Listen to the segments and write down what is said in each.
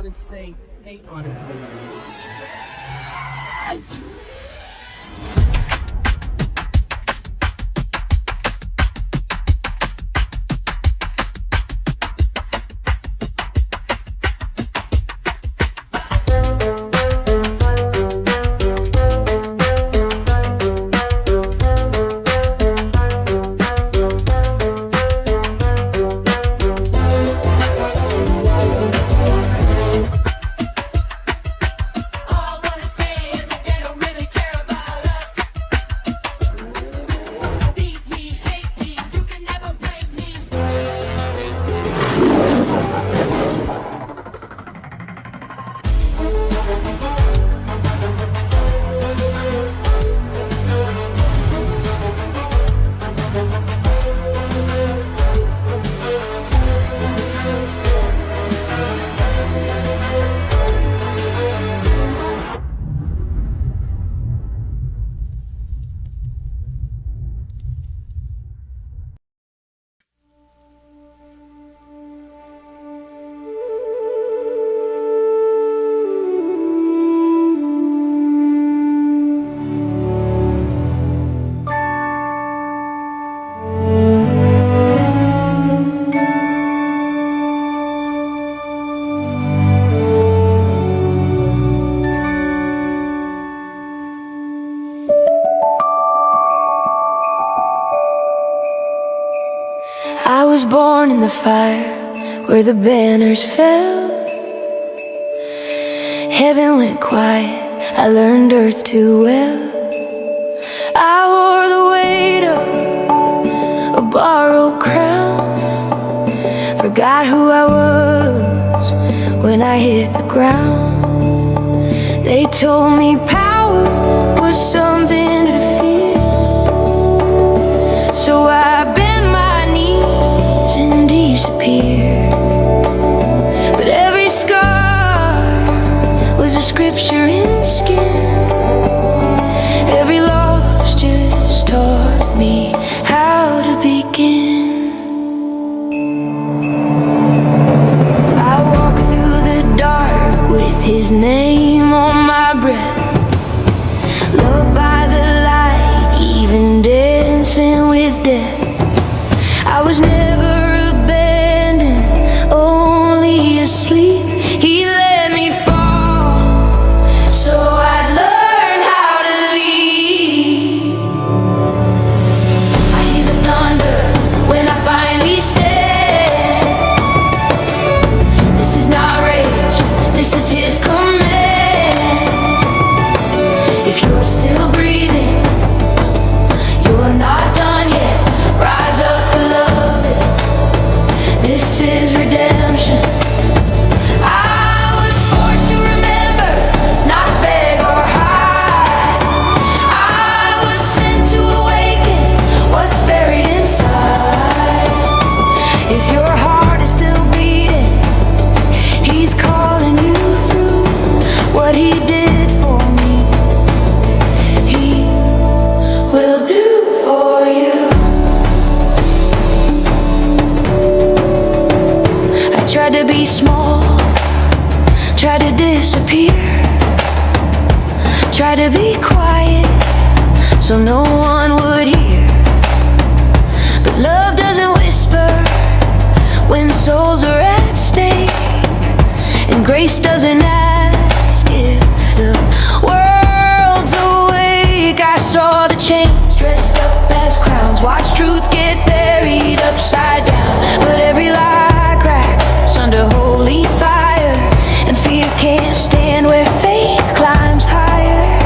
to say they unafraid. I was born in the fire where the banners fell. Heaven went quiet, I learned earth too well. I wore the weight of a borrowed crown, forgot who I was when I hit the ground. They told me power was something to fear, so I bent my knees and disappeared. But every scar was a scripture in skin. Every loss just taught me how to begin. I walk through the dark with his name on my breath, loved by the light, even dancing with death. I was never abandoned, only asleep. He let me fall so I'd learn how to leave. I hear the thunder when I finally stand. This is not rage, this is his command. If you're still breathing, you're not done yet. Rise up, beloved, this is redemption. I was forced to remember, not beg or hide. I was sent to awaken what's buried inside. If your heart is still beating, he's calling you through. What he did for me, he will do for you. I tried to be small, tried to disappear, tried to be quiet so no one would hear. But love doesn't whisper when souls are at stake, and grace doesn't ask if the world's awake. I saw the chains dressed up as crowns, watched truth get buried upside down. But every lie cracks under holy fire, and fear can't stand where faith climbs higher.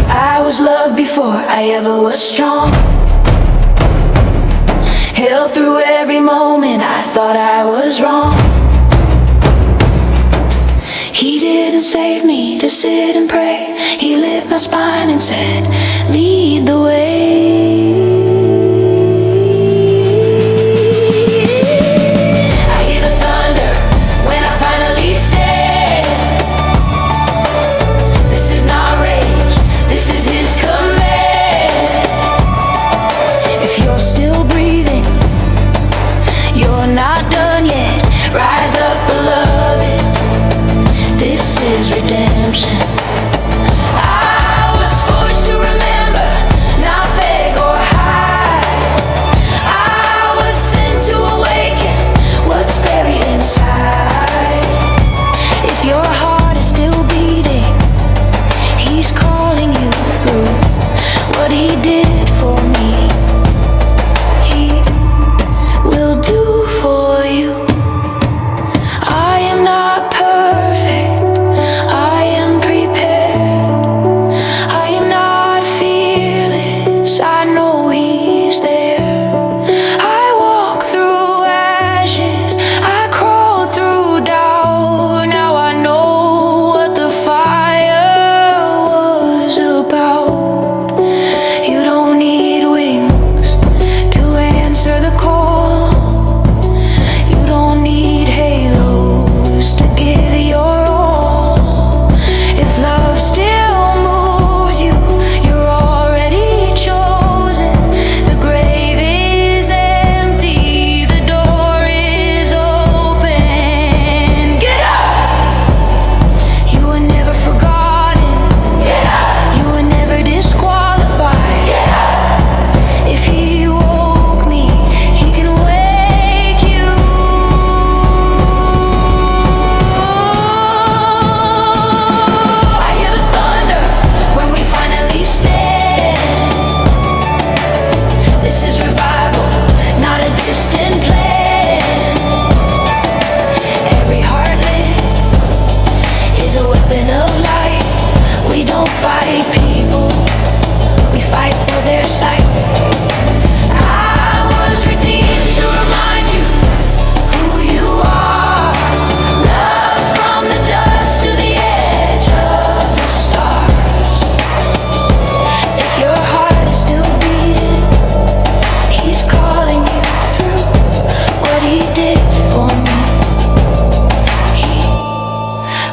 I was loved before I ever was strong, held through every moment I thought I was wrong. He didn't save me to sit and pray, he lit my spine and said, lead the way. I hear the thunder when I finally stand. This is not rage, this is his command. If you're still breathing, you're not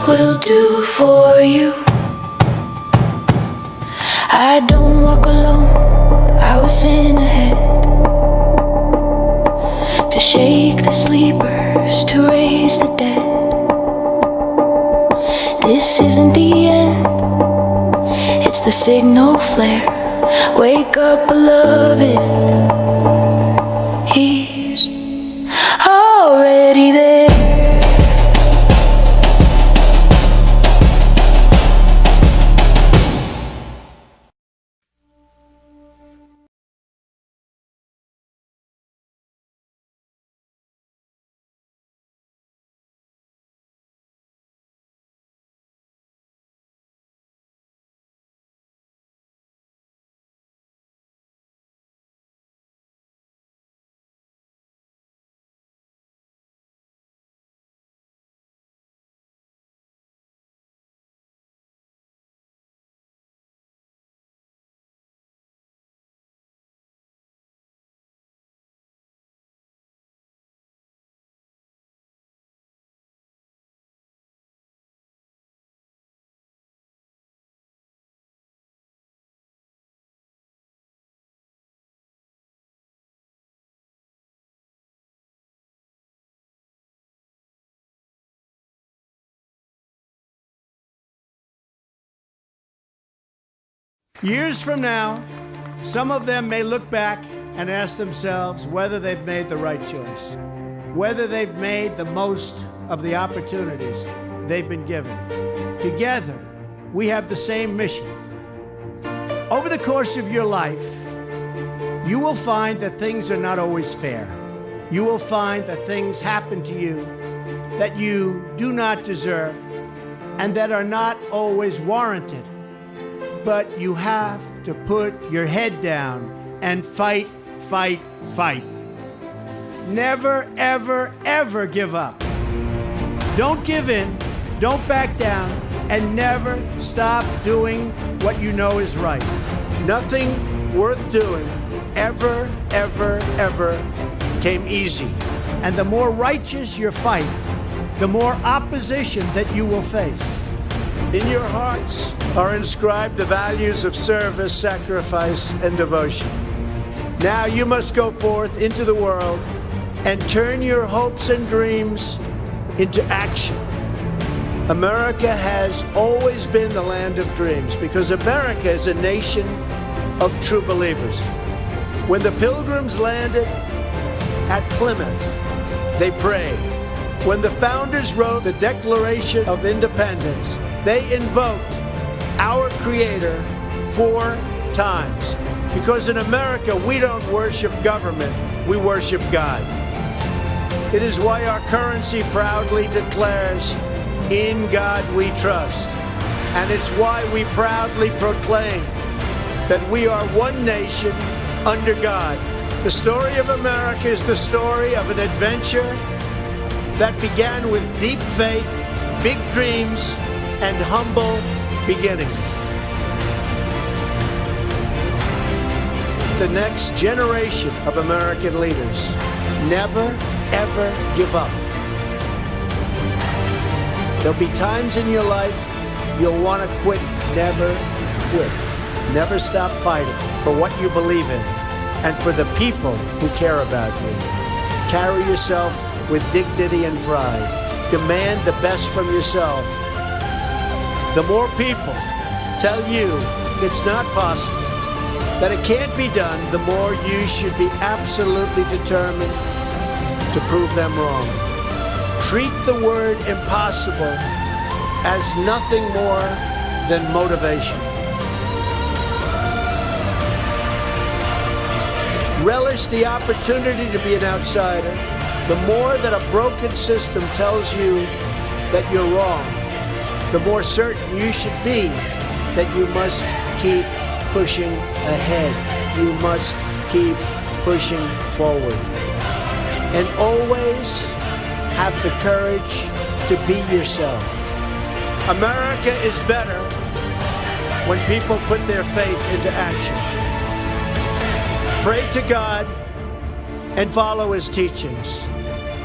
will do for you. I don't walk alone, I was sent ahead to shake the sleepers, to raise the dead. This isn't the end, it's the signal flare. Wake up, beloved, he's already there. Years from now, some of them may look back and ask themselves whether they've made the right choice, whether they've made the most of the opportunities they've been given. Together, we have the same mission. Over the course of your life, you will find that things are not always fair. You will find that things happen to you that you do not deserve and that are not always warranted. But you have to put your head down and fight, fight, fight. Never, ever, ever give up. Don't give in, don't back down, and never stop doing what you know is right. Nothing worth doing ever, ever, ever came easy. And the more righteous your fight, the more opposition that you will face. In your hearts are inscribed the values of service, sacrifice, and devotion. Now you must go forth into the world and turn your hopes and dreams into action. America has always been the land of dreams because America is a nation of true believers. When the Pilgrims landed at Plymouth, they prayed. When the founders wrote the Declaration of Independence, they invoked our Creator 4 times. Because in America, we don't worship government, we worship God. It is why our currency proudly declares, "In God we trust." And it's why we proudly proclaim that we are one nation under God. The story of America is the story of an adventure that began with deep faith, big dreams, and humble beginnings. The next generation of American leaders never, ever give up. There'll be times in your life you'll want to quit. Never quit. Never stop fighting for what you believe in and for the people who care about you. Carry yourself with dignity and pride. Demand the best from yourself. The more people tell you it's not possible, that it can't be done, the more you should be absolutely determined to prove them wrong. Treat the word impossible as nothing more than motivation. Relish the opportunity to be an outsider. The more that a broken system tells you that you're wrong, the more certain you should be that you must keep pushing ahead. You must keep pushing forward. And always have the courage to be yourself. America is better when people put their faith into action. Pray to God and follow His teachings.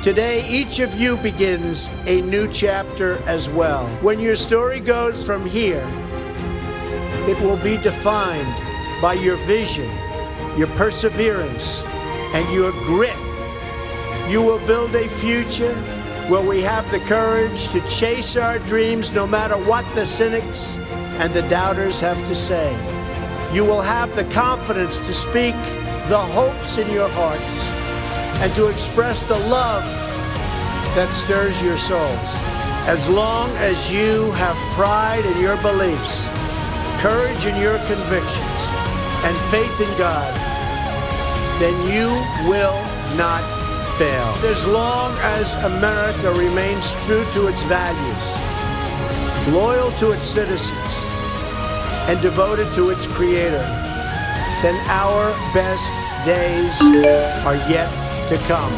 Today, each of you begins a new chapter as well. When your story goes from here, it will be defined by your vision, your perseverance, and your grit. You will build a future where we have the courage to chase our dreams no matter what the cynics and the doubters have to say. You will have the confidence to speak the hopes in your hearts and to express the love that stirs your souls. As long as you have pride in your beliefs, courage in your convictions, and faith in God, then you will not fail. As long as America remains true to its values, loyal to its citizens, and devoted to its Creator, then our best days are yet to come.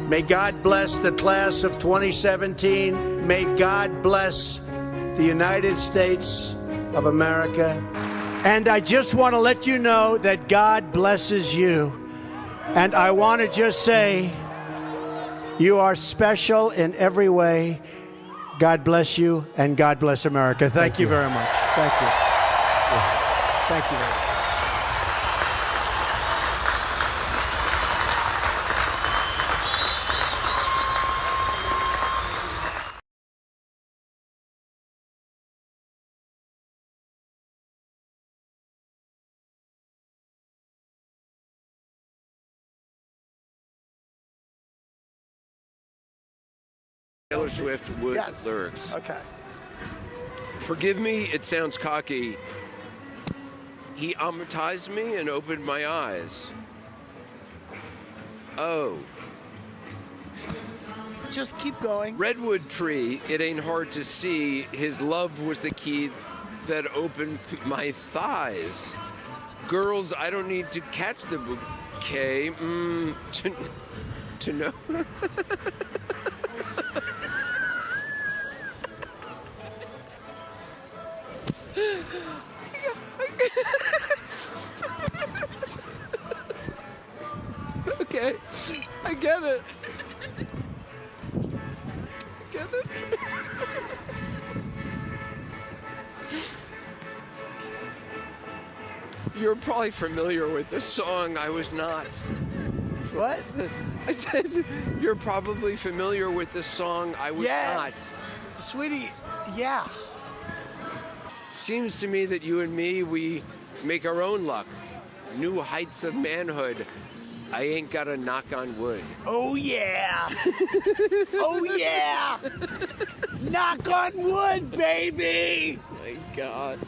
May God bless the class of 2017. May God bless the United States of America. And I just want to let you know that God blesses you. And I want to just say, you are special in every way. God bless you, and God bless America. Thank you very much. Thank you. Thank you very much. Taylor Swift would Yes. lyrics. Okay. Forgive me, it sounds cocky. He traumatized me and opened my eyes. Oh. Just keep going. Redwood tree, it ain't hard to see. His love was the key that opened my thighs. Girls, I don't need to catch the bouquet. To know. Okay, I get it. Get it? You're probably familiar with this song. I was not. What? I said you're probably familiar with this song. I was Yes. Sweetie, yeah. not. Seems to me that you and me, we make our own luck. New heights of manhood. I ain't got to knock on wood. Oh, yeah. Oh, yeah. Knock on wood, baby. My God.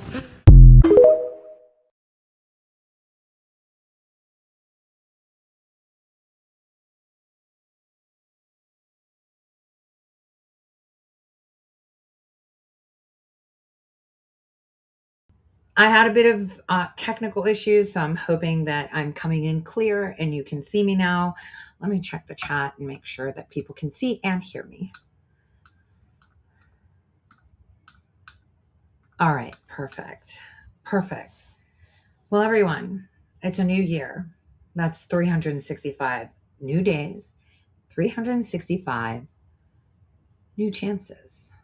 I had a bit of technical issues, so I'm hoping that I'm coming in clear and you can see me now. Let me check the chat and make sure that people can see and hear me. All right, perfect. Perfect. Well, everyone, it's a new year. That's 365 new days, 365 new chances.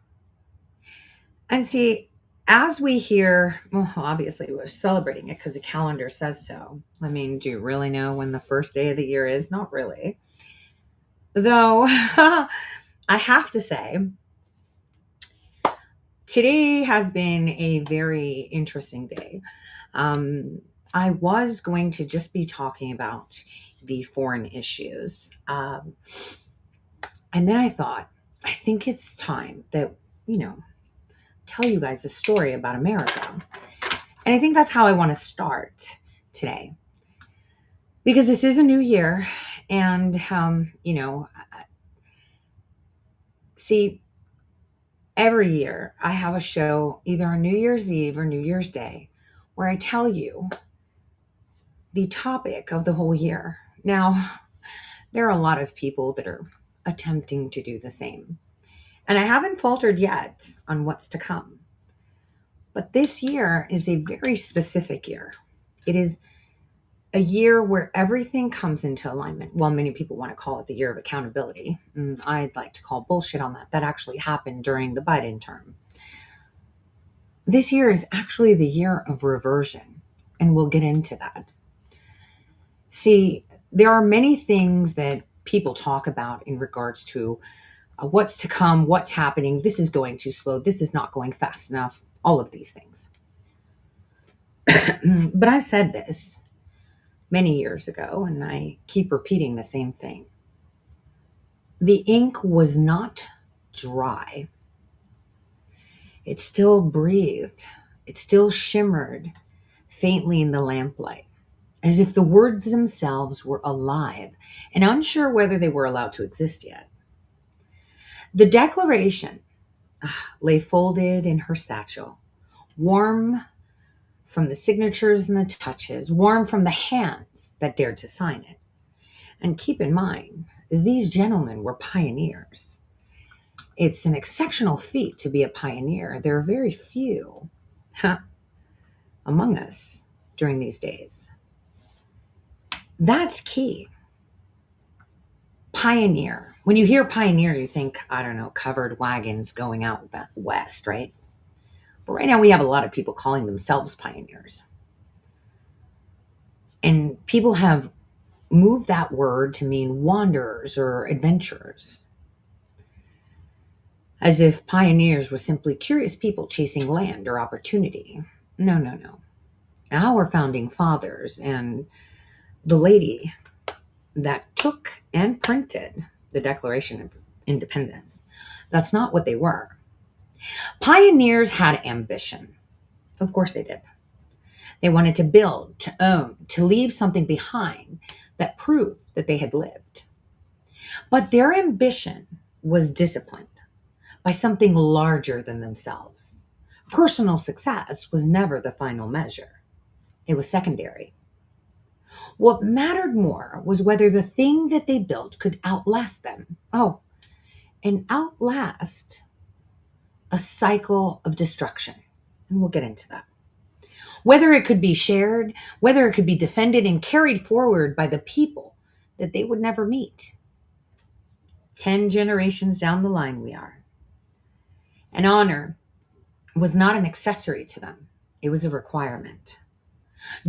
And see, as we hear, well, obviously we're celebrating it because the calendar says so. I mean, do you really know when the first day of the year is? Not really. Though, I have to say, today has been a very interesting day. I was going to just be talking about the foreign issues. And then I thought, I think it's time that, tell you guys a story about America. And I think that's how I want to start today. because this is a new year. And, see, every year I have a show either on New Year's Eve or New Year's Day where I tell you the topic of the whole year. Now, there are a lot of people that are attempting to do the same. And I haven't faltered yet on what's to come. But this year is a very specific year. It is a year where everything comes into alignment. Well, many people want to call it the year of accountability. I'd like to call bullshit on that. That actually happened during the Biden term. This year is actually the year of reversion, and we'll get into that. See, there are many things that people talk about in regards to what's to come, what's happening. This is going too slow. This is not going fast enough. All of these things. But I've said this many years ago, and I keep repeating the same thing. The ink was not dry. It still breathed. It still shimmered faintly in the lamplight, as if the words themselves were alive and unsure whether they were allowed to exist yet. The Declaration lay folded in her satchel, warm from the signatures and the touches, warm from the hands that dared to sign it. And keep in mind, these gentlemen were pioneers. It's an exceptional feat to be a pioneer. There are very few among us during these days. That's key. Pioneer. When you hear pioneer, you think, I don't know, covered wagons going out west, right? But right now we have a lot of people calling themselves pioneers. And people have moved that word to mean wanderers or adventurers, as if pioneers were simply curious people chasing land or opportunity. No. Our founding fathers and the lady that took and printed the Declaration of Independence, that's not what they were. Pioneers had ambition. Of course they did. They wanted to build, to own, to leave something behind that proved that they had lived. But their ambition was disciplined by something larger than themselves. Personal success was never the final measure. It was secondary. What mattered more was whether the thing that they built could outlast them. Oh, and outlast a cycle of destruction. And we'll get into that. Whether it could be shared, whether it could be defended and carried forward by the people that they would never meet. 10 generations down the line we are. And honor was not an accessory to them. It was a requirement.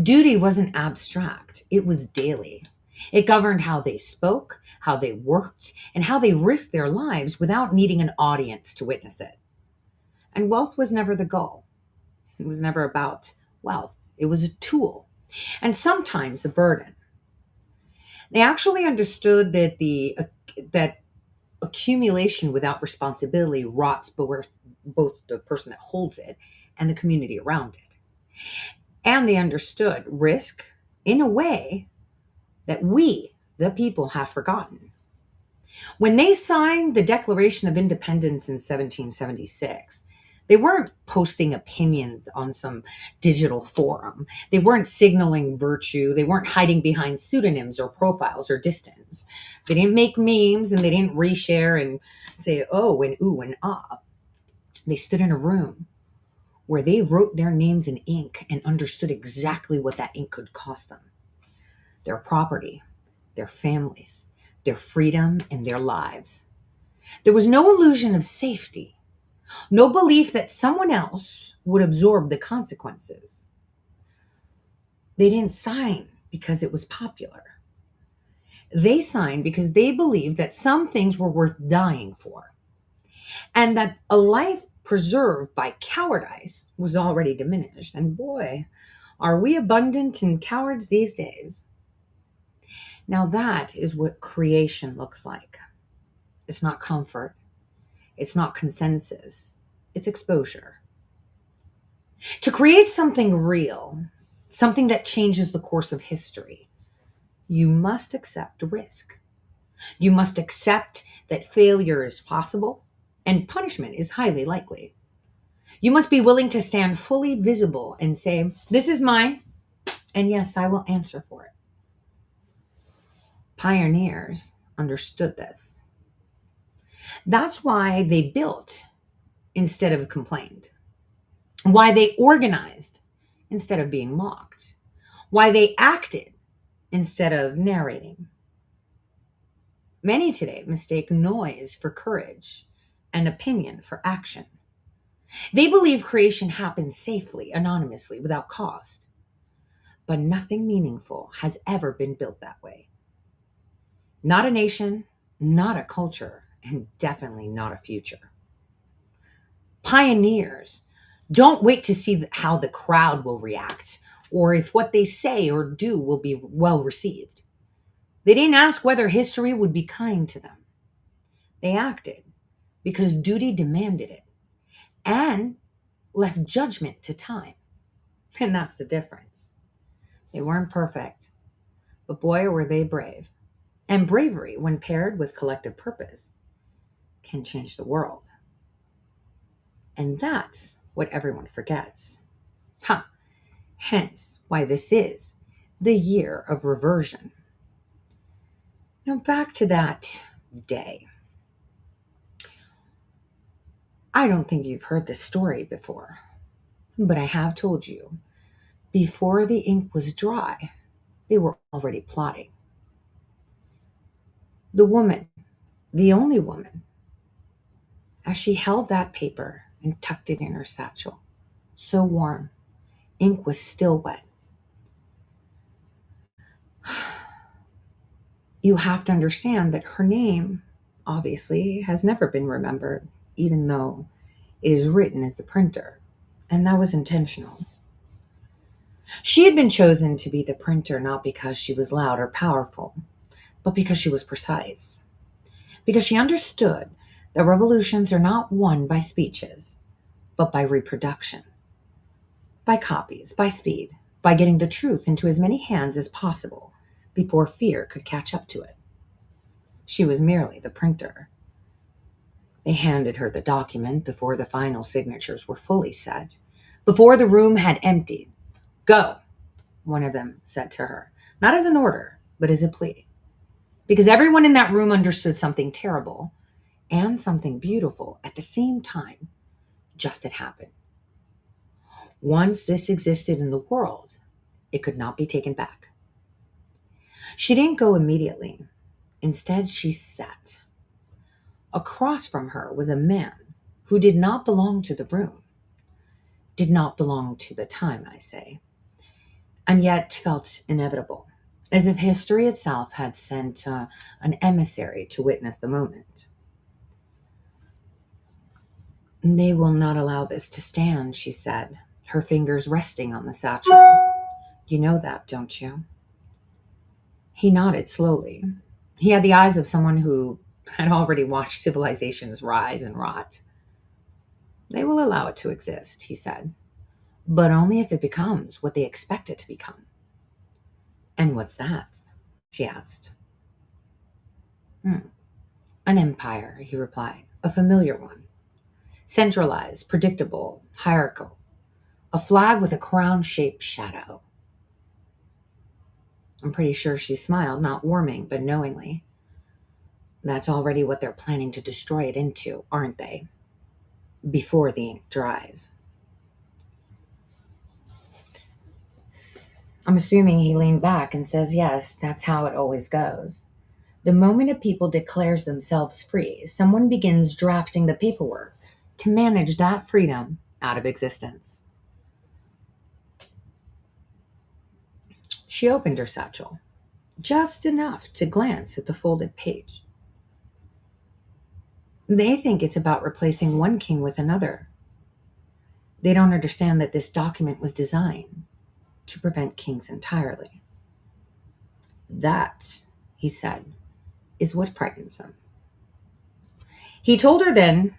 Duty wasn't abstract. It was daily. It governed how they spoke, how they worked, and how they risked their lives without needing an audience to witness it. And wealth was never the goal. It was never about wealth. It was a tool, and sometimes a burden. They actually understood that that accumulation without responsibility rots both the person that holds it and the community around it. And they understood risk in a way that we, the people, have forgotten. When they signed the Declaration of Independence in 1776, they weren't posting opinions on some digital forum. They weren't signaling virtue. They weren't hiding behind pseudonyms or profiles or distance. They didn't make memes and they didn't reshare and say, oh, and ooh, and ah. They stood in a room where they wrote their names in ink and understood exactly what that ink could cost them. Their property, their families, their freedom, and their lives. There was no illusion of safety. No belief that someone else would absorb the consequences. They didn't sign because it was popular. They signed because they believed that some things were worth dying for, and that a life preserved by cowardice was already diminished. And boy, are we abundant in cowards these days. Now that is what creation looks like. It's not comfort. It's not consensus. It's exposure. To create something real, something that changes the course of history, you must accept risk. You must accept that failure is possible and punishment is highly likely. You must be willing to stand fully visible and say, "This is mine, and yes, I will answer for it." Pioneers understood this. That's why they built instead of complained, why they organized instead of being mocked, why they acted instead of narrating. Many today mistake noise for courage and opinion for action. They believe creation happens safely, anonymously, without cost. But nothing meaningful has ever been built that way. Not a nation, not a culture, and definitely not a future. Pioneers don't wait to see how the crowd will react or if what they say or do will be well received. They didn't ask whether history would be kind to them. They acted because duty demanded it and left judgment to time. And that's the difference. They weren't perfect, but boy, were they brave. And bravery, when paired with collective purpose, can change the world. And that's what everyone forgets. Hence why this is the year of reversion. Now back to that day. I don't think you've heard this story before, but I have told you, before the ink was dry, they were already plotting. The woman, the only woman, as she held that paper and tucked it in her satchel, so warm, ink was still wet. You have to understand that her name, obviously, has never been remembered, even though it is written as the printer, and that was intentional. She had been chosen to be the printer not because she was loud or powerful, but because she was precise. Because she understood that revolutions are not won by speeches, but by reproduction, by copies, by speed, by getting the truth into as many hands as possible before fear could catch up to it. She was merely the printer. They handed her the document before the final signatures were fully set, before the room had emptied. "Go," one of them said to her, not as an order, but as a plea. Because everyone in that room understood something terrible and something beautiful at the same time just had happened. Once this existed in the world, it could not be taken back. She didn't go immediately. Instead, she sat. Across from her was a man who did not belong to the room, did not belong to the time, I say, and yet felt inevitable, as if history itself had sent an emissary to witness the moment. "They will not allow this to stand," she said, her fingers resting on the satchel. "You know that, don't you?" He nodded slowly. He had the eyes of someone who had already watched civilizations rise and rot. "They will allow it to exist," he said, "but only if it becomes what they expect it to become." "And what's that?" she asked. An empire," he replied, "a familiar one. Centralized, predictable, hierarchical. A flag with a crown-shaped shadow." I'm pretty sure she smiled, not warming, but knowingly. That's already what they're planning to destroy it into, aren't they? Before the ink dries. I'm assuming he leaned back and says, yes, that's how it always goes. The moment a people declares themselves free, someone begins drafting the paperwork to manage that freedom out of existence. She opened her satchel, just enough to glance at the folded page. They think it's about replacing one king with another. They don't understand that this document was designed to prevent kings entirely. That, he said, is what frightens them. He told her then,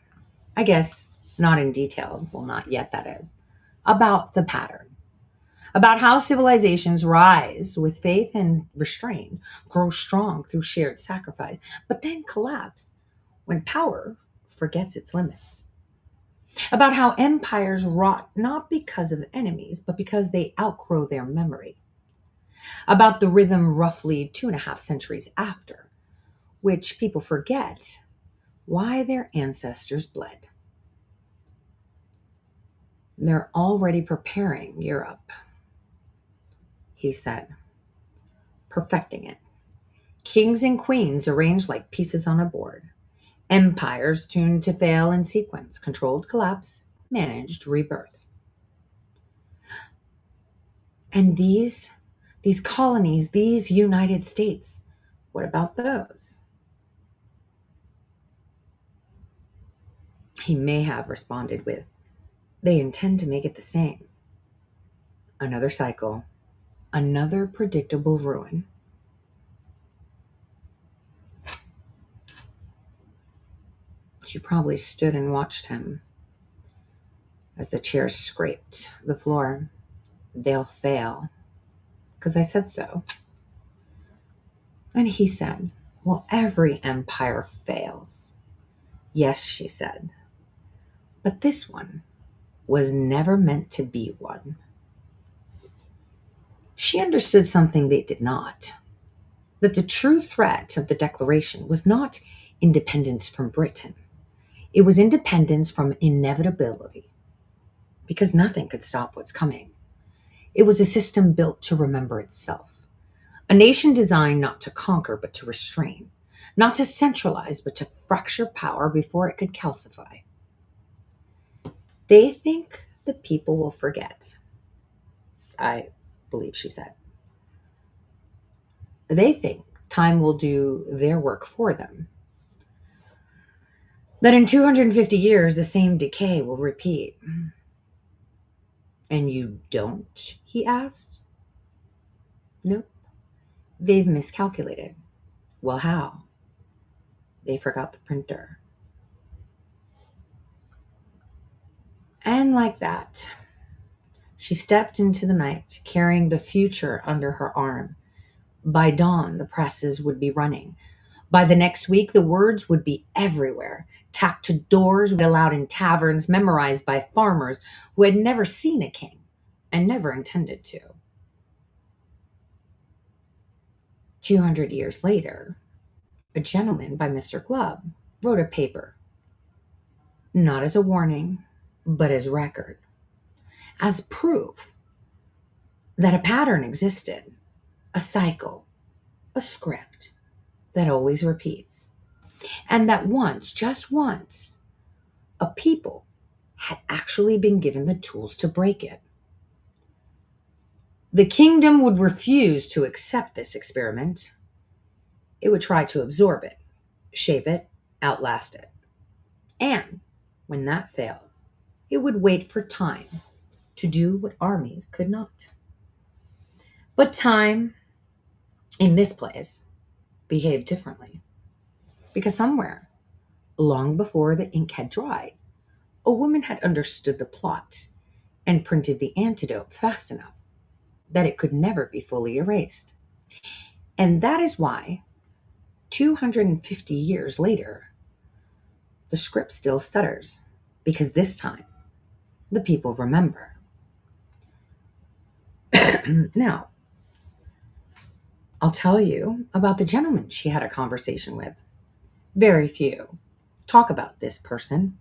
I guess not in detail, well, not yet, that is, about the pattern, about how civilizations rise with faith and restraint, grow strong through shared sacrifice, but then collapse when power forgets its limits. About how empires rot not because of enemies, but because they outgrow their memory. About the rhythm roughly 2.5 centuries after, which people forget why their ancestors bled. They're already preparing Europe, he said, perfecting it. Kings and queens arranged like pieces on a board. Empires tuned to fail in sequence, controlled collapse, managed rebirth. And these colonies, these United States, what about those? He may have responded with, they intend to make it the same. Another cycle, another predictable ruin. She probably stood and watched him as the chairs scraped the floor. They'll fail, because I said so. And he said, well, every empire fails. Yes, she said, but this one was never meant to be one. She understood something they did not, that the true threat of the Declaration was not independence from Britain. It was independence from inevitability, because nothing could stop what's coming. It was a system built to remember itself, a nation designed not to conquer but to restrain, not to centralize but to fracture power before it could calcify. They think the people will forget, I believe she said. They think time will do their work for them. That in 250 years, the same decay will repeat. And you don't, he asked. Nope. They've miscalculated. Well, how? They forgot the printer. And like that, she stepped into the night, carrying the future under her arm. By dawn, the presses would be running. By the next week, the words would be everywhere, tacked to doors, read aloud in taverns, memorized by farmers who had never seen a king and never intended to. 200 years later, a gentleman by Mr. Glubb wrote a paper, not as a warning, but as record, as proof that a pattern existed, a cycle, a script that always repeats, and that once, just once, a people had actually been given the tools to break it. The kingdom would refuse to accept this experiment. It would try to absorb it, shape it, outlast it. And when that failed, it would wait for time to do what armies could not. But time, in this place, behaved differently. Because somewhere, long before the ink had dried, a woman had understood the plot and printed the antidote fast enough that it could never be fully erased. And that is why, 250 years later, the script still stutters, because this time, the people remember. Now, I'll tell you about the gentleman she had a conversation with. Very few talk about this person.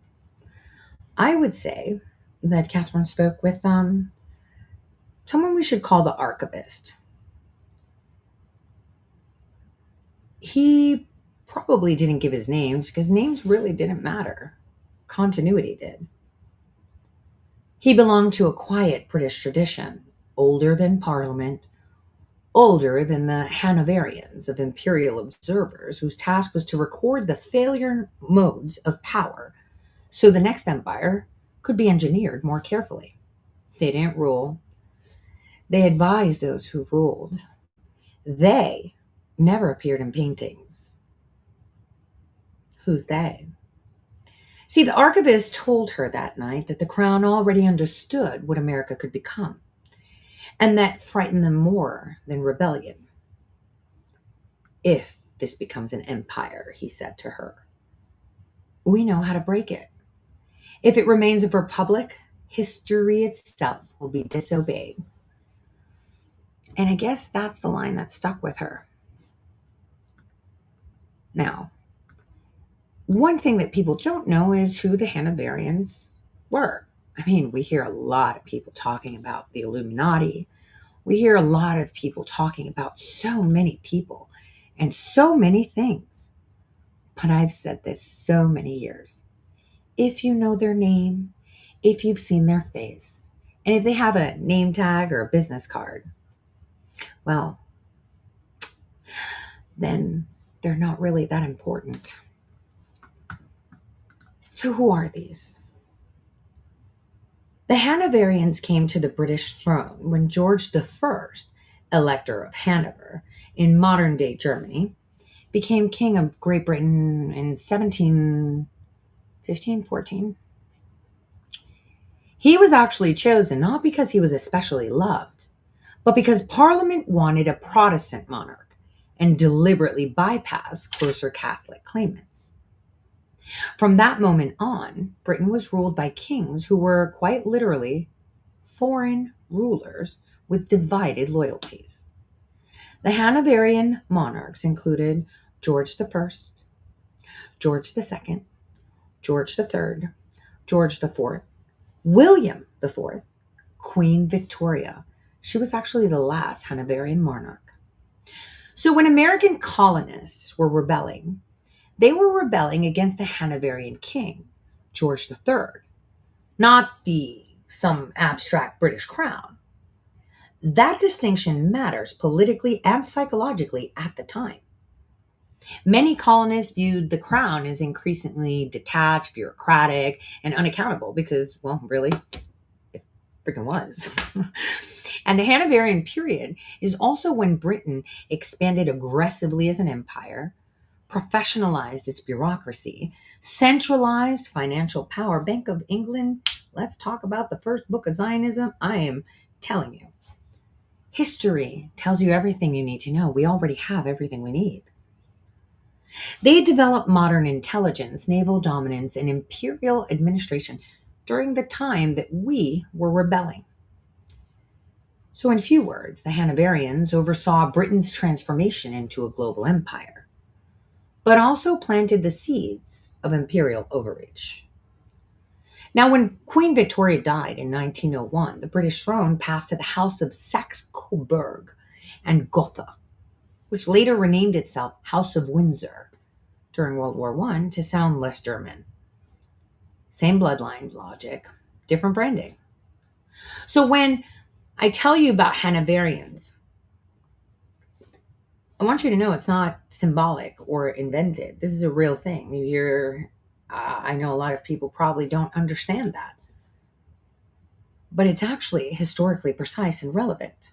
I would say that Catherine spoke with someone we should call the archivist. He probably didn't give his names because names really didn't matter. Continuity did. He belonged to a quiet British tradition, older than Parliament, older than the Hanoverians of imperial observers whose task was to record the failure modes of power so the next empire could be engineered more carefully. They didn't rule. They advised those who ruled. They never appeared in paintings. Who's they? See, the archivist told her that night that the crown already understood what America could become. and that frighten them more than rebellion. If this becomes an empire, he said to her, we know how to break it. If it remains a republic, history itself will be disobeyed. And I guess that's the line that stuck with her. Now, one thing that people don't know is who the Hanoverians were. I mean, we hear a lot of people talking about the Illuminati. We hear a lot of people talking about so many people and so many things. But I've said this so many years. If you know their name, if you've seen their face, and if they have a name tag or a business card, well, then they're not really that important. So who are these? The Hanoverians came to the British throne when George I, Elector of Hanover, in modern-day Germany, became king of Great Britain in 1714. He was actually chosen not because he was especially loved, but because Parliament wanted a Protestant monarch and deliberately bypassed closer Catholic claimants. From that moment on, Britain was ruled by kings who were quite literally foreign rulers with divided loyalties. The Hanoverian monarchs included George I, George II, George III, George IV, William IV, Queen Victoria. She was actually the last Hanoverian monarch. So when American colonists were rebelling, they were rebelling against a Hanoverian king, George III, not some abstract British crown. That distinction matters politically and psychologically at the time. Many colonists viewed the crown as increasingly detached, bureaucratic, and unaccountable because, well, really, it freaking was. And the Hanoverian period is also when Britain expanded aggressively as an empire, professionalized its bureaucracy, centralized financial power. Bank of England, let's talk about the first book of Zionism. I am telling you. History tells you everything you need to know. We already have everything we need. They developed modern intelligence, naval dominance, and imperial administration during the time that we were rebelling. So in few words, the Hanoverians oversaw Britain's transformation into a global empire, but also planted the seeds of imperial overreach. Now, when Queen Victoria died in 1901, the British throne passed to the House of Saxe-Coburg and Gotha, which later renamed itself House of Windsor during World War I to sound less German. Same bloodline logic, different branding. So when I tell you about Hanoverians, I want you to know it's not symbolic or invented. This is a real thing. You hear, I know a lot of people probably don't understand that. But it's actually historically precise and relevant.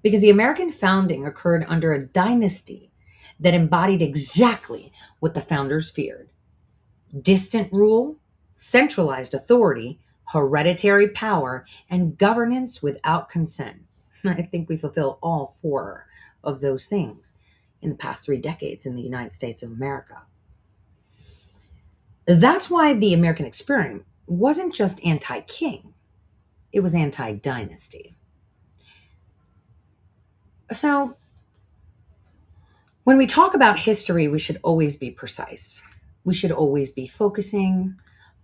Because the American founding occurred under a dynasty that embodied exactly what the founders feared: distant rule, centralized authority, hereditary power, and governance without consent. I think we fulfill all four of those things in the past 3 decades in the United States of America. That's why the American experiment wasn't just anti-king, it was anti-dynasty. So, when we talk about history, we should always be precise. We should always be focusing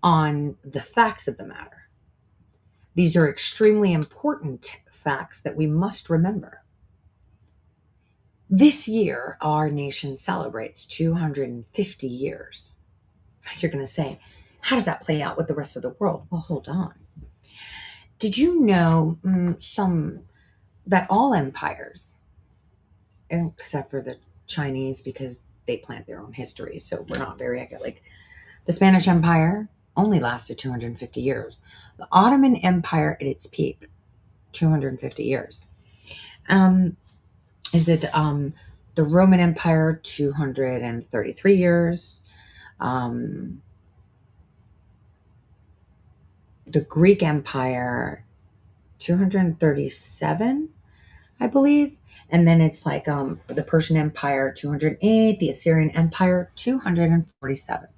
on the facts of the matter. These are extremely important facts that we must remember. This year, our nation celebrates 250 years. You're going to say, how does that play out with the rest of the world? Well, hold on. Did you know that all empires, except for the Chinese, because they plant their own history, so we're not very accurate. Like the Spanish Empire only lasted 250 years. The Ottoman Empire at its peak, 250 years. The Roman Empire, 233 years. The Greek Empire, 237, I believe. And then it's like the Persian Empire 208, the Assyrian Empire 247.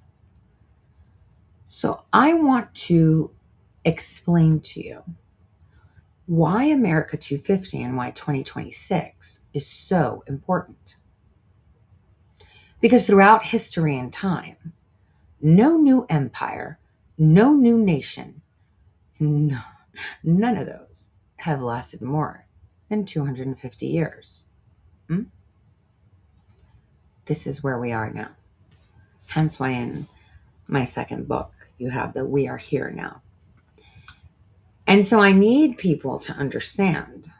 So I want to explain to you why America 250 and why 2026 is so important. Because throughout history and time, no new empire, no new nation, no, none of those have lasted more than 250 years. This is where we are now. Hence why in my second book, you have the We Are Here Now. And so I need people to understand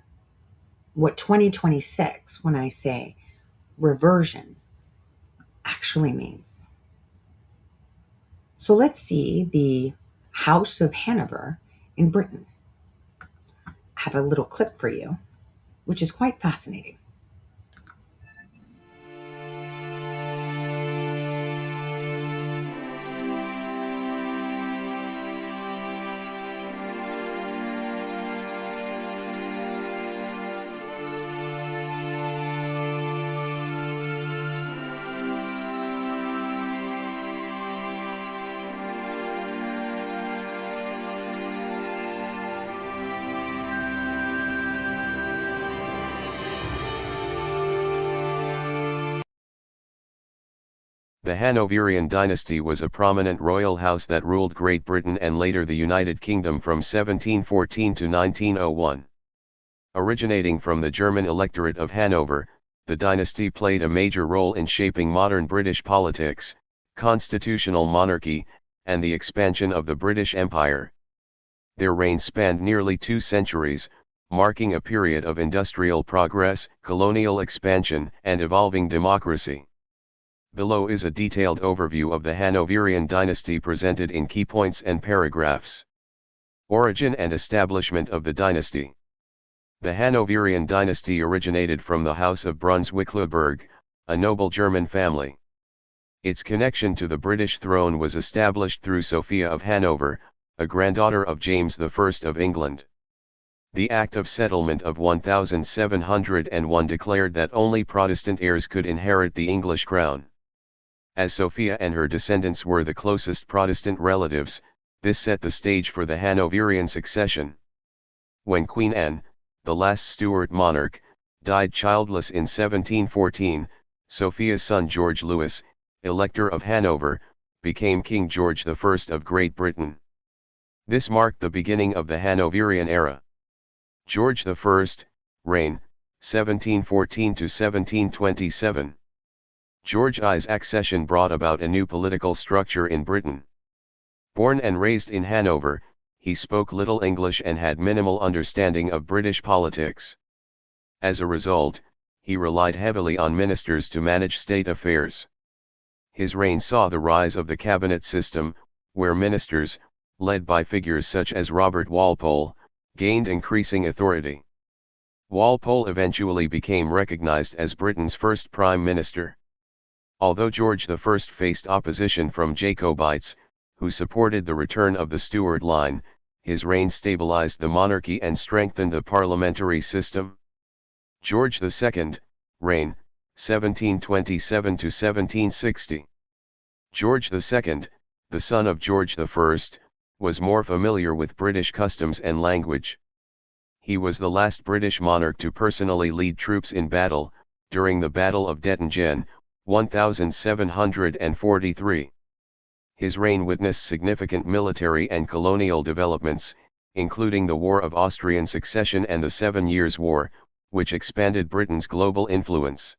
what 2026, when I say reversion, actually means. So let's see the House of Hanover in Britain. I have a little clip for you, which is quite fascinating. The Hanoverian dynasty was a prominent royal house that ruled Great Britain and later the United Kingdom from 1714 to 1901. Originating from the German electorate of Hanover, the dynasty played a major role in shaping modern British politics, constitutional monarchy, and the expansion of the British Empire. Their reign spanned nearly 2 centuries, marking a period of industrial progress, colonial expansion, and evolving democracy. Below is a detailed overview of the Hanoverian dynasty presented in key points and paragraphs. Origin and establishment of the dynasty. The Hanoverian dynasty originated from the House of Brunswick-Lüneburg, a noble German family. Its connection to the British throne was established through Sophia of Hanover, a granddaughter of James I of England. The Act of Settlement of 1701 declared that only Protestant heirs could inherit the English crown. As Sophia and her descendants were the closest Protestant relatives, this set the stage for the Hanoverian succession. When Queen Anne, the last Stuart monarch, died childless in 1714, Sophia's son George Louis, Elector of Hanover, became King George I of Great Britain. This marked the beginning of the Hanoverian era. George I, reign, 1714 to 1727. George I's accession brought about a new political structure in Britain. Born and raised in Hanover, he spoke little English and had minimal understanding of British politics. As a result, he relied heavily on ministers to manage state affairs. His reign saw the rise of the cabinet system, where ministers, led by figures such as Robert Walpole, gained increasing authority. Walpole eventually became recognized as Britain's first prime minister. Although George I faced opposition from Jacobites, who supported the return of the Stuart line, his reign stabilized the monarchy and strengthened the parliamentary system. George II, reign, 1727 to 1760. George II, the son of George I, was more familiar with British customs and language. He was the last British monarch to personally lead troops in battle, during the Battle of Dettingen, 1743. His reign witnessed significant military and colonial developments, including the War of Austrian Succession and the 7 Years' War, which expanded Britain's global influence.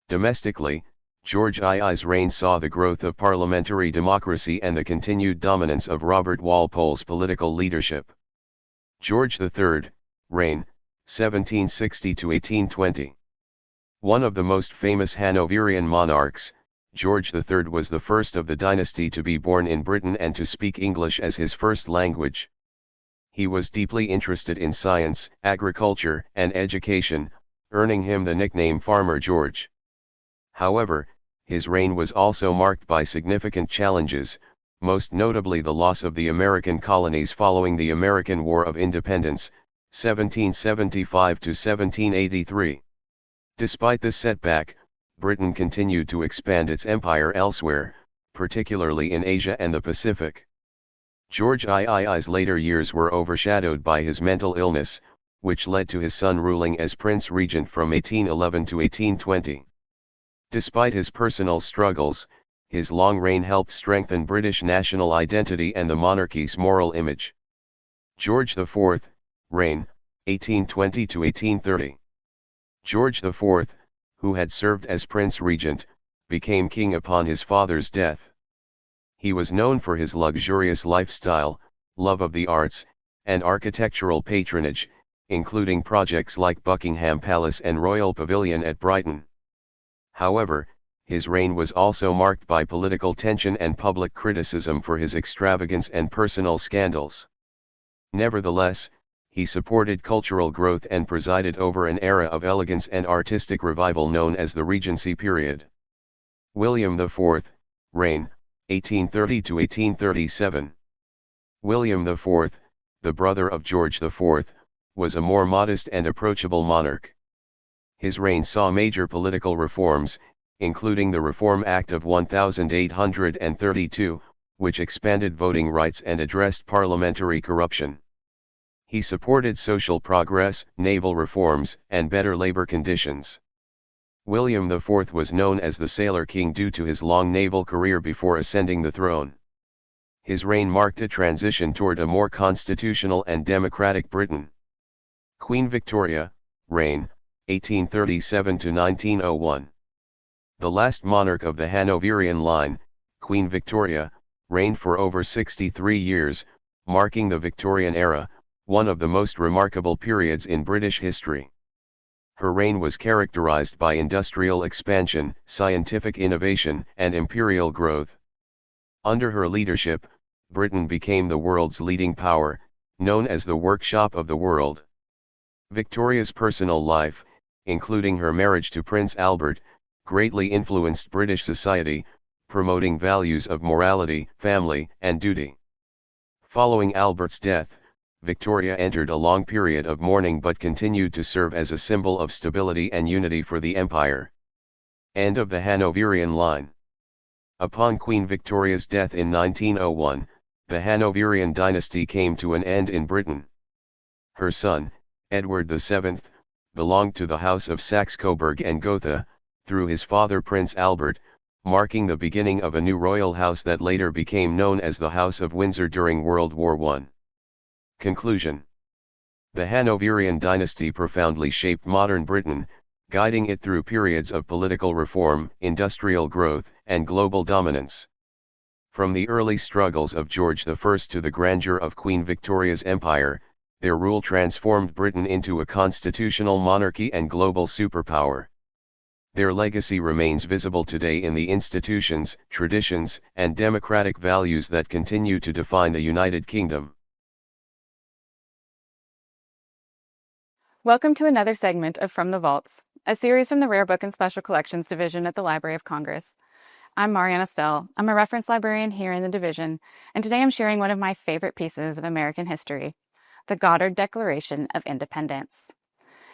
Domestically, George I's reign saw the growth of parliamentary democracy and the continued dominance of Robert Walpole's political leadership. George III, reign, 1760 to 1820. One of the most famous Hanoverian monarchs, George III was the first of the dynasty to be born in Britain and to speak English as his first language. He was deeply interested in science, agriculture, and education, earning him the nickname Farmer George. However, his reign was also marked by significant challenges, most notably the loss of the American colonies following the American War of Independence, 1775 to 1783. Despite this setback, Britain continued to expand its empire elsewhere, particularly in Asia and the Pacific. George III's later years were overshadowed by his mental illness, which led to his son ruling as Prince Regent from 1811 to 1820. Despite his personal struggles, his long reign helped strengthen British national identity and the monarchy's moral image. George IV, reign, 1820 to 1830. George IV, who had served as Prince Regent, became king upon his father's death. He was known for his luxurious lifestyle, love of the arts, and architectural patronage, including projects like Buckingham Palace and Royal Pavilion at Brighton. However, his reign was also marked by political tension and public criticism for his extravagance and personal scandals. Nevertheless, he supported cultural growth and presided over an era of elegance and artistic revival known as the Regency period. William IV, reign, 1830 to 1837. William IV, the brother of George IV, was a more modest and approachable monarch. His reign saw major political reforms, including the Reform Act of 1832, which expanded voting rights and addressed parliamentary corruption. He supported social progress, naval reforms, and better labor conditions. William IV was known as the Sailor King due to his long naval career before ascending the throne. His reign marked a transition toward a more constitutional and democratic Britain. Queen Victoria, reign, 1837 to 1901. The last monarch of the Hanoverian line, Queen Victoria, reigned for over 63 years, marking the Victorian era, one of the most remarkable periods in British history. Her reign was characterized by industrial expansion, scientific innovation, and imperial growth. Under her leadership, Britain became the world's leading power, known as the workshop of the world. Victoria's personal life, including her marriage to Prince Albert, greatly influenced British society, promoting values of morality, family, and duty. Following Albert's death, Victoria entered a long period of mourning but continued to serve as a symbol of stability and unity for the empire. End of the Hanoverian line. Upon Queen Victoria's death in 1901, the Hanoverian dynasty came to an end in Britain. Her son, Edward VII, belonged to the House of Saxe-Coburg and Gotha, through his father Prince Albert, marking the beginning of a new royal house that later became known as the House of Windsor during World War I. Conclusion. The Hanoverian dynasty profoundly shaped modern Britain, guiding it through periods of political reform, industrial growth, and global dominance. From the early struggles of George I to the grandeur of Queen Victoria's empire, their rule transformed Britain into a constitutional monarchy and global superpower. Their legacy remains visible today in the institutions, traditions, and democratic values that continue to define the United Kingdom. Welcome to another segment of From the Vaults, a series from the Rare Book and Special Collections Division at the Library of Congress. I'm Mariana Stell. I'm a reference librarian here in the division, and today I'm sharing one of my favorite pieces of American history, the Goddard Declaration of Independence.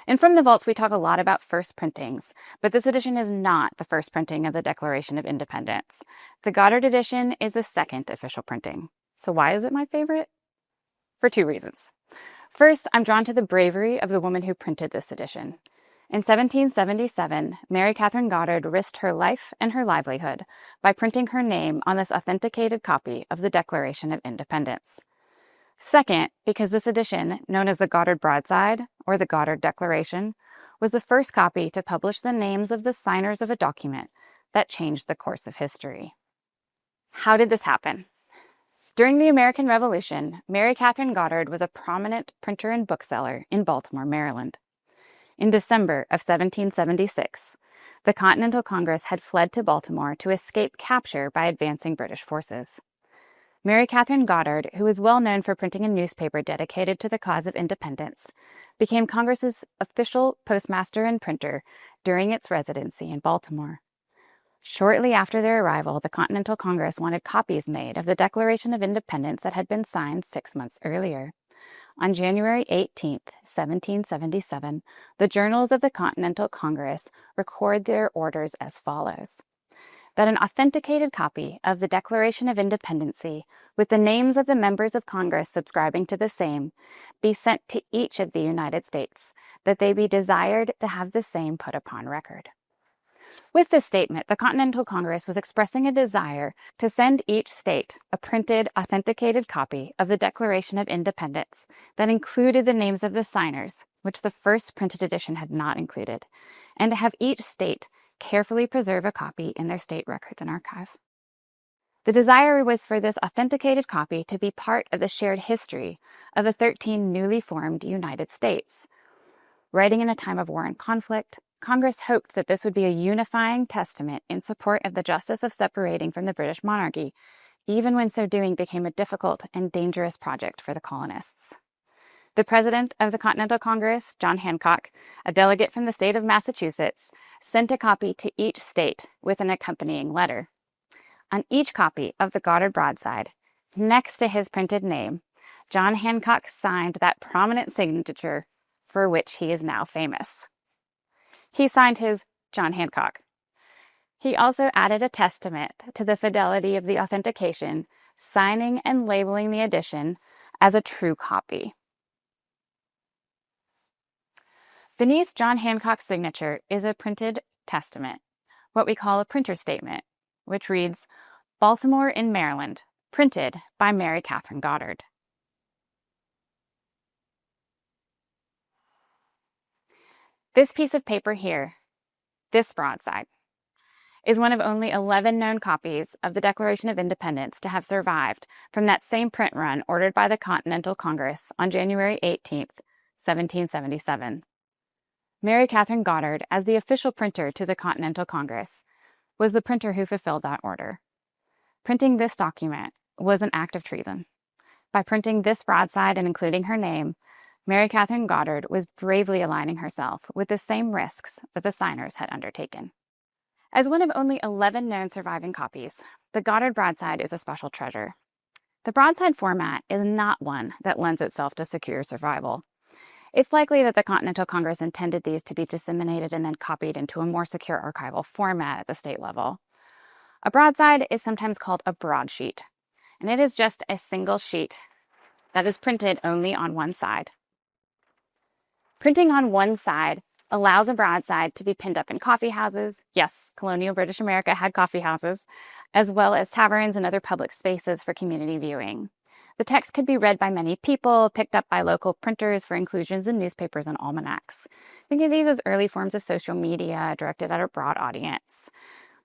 In From the Vaults, we talk a lot about first printings, but this edition is not the first printing of the Declaration of Independence. The Goddard edition is the second official printing. So why is it my favorite? For two reasons. First, I'm drawn to the bravery of the woman who printed this edition. In 1777, Mary Catherine Goddard risked her life and her livelihood by printing her name on this authenticated copy of the Declaration of Independence. Second, because this edition, known as the Goddard Broadside, or the Goddard Declaration, was the first copy to publish the names of the signers of a document that changed the course of history. How did this happen? During the American Revolution, Mary Catherine Goddard was a prominent printer and bookseller in Baltimore, Maryland. In December of 1776, the Continental Congress had fled to Baltimore to escape capture by advancing British forces. Mary Catherine Goddard, who was well known for printing a newspaper dedicated to the cause of independence, became Congress's official postmaster and printer during its residency in Baltimore. Shortly after their arrival, the Continental Congress wanted copies made of the Declaration of Independence that had been signed 6 months earlier. on January 18, 1777, the journals of the Continental Congress record their orders as follows: that an authenticated copy of the Declaration of Independence, with the names of the members of Congress subscribing to the same, be sent to each of the United States, that they be desired to have the same put upon record. With this statement, the Continental Congress was expressing a desire to send each state a printed, authenticated copy of the Declaration of Independence that included the names of the signers, which the first printed edition had not included, and to have each state carefully preserve a copy in their state records and archive. The desire was for this authenticated copy to be part of the shared history of the 13 newly formed United States. Writing in a time of war and conflict, Congress hoped that this would be a unifying testament in support of the justice of separating from the British monarchy, even when so doing became a difficult and dangerous project for the colonists. The president of the Continental Congress, John Hancock, a delegate from the state of Massachusetts, sent a copy to each state with an accompanying letter. On each copy of the Goddard broadside, next to his printed name, John Hancock signed that prominent signature for which he is now famous. He signed his John Hancock. He also added a testament to the fidelity of the authentication, signing and labeling the edition as a true copy. Beneath John Hancock's signature is a printed testament, what we call a printer statement, which reads, "Baltimore in Maryland, printed by Mary Catherine Goddard." This piece of paper here, this broadside, is one of only 11 known copies of the Declaration of Independence to have survived from that same print run ordered by the Continental Congress on January 18, 1777. Mary Catherine Goddard, as the official printer to the Continental Congress, was the printer who fulfilled that order. Printing this document was an act of treason. By printing this broadside and including her name, Mary Catherine Goddard was bravely aligning herself with the same risks that the signers had undertaken. As one of only 11 known surviving copies, the Goddard broadside is a special treasure. The broadside format is not one that lends itself to secure survival. It's likely that the Continental Congress intended these to be disseminated and then copied into a more secure archival format at the state level. A broadside is sometimes called a broadsheet, and it is just a single sheet that is printed only on one side. Printing on one side allows a broadside to be pinned up in coffee houses. Yes, colonial British America had coffee houses, as well as taverns and other public spaces for community viewing. The text could be read by many people, picked up by local printers for inclusions in newspapers and almanacs. Think of these as early forms of social media directed at a broad audience.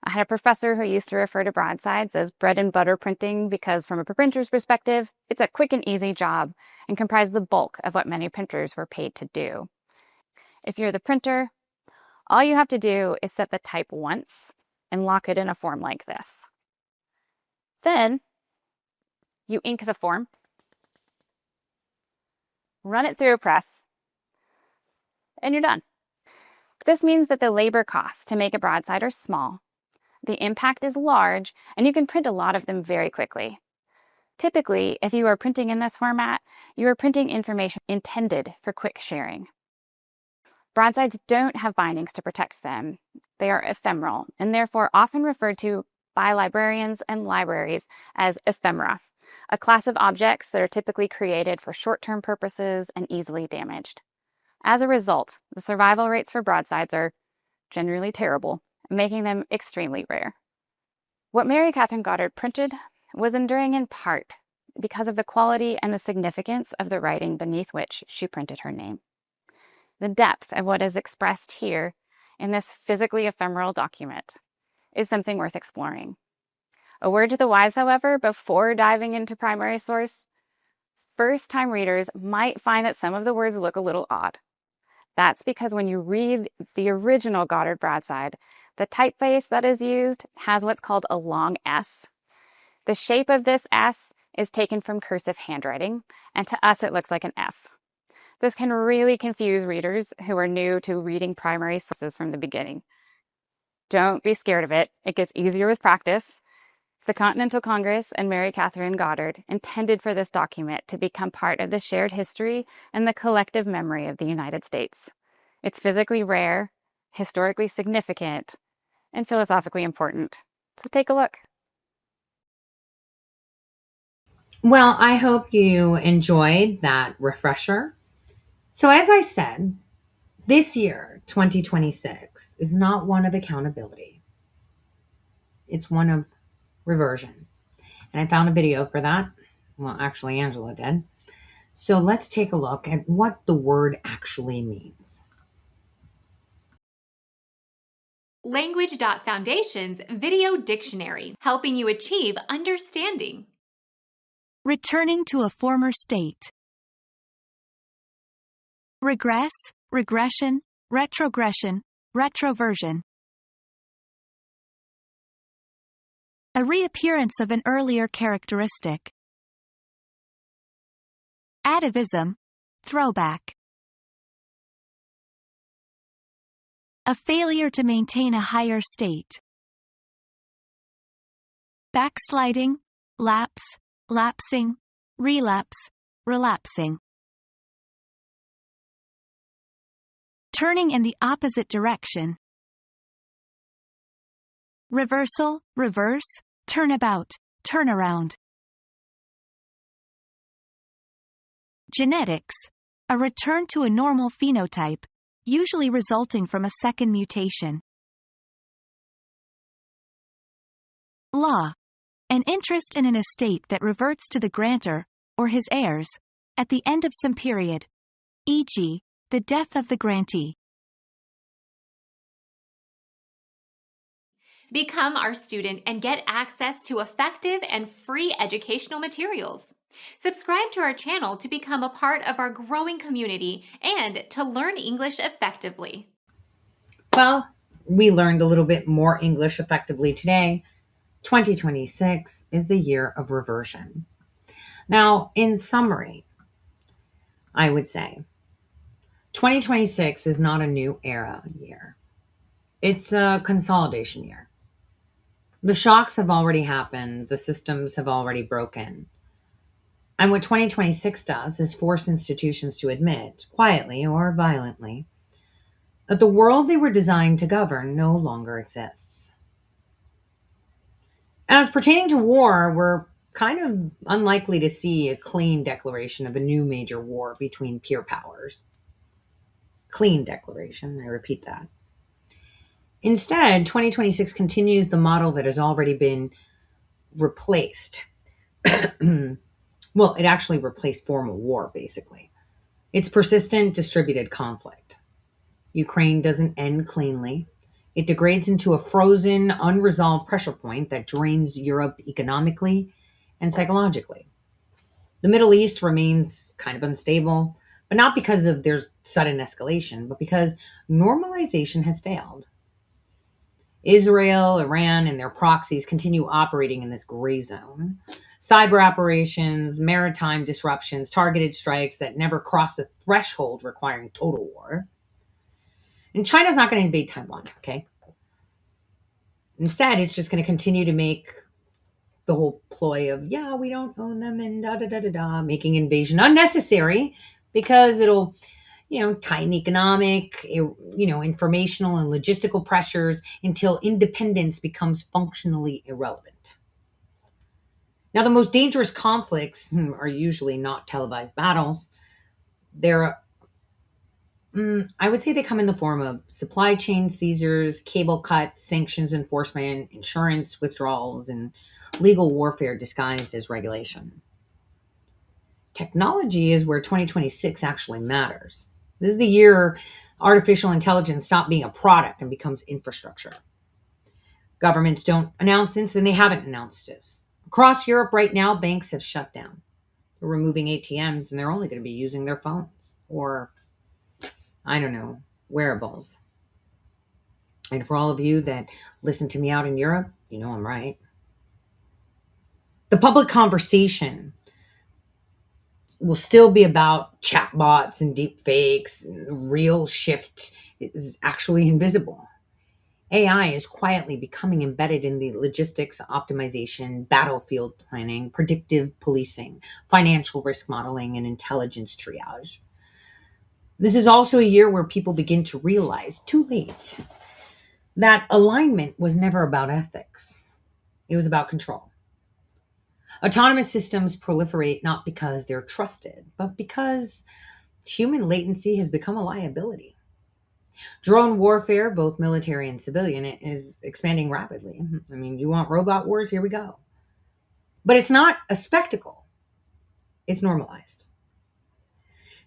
I had a professor who used to refer to broadsides as bread and butter printing because, from a printer's perspective, it's a quick and easy job and comprised the bulk of what many printers were paid to do. If you're the printer, all you have to do is set the type once and lock it in a form like this. Then, you ink the form, run it through a press, and you're done. This means that the labor costs to make a broadside are small, the impact is large, and you can print a lot of them very quickly. Typically, if you are printing in this format, you are printing information intended for quick sharing. Broadsides don't have bindings to protect them. They are ephemeral, and therefore often referred to by librarians and libraries as ephemera, a class of objects that are typically created for short-term purposes and easily damaged. As a result, the survival rates for broadsides are generally terrible, making them extremely rare. What Mary Catherine Goddard printed was enduring in part because of the quality and the significance of the writing beneath which she printed her name. The depth of what is expressed here in this physically ephemeral document is something worth exploring. A word to the wise, however, before diving into primary source, first-time readers might find that some of the words look a little odd. That's because when you read the original Goddard broadside, the typeface that is used has what's called a long S. The shape of this S is taken from cursive handwriting, and to us it looks like an F. This can really confuse readers who are new to reading primary sources from the beginning. Don't be scared of it. It gets easier with practice. The Continental Congress and Mary Catherine Goddard intended for this document to become part of the shared history and the collective memory of the United States. It's physically rare, historically significant, and philosophically important. So take a look. Well, I hope you enjoyed that refresher. So, as I said, this year, 2026, is not one of accountability, it's one of reversion. And I found a video for that. Well, actually, Angela did. So, let's take a look at what the word actually means. Language.Foundation's Video Dictionary, helping you achieve understanding. Returning to a former state. Regress, regression, retrogression, retroversion. A reappearance of an earlier characteristic. Atavism, throwback. A failure to maintain a higher state. Backsliding, lapse, lapsing, relapse, relapsing. Turning in the opposite direction. Reversal, reverse, turnabout, turnaround. Genetics, a return to a normal phenotype, usually resulting from a second mutation. Law, an interest in an estate that reverts to the grantor, or his heirs, at the end of some period, e.g., the death of the grantee. Become our student and get access to effective and free educational materials. Subscribe to our channel to become a part of our growing community and to learn English effectively. Well, we learned a little bit more English effectively today. 2026 is the year of reversion. Now, in summary, I would say 2026 is not a new era year. It's a consolidation year. The shocks have already happened. The systems have already broken. And what 2026 does is force institutions to admit, quietly or violently, that the world they were designed to govern no longer exists. As pertaining to war, we're kind of unlikely to see a clean declaration of a new major war between peer powers. Clean declaration, I repeat that. Instead, 2026 continues the model that has already been replaced. Well, it actually replaced formal war, basically. It's persistent, distributed conflict. Ukraine doesn't end cleanly. It degrades into a frozen, unresolved pressure point that drains Europe economically and psychologically. The Middle East remains kind of unstable, but not because of their sudden escalation, but because normalization has failed. Israel, Iran, and their proxies continue operating in this gray zone. Cyber operations, maritime disruptions, targeted strikes that never cross the threshold requiring total war. And China's not going to invade Taiwan, okay? Instead, it's just going to continue to make the whole ploy of, yeah, we don't own them and da-da-da-da-da, making invasion unnecessary because it'll, tighten economic, informational and logistical pressures until independence becomes functionally irrelevant. Now, the most dangerous conflicts are usually not televised battles. I would say they come in the form of supply chain seizures, cable cuts, sanctions enforcement, insurance withdrawals, and legal warfare disguised as regulation. Technology is where 2026 actually matters. This is the year artificial intelligence stops being a product and becomes infrastructure. Governments don't announce this, and they haven't announced this. Across Europe right now, banks have shut down. They're removing ATMs, and they're only going to be using their phones or, wearables. And for all of you that listen to me out in Europe, you know I'm right. The public conversation will still be about chatbots and deep fakes. Real shift is actually invisible. AI is quietly becoming embedded in the logistics optimization, battlefield planning, predictive policing, financial risk modeling, and intelligence triage. This is also a year where people begin to realize, too late, that alignment was never about ethics. It was about control. Autonomous systems proliferate not because they're trusted, but because human latency has become a liability. Drone warfare, both military and civilian, is expanding rapidly. I mean, you want robot wars? Here we go. But it's not a spectacle, it's normalized.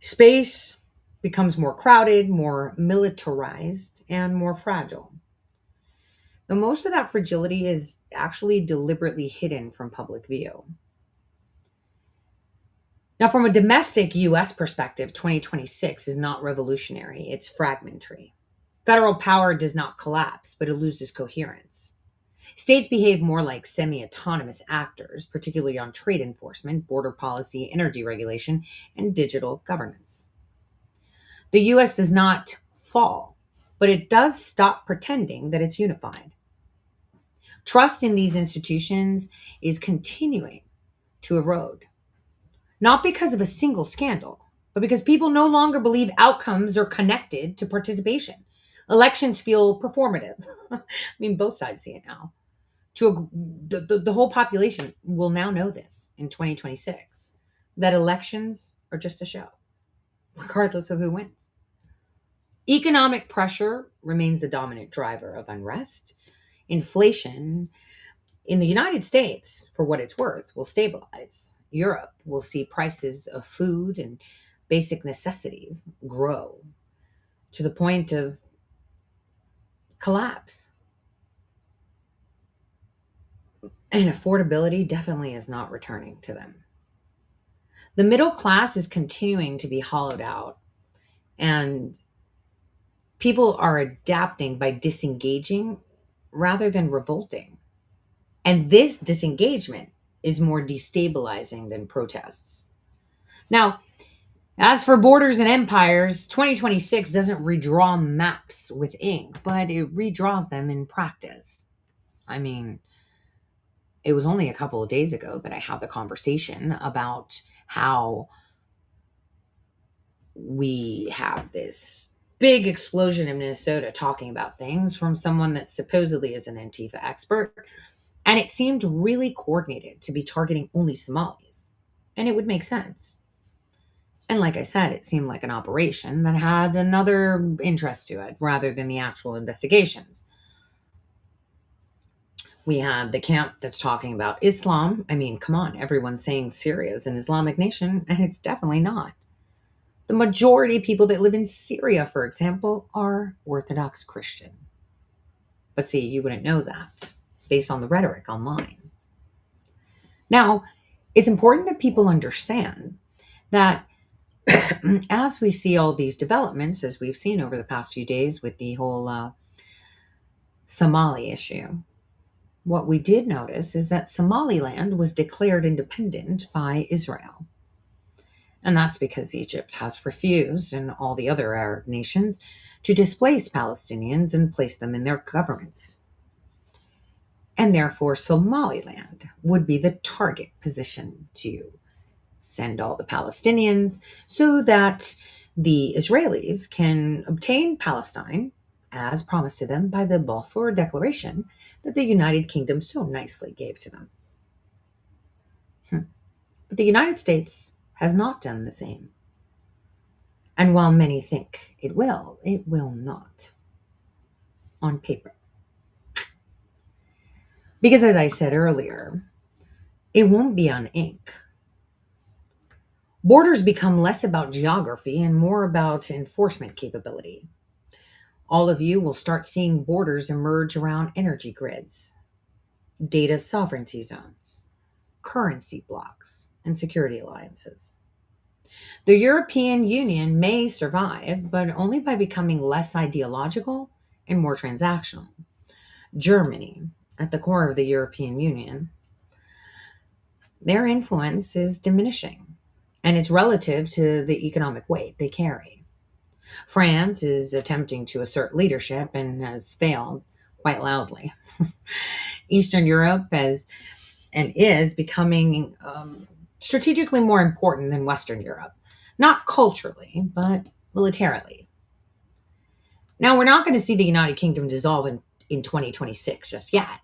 Space becomes more crowded, more militarized, and more fragile. Though most of that fragility is actually deliberately hidden from public view. Now, from a domestic US perspective, 2026 is not revolutionary, it's fragmentary. Federal power does not collapse, but it loses coherence. States behave more like semi autonomous actors, particularly on trade enforcement, border policy, energy regulation, and digital governance. The US does not fall, but it does stop pretending that it's unified. Trust in these institutions is continuing to erode, not because of a single scandal, but because people no longer believe outcomes are connected to participation. Elections feel performative. I mean, both sides see it now. The whole population will now know this in 2026, that elections are just a show, regardless of who wins. Economic pressure remains the dominant driver of unrest. Inflation in the United States, for what it's worth, will stabilize. Europe will see prices of food and basic necessities grow to the point of collapse. And affordability definitely is not returning to them. The middle class is continuing to be hollowed out, and people are adapting by disengaging rather than revolting. And this disengagement is more destabilizing than protests. Now, as for borders and empires, 2026 doesn't redraw maps with ink, but it redraws them in practice. I mean, it was only a couple of days ago that I had the conversation about how we have this big explosion in Minnesota talking about things from someone that supposedly is an Antifa expert. And it seemed really coordinated to be targeting only Somalis. And it would make sense. And like I said, it seemed like an operation that had another interest to it rather than the actual investigations. We have the camp that's talking about Islam. I mean, come on, everyone's saying Syria is an Islamic nation, and it's definitely not. The majority of people that live in Syria, for example, are Orthodox Christian. But see, you wouldn't know that based on the rhetoric online. Now, it's important that people understand that as we see all these developments, as we've seen over the past few days with the whole Somali issue, what we did notice is that Somaliland was declared independent by Israel. And that's because Egypt has refused, and all the other Arab nations, to displace Palestinians and place them in their governments. And therefore, Somaliland would be the target position to send all the Palestinians so that the Israelis can obtain Palestine as promised to them by the Balfour Declaration that the United Kingdom so nicely gave to them. But the United States has not done the same. And while many think it will not. On paper. Because as I said earlier, it won't be on ink. Borders become less about geography and more about enforcement capability. All of you will start seeing borders emerge around energy grids, data sovereignty zones, currency blocks, and security alliances. The European Union may survive, but only by becoming less ideological and more transactional. Germany, at the core of the European Union, their influence is diminishing, and it's relative to the economic weight they carry. France is attempting to assert leadership and has failed, quite loudly. Eastern Europe is becoming strategically more important than Western Europe, not culturally, but militarily. Now, we're not going to see the United Kingdom dissolve in 2026 just yet,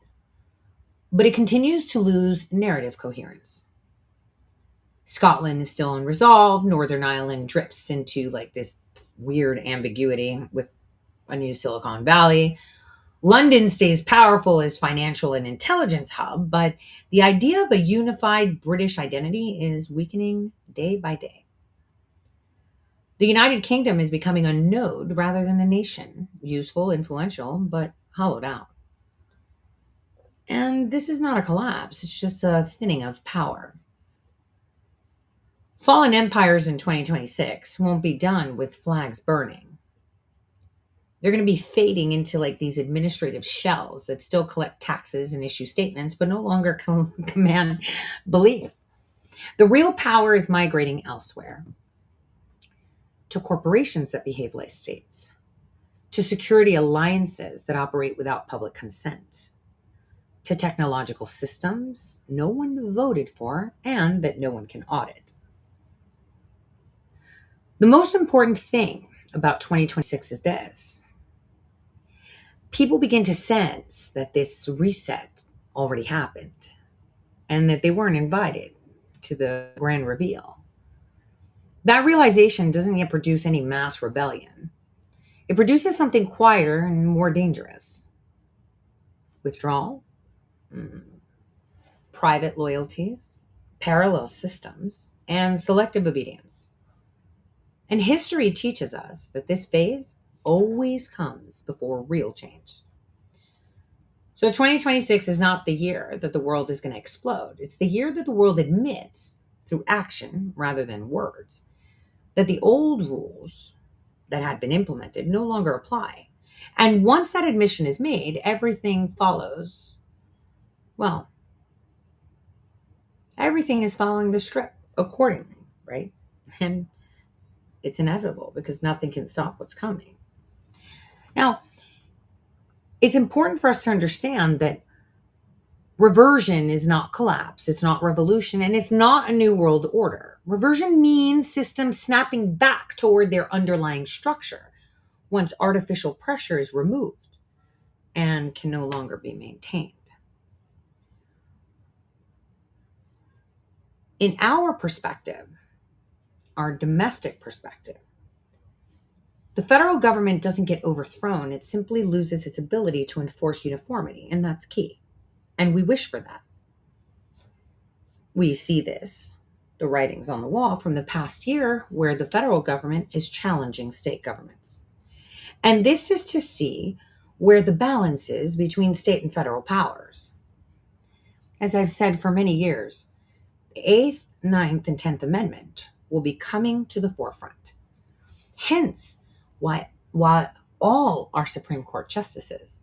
but it continues to lose narrative coherence. Scotland is still unresolved. Northern Ireland drifts into like this weird ambiguity with a new Silicon Valley. London stays powerful as financial and intelligence hub, but the idea of a unified British identity is weakening day by day. The United Kingdom is becoming a node rather than a nation, useful, influential, but hollowed out. And this is not a collapse, it's just a thinning of power. Fallen empires in 2026 won't be done with flags burning. They're going to be fading into like these administrative shells that still collect taxes and issue statements, but no longer command belief. The real power is migrating elsewhere, to corporations that behave like states, to security alliances that operate without public consent, to technological systems no one voted for and that no one can audit. The most important thing about 2026 is this. People begin to sense that this reset already happened and that they weren't invited to the grand reveal. That realization doesn't yet produce any mass rebellion. It produces something quieter and more dangerous. Withdrawal, private loyalties, parallel systems, and selective obedience. And history teaches us that this phase always comes before real change. So 2026 is not the year that the world is going to explode. It's the year that the world admits, through action rather than words, that the old rules that had been implemented no longer apply. And once that admission is made, everything follows. Well, everything is following the script accordingly, right? And it's inevitable because nothing can stop what's coming. Now, it's important for us to understand that reversion is not collapse, it's not revolution, and it's not a new world order. Reversion means systems snapping back toward their underlying structure once artificial pressure is removed and can no longer be maintained. In our perspective, our domestic perspective, the federal government doesn't get overthrown, it simply loses its ability to enforce uniformity, and that's key. And we wish for that. We see this, the writings on the wall from the past year, where the federal government is challenging state governments. And this is to see where the balance is between state and federal powers. As I've said for many years, the 8th, 9th, and 10th Amendment will be coming to the forefront. Hence, why all our Supreme Court justices,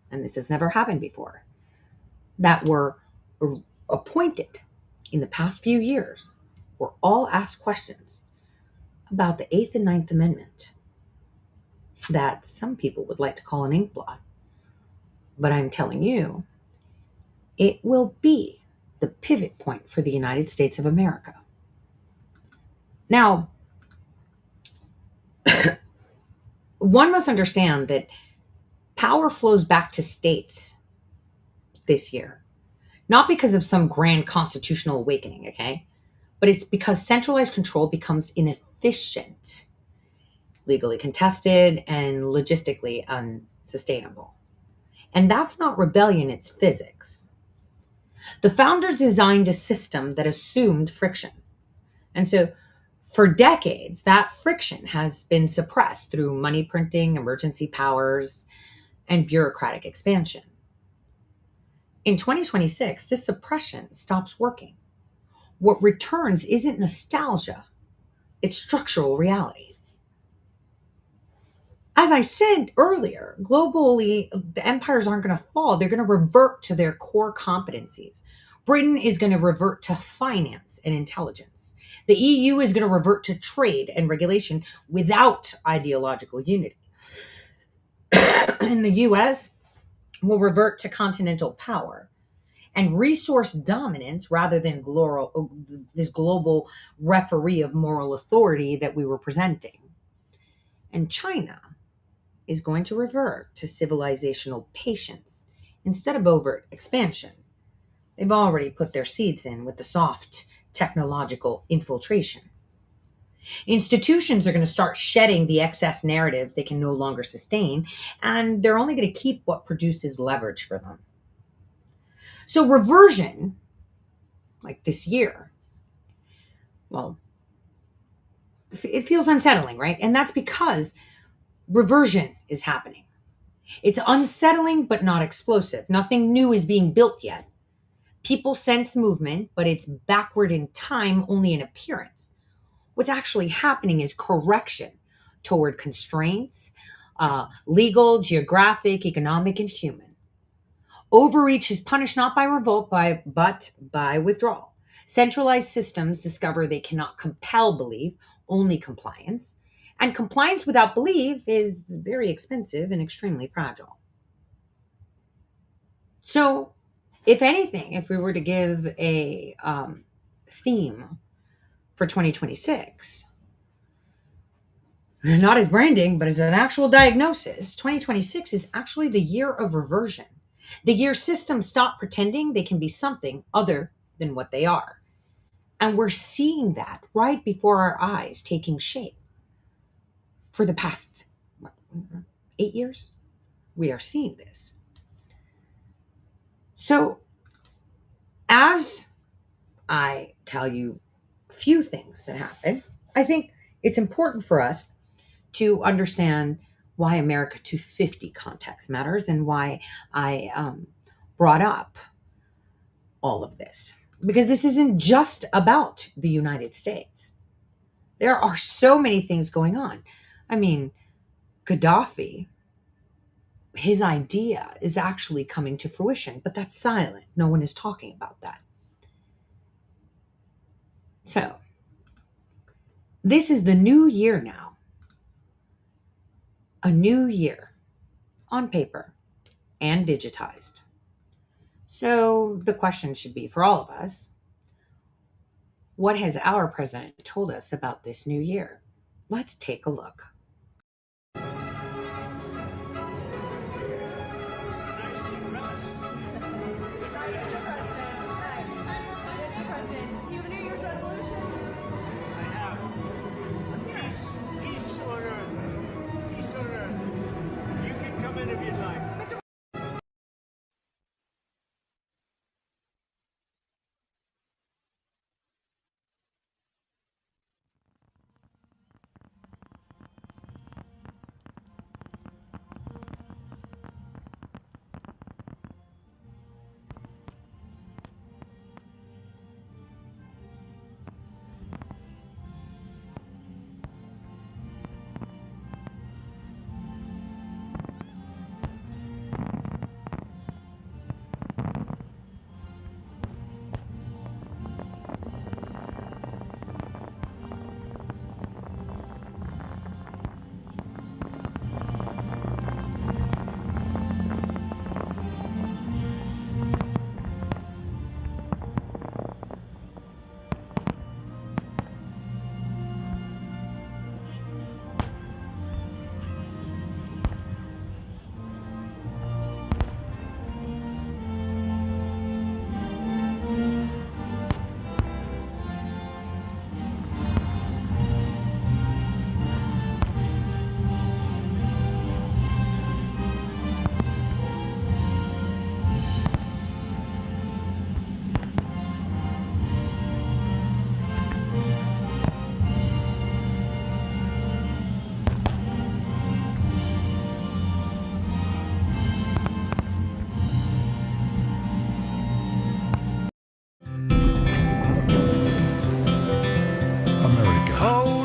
and this has never happened before, that were appointed in the past few years were all asked questions about the 8th and 9th Amendment that some people would like to call an ink blot. But I'm telling you, it will be the pivot point for the United States of America. Now, one must understand that power flows back to states this year, not because of some grand constitutional awakening, okay? But it's because centralized control becomes inefficient, legally contested, and logistically unsustainable. And that's not rebellion, it's physics. The founders designed a system that assumed friction. And so for decades, that friction has been suppressed through money printing, emergency powers, and bureaucratic expansion. In 2026, this suppression stops working. What returns isn't nostalgia, it's structural reality. As I said earlier, globally, the empires aren't going to fall. They're going to revert to their core competencies. Britain is going to revert to finance and intelligence. The EU is going to revert to trade and regulation without ideological unity. In the US, will revert to continental power and resource dominance rather than this global referee of moral authority that we were presenting. And China is going to revert to civilizational patience instead of overt expansion. They've already put their seeds in with the soft technological infiltration. Institutions are going to start shedding the excess narratives they can no longer sustain, and they're only going to keep what produces leverage for them. So reversion, like this year, well, it feels unsettling, right? And that's because reversion is happening. It's unsettling, but not explosive. Nothing new is being built yet. People sense movement, but it's backward in time, only in appearance. What's actually happening is correction toward constraints, legal, geographic, economic, and human. Overreach is punished not by revolt, but by withdrawal. Centralized systems discover they cannot compel belief, only compliance. And compliance without belief is very expensive and extremely fragile. So, if anything, if we were to give a theme for 2026, not as branding, but as an actual diagnosis, 2026 is actually the year of reversion. The year systems stop pretending they can be something other than what they are. And we're seeing that right before our eyes taking shape. For the past 8 years, we are seeing this. So, as I tell you a few things that happen, I think it's important for us to understand why America 250 context matters and why I brought up all of this. Because this isn't just about the United States. There are so many things going on. I mean, Gaddafi, his idea is actually coming to fruition, but that's silent. No one is talking about that. So, this is the new year now. A new year on paper and digitized. So, the question should be for all of us, what has our president told us about this new year? Let's take a look.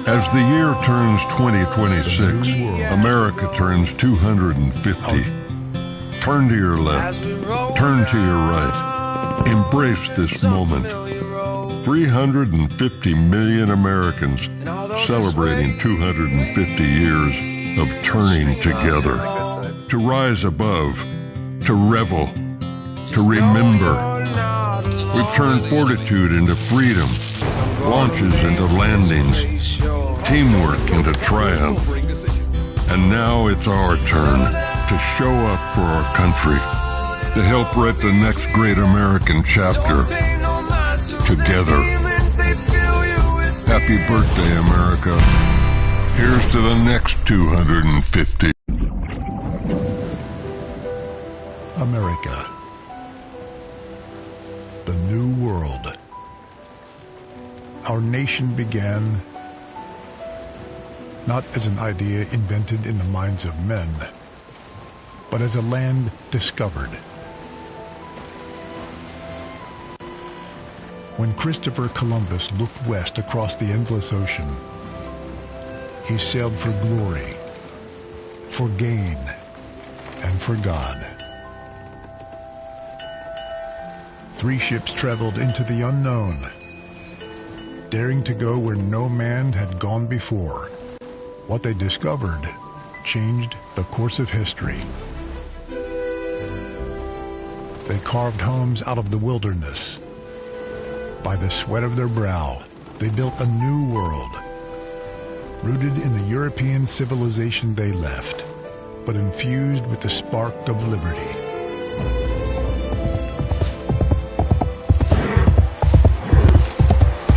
As the year turns 2026, America turns 250. Turn to your left, turn to your right. Embrace this moment. 350 million Americans celebrating 250 years of turning together. To rise above, to revel, to remember. We've turned fortitude into freedom, launches into landings, teamwork into triumph. And now it's our turn to show up for our country, to help write the next great American chapter together. Happy birthday, America. Here's to the next 250. America. The New World. Our nation began not as an idea invented in the minds of men, but as a land discovered. When Christopher Columbus looked west across the endless ocean, he sailed for glory, for gain, and for God. 3 ships traveled into the unknown, daring to go where no man had gone before. What they discovered changed the course of history. They carved homes out of the wilderness. By the sweat of their brow, they built a new world, rooted in the European civilization they left, but infused with the spark of liberty.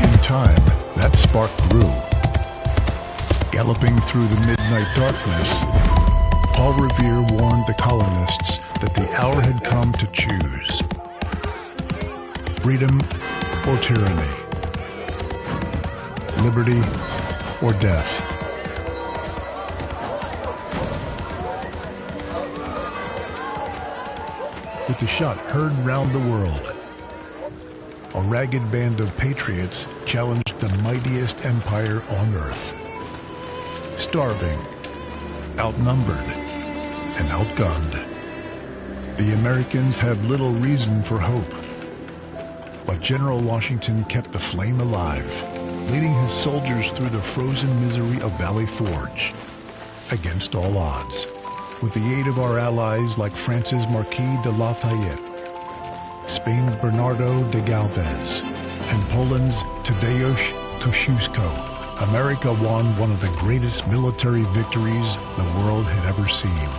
In time, that spark grew. Galloping through the midnight darkness, Paul Revere warned the colonists that the hour had come to choose. Freedom or tyranny. Liberty or death. With the shot heard round the world, a ragged band of patriots challenged the mightiest empire on earth. Starving, outnumbered, and outgunned, the Americans had little reason for hope. But General Washington kept the flame alive, leading his soldiers through the frozen misery of Valley Forge, against all odds, with the aid of our allies like France's Marquis de Lafayette, Spain's Bernardo de Galvez, and Poland's Tadeusz Kościuszko. America won one of the greatest military victories the world had ever seen.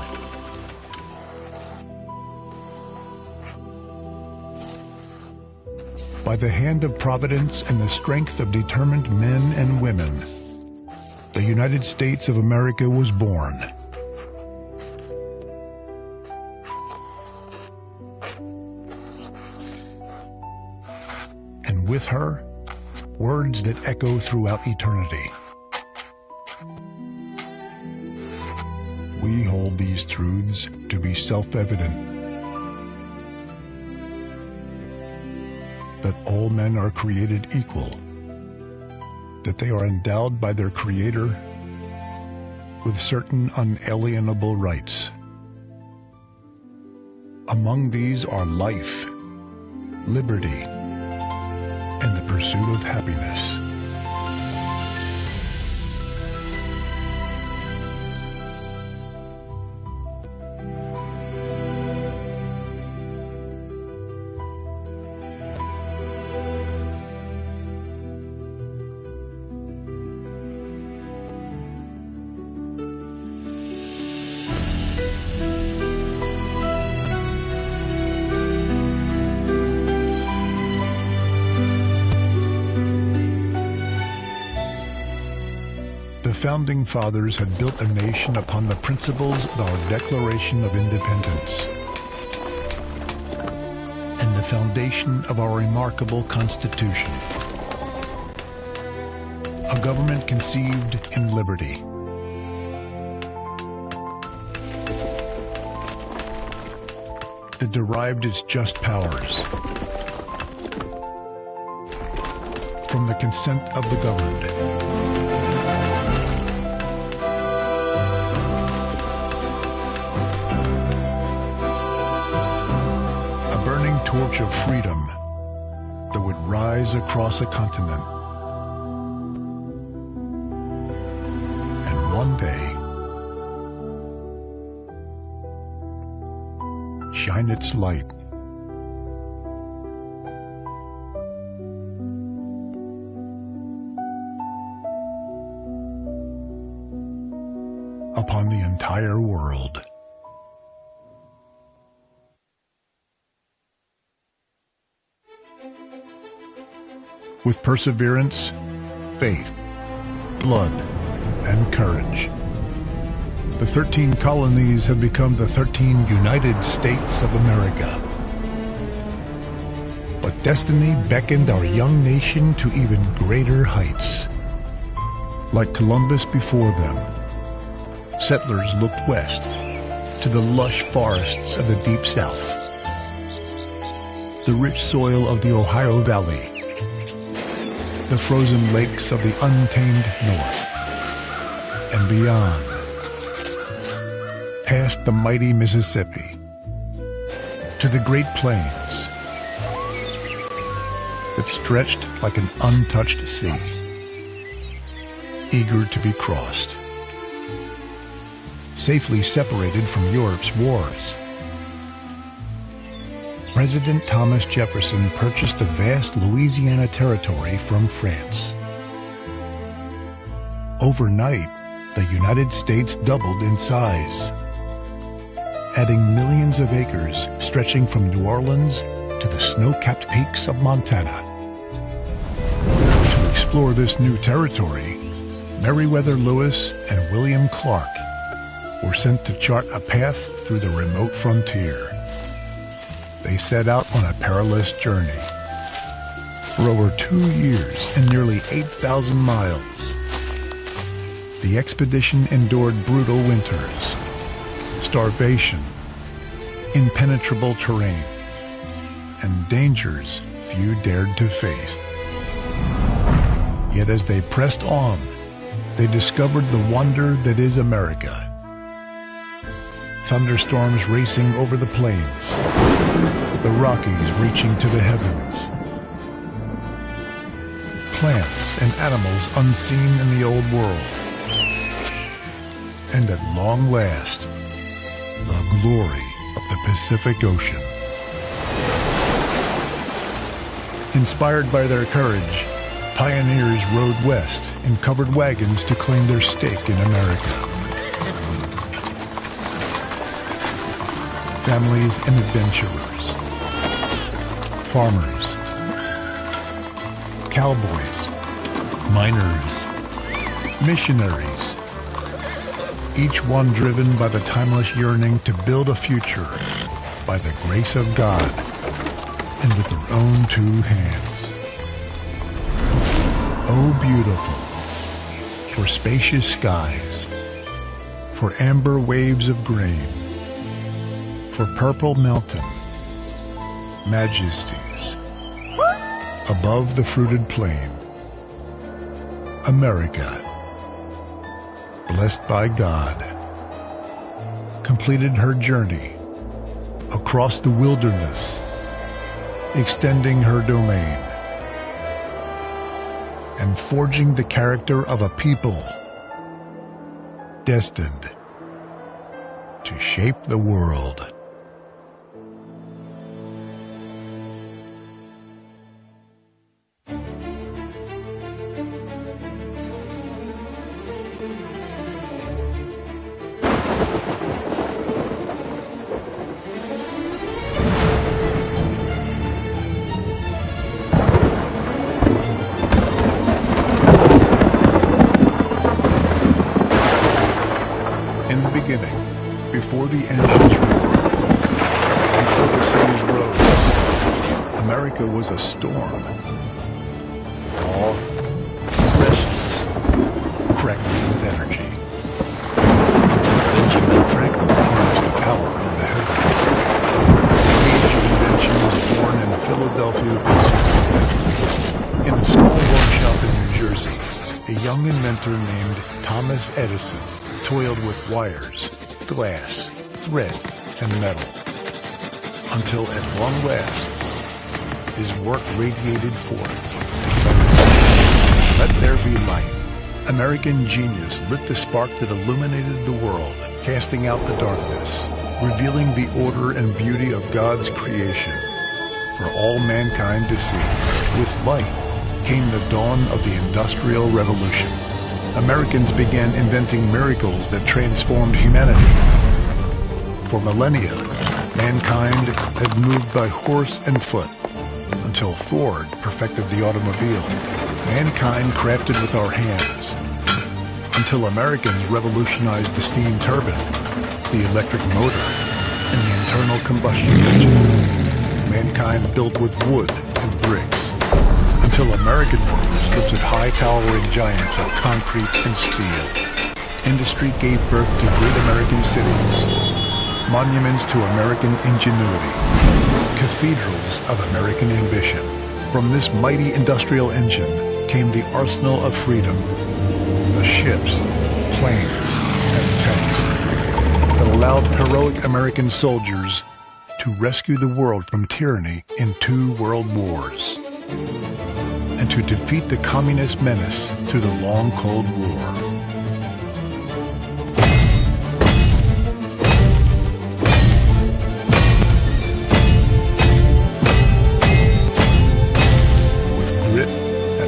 By the hand of Providence and the strength of determined men and women, the United States of America was born. And with her, words that echo throughout eternity. We hold these truths to be self-evident. That all men are created equal. That they are endowed by their Creator with certain unalienable rights. Among these are life, liberty, and the pursuit of happiness. The Founding Fathers had built a nation upon the principles of our Declaration of Independence and the foundation of our remarkable Constitution. A government conceived in liberty. That derived its just powers from the consent of the governed. Torch of freedom that would rise across a continent. And one day, shine its light. Upon the entire world. With perseverance, faith, blood, and courage, the 13 colonies have become the 13 United States of America. But destiny beckoned our young nation to even greater heights. Like Columbus before them, settlers looked west to the lush forests of the Deep South, the rich soil of the Ohio Valley, the frozen lakes of the untamed North, and beyond, past the mighty Mississippi, to the Great Plains that stretched like an untouched sea, eager to be crossed, safely separated from Europe's wars. President Thomas Jefferson purchased the vast Louisiana Territory from France. Overnight, the United States doubled in size, adding millions of acres stretching from New Orleans to the snow-capped peaks of Montana. To explore this new territory, Meriwether Lewis and William Clark were sent to chart a path through the remote frontier. They set out on a perilous journey. For over 2 years and nearly 8,000 miles, the expedition endured brutal winters, starvation, impenetrable terrain, and dangers few dared to face. Yet as they pressed on, they discovered the wonder that is America. Thunderstorms racing over the plains, the Rockies reaching to the heavens, plants and animals unseen in the old world, and at long last, the glory of the Pacific Ocean. Inspired by their courage, pioneers rode west in covered wagons to claim their stake in America. Families and adventurers, farmers, cowboys, miners, missionaries, each one driven by the timeless yearning to build a future by the grace of God and with their own 2 hands. Oh, beautiful, for spacious skies, for amber waves of grain, for purple mountain majesties above the fruited plain. America, blessed by God, completed her journey across the wilderness, extending her domain and forging the character of a people destined to shape the world. Before the engines roared, before the seas rose, America was a storm. Raw, restless, crackling with energy. Until Benjamin Franklin harnessed the power of the heavens. The age of invention was born in Philadelphia, Pennsylvania. In a small workshop in New Jersey, a young inventor named Thomas Edison toiled with wires, glass, thread, and metal, until at long last, his work radiated forth. Let there be light. American genius lit the spark that illuminated the world, casting out the darkness. revealing the order and beauty of God's creation for all mankind to see. With light came the dawn of the Industrial Revolution. Americans began inventing miracles that transformed humanity. For millennia, mankind had moved by horse and foot until Ford perfected the automobile. Mankind crafted with our hands until Americans revolutionized the steam turbine, the electric motor, and the internal combustion engine. Mankind built with wood and bricks until American workers lifted high-towering giants of concrete and steel. Industry gave birth to great American cities, monuments to American ingenuity, cathedrals of American ambition. From this mighty industrial engine came the arsenal of freedom, the ships, planes, and tanks that allowed heroic American soldiers to rescue the world from tyranny in 2 world wars, and to defeat the communist menace through the long Cold War.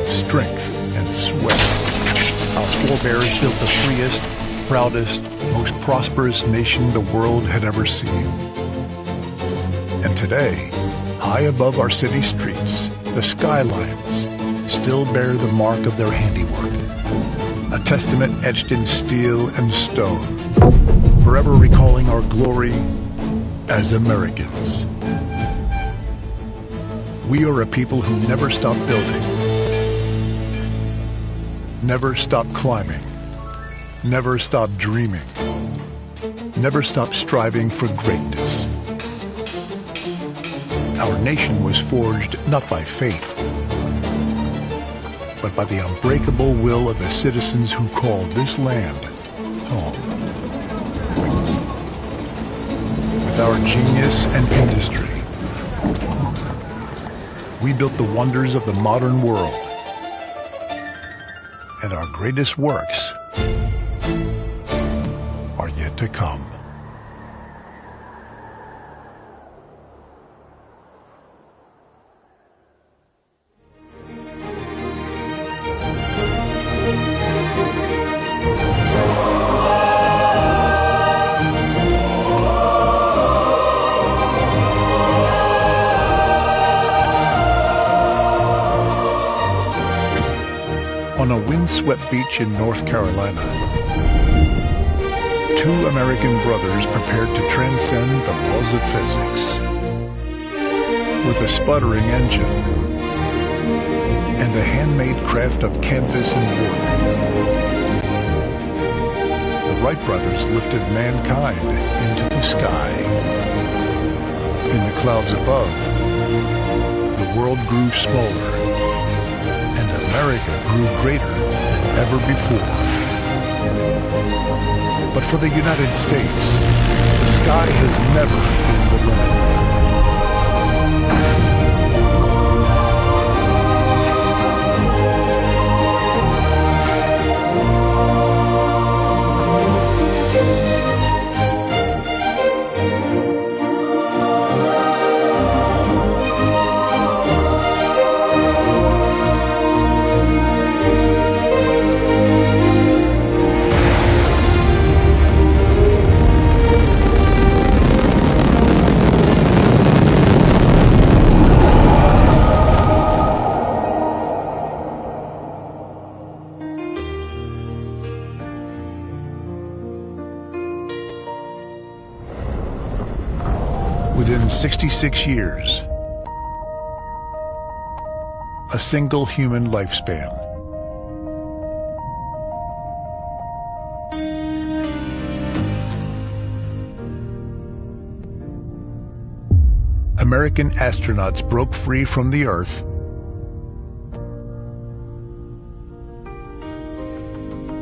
Strength and sweat, our forebears built the freest, proudest, most prosperous nation the world had ever seen. And today, high above our city streets, the skylines still bear the mark of their handiwork, a testament etched in steel and stone, forever recalling our glory as Americans. We are a people who never stop building, never stop climbing, never stop dreaming, never stop striving for greatness. Our nation was forged not by faith, but by the unbreakable will of the citizens who call this land home. With our genius and industry, we built the wonders of the modern world. And our greatest works are yet to come. On a windswept beach in North Carolina, 2 American brothers prepared to transcend the laws of physics. With a sputtering engine and a handmade craft of canvas and wood, the Wright brothers lifted mankind into the sky. In the clouds above, the world grew smaller, and America grew greater than ever before. But for the United States, the sky has never been the limit. Within 66 years, a single human lifespan. American astronauts broke free from the Earth,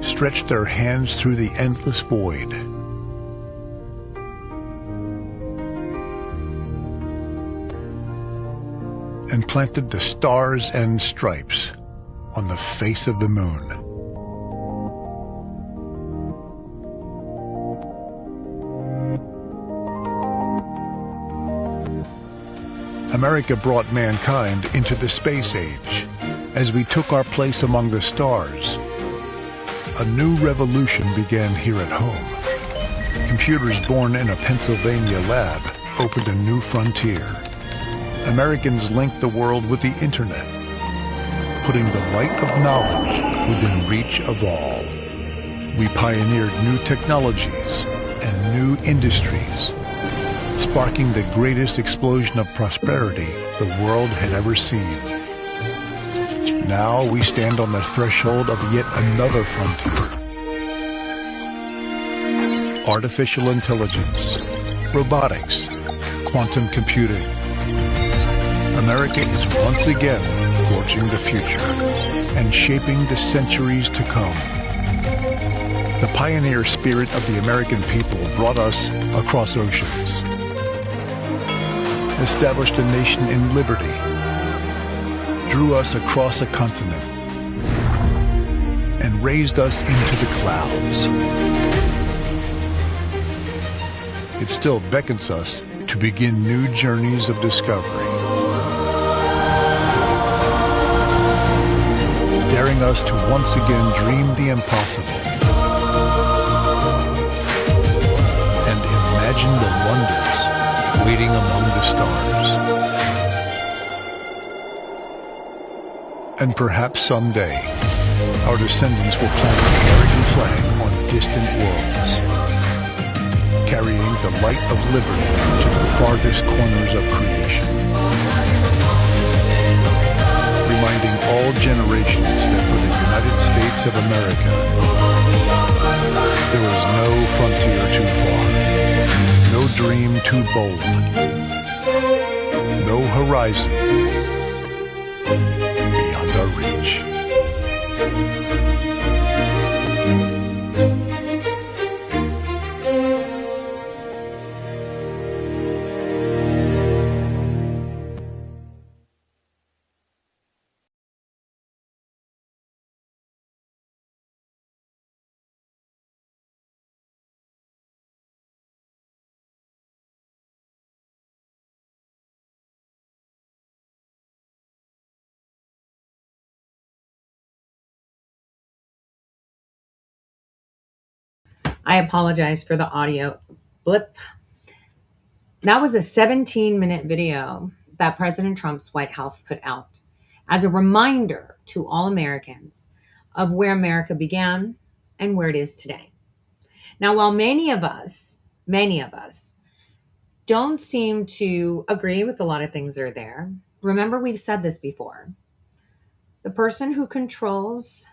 stretched their hands through the endless void, and planted the stars and stripes on the face of the moon. America brought mankind into the space age as we took our place among the stars. A new revolution began here at home. Computers born in a Pennsylvania lab opened a new frontier. Americans linked the world with the internet, putting the light of knowledge within reach of all. We pioneered new technologies and new industries, sparking the greatest explosion of prosperity the world had ever seen. Now we stand on the threshold of yet another frontier. Artificial intelligence, robotics, quantum computing. America is once again forging the future and shaping the centuries to come. The pioneer spirit of the American people brought us across oceans, established a nation in liberty, drew us across a continent, and raised us into the clouds. It still beckons us to begin new journeys of discovery, daring us to once again dream the impossible and imagine the wonders waiting among the stars. And perhaps someday, our descendants will plant the American flag on distant worlds, carrying the light of liberty to the farthest corners of creation, reminding all generations that for the United States of America, there is no frontier too far, no dream too bold, no horizon beyond our reach. I apologize for the audio blip. That was a 17-minute video that President Trump's White House put out as a reminder to all Americans of where America began and where it is today. Now, while many of us don't seem to agree with a lot of things that are there, remember we've said this before. The person who controls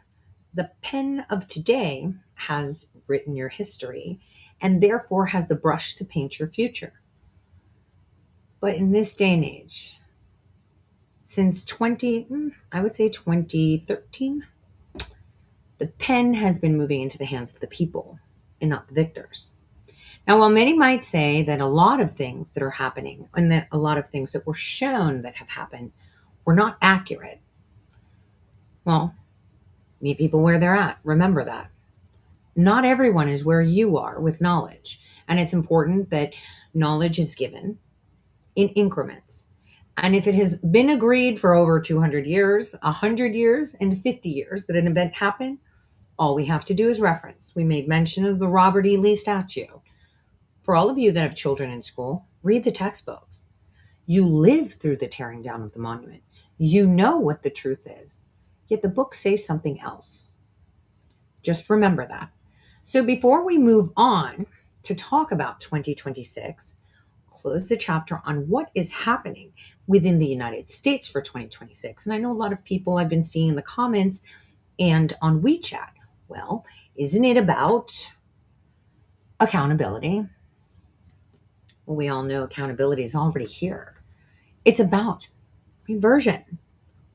the pen of today has written your history and therefore has the brush to paint your future. But in this day and age, since 2013, the pen has been moving into the hands of the people and not the victors. Now, while many might say that a lot of things that are happening and that a lot of things that were shown that have happened were not accurate, well, meet people where they're at. Remember that. Not everyone is where you are with knowledge. And it's important that knowledge is given in increments. And if it has been agreed for over 200 years, 100 years, and 50 years that an event happened, all we have to do is reference. We made mention of the Robert E. Lee statue. For all of you that have children in school, read the textbooks. You lived through the tearing down of the monument. You know what the truth is. Yet the books say something else. Just remember that. So before we move on to talk about 2026, close the chapter on what is happening within the United States for 2026. And I know a lot of people I've been seeing in the comments and on WeChat. Well, isn't it about accountability? Well, we all know accountability is already here. It's about reversion.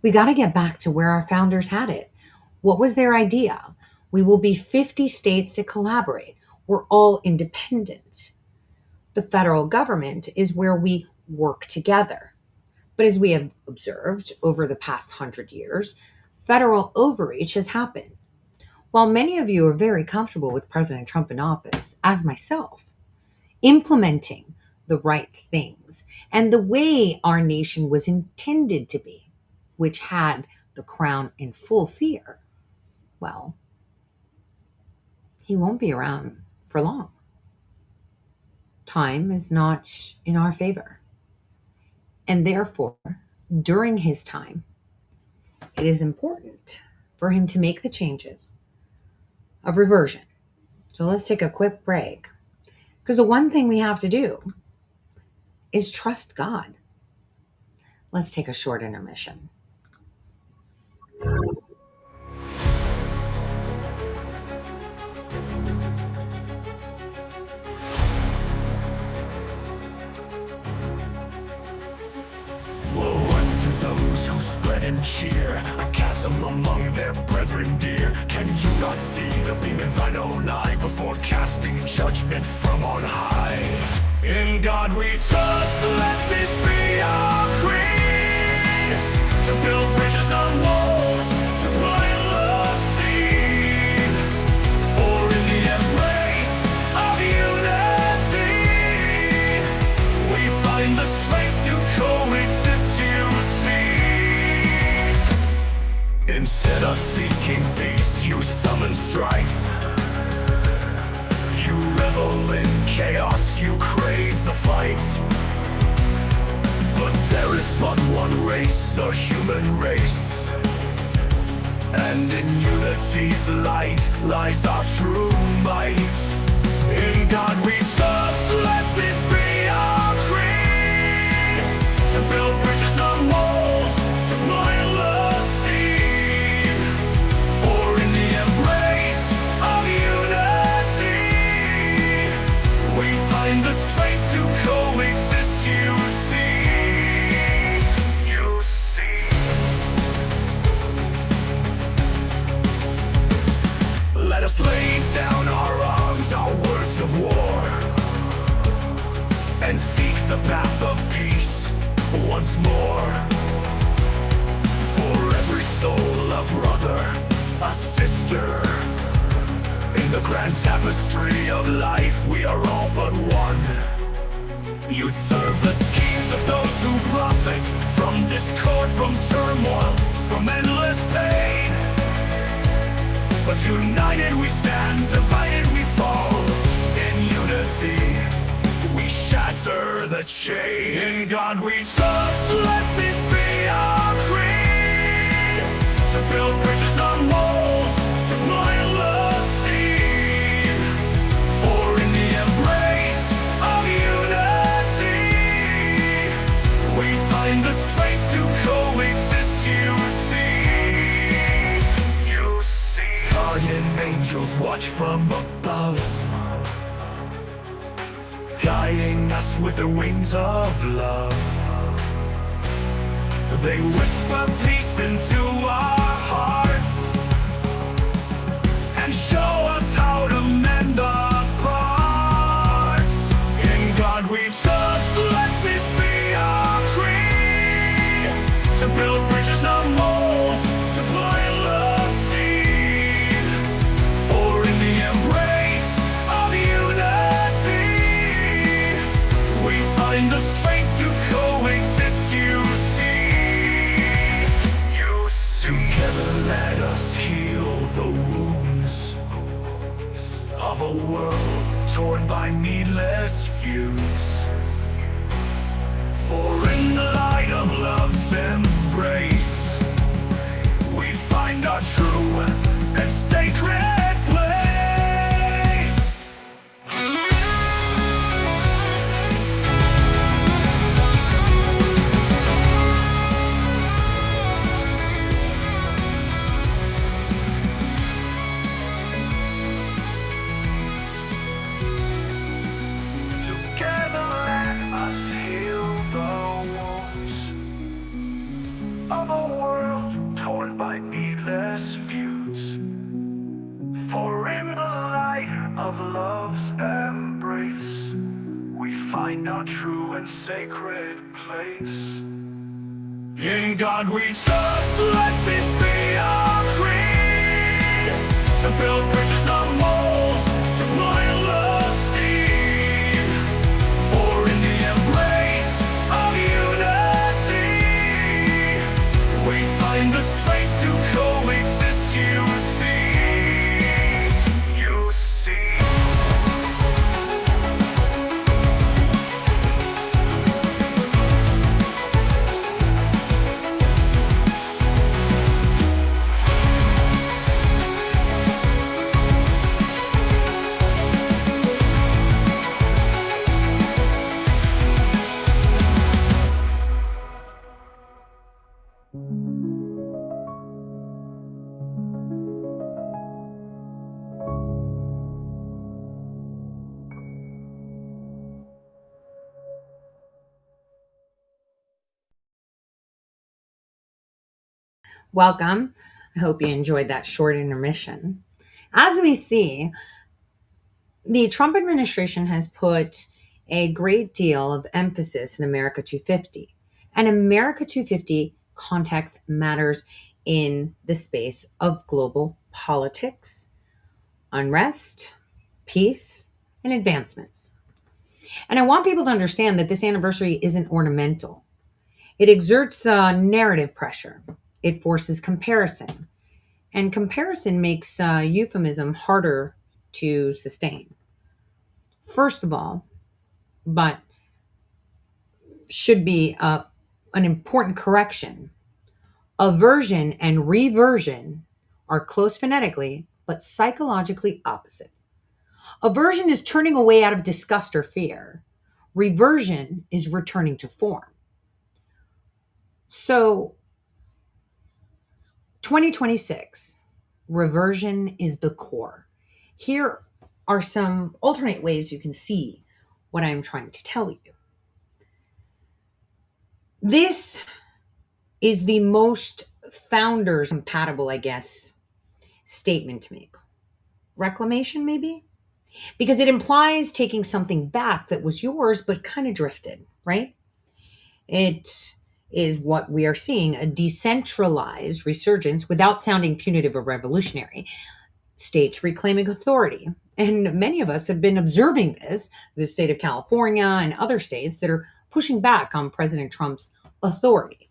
We got to get back to where our founders had it. What was their idea? We will be 50 states that collaborate. We're all independent. The federal government is where we work together. But as we have observed over the past 100 years, federal overreach has happened. While many of you are very comfortable with President Trump in office, as myself, implementing the right things and the way our nation was intended to be, which had the crown in full fear, well, he won't be around for long. Time is not in our favor. And therefore, during his time, it is important for him to make the changes of reversion. So let's take a quick break. Because the one thing we have to do is trust God. Let's take a short intermission. Woe unto those who spread and cheer a chasm among their brethren dear. Can you not see the beam in thine own eye before casting judgment from on high? In God we trust, let this be our creed, to build bridges not walls, to plant love seed, for in the embrace of unity we find the strength to coexist, you see. Instead of seeking peace, you summon strife. You revel in chaos, you crave the fight. But there is but one race, the human race, and in unity's light lies our true might. In God we trust, let this be our creed, to build bridges not walls, to plant love seed, for in the embrace of unity we find the strength to coexist, you see. You see. Let us lay down our arms, our words of war, and seek the path of peace once more. For every soul a brother, a sister, in the grand tapestry of life we are all but one. You serve the schemes of those who profit from discord, from turmoil, from endless pain. But united we stand, divided we fall. In unity we shatter the chain. In God we trust, let this be our creed, to build bridges not walls, to plant love seed, for in the embrace of unity we find the strength to coexist, you see. You see. Guardian angels watch from above, guiding us with the wings of love. They whisper peace into our hearts and show us how to mend the parts. In God we trust, let this be our creed, to build bridges not walls, to plant love seed, for in the embrace of unity we find the strength to coexist, you see. You see. Together let us heal the wounds of a world torn by needless feuds. For in the light of love's embrace we find our true and sacred place. Together let us heal the wounds of a world torn by needless feuds. For in the light of love's embrace we find our true and sacred place. In God we trust, let this be our creed, to build bridges not walls, to plant love seed, for in the find the strength to coexist, you see. You see. Welcome. I hope you enjoyed that short intermission. As we see, the Trump administration has put a great deal of emphasis in America 250. And America 250 context matters in the space of global politics, unrest, peace, and advancements. And I want people to understand that this anniversary isn't ornamental. It exerts narrative pressure. It forces comparison. And comparison makes euphemism harder to sustain. First of all, but should be an important correction. Aversion and reversion are close phonetically, but psychologically opposite. Aversion is turning away out of disgust or fear. Reversion is returning to form. So, 2026, reversion is the core. Here are some alternate ways you can see what I'm trying to tell you. This is the most founders compatible, I guess, statement to make. Reclamation, maybe? Because it implies taking something back that was yours but kind of drifted, right? It is what we are seeing, a decentralized resurgence without sounding punitive or revolutionary. States reclaiming authority. And many of us have been observing this, the state of California and other states that are pushing back on President Trump's authority.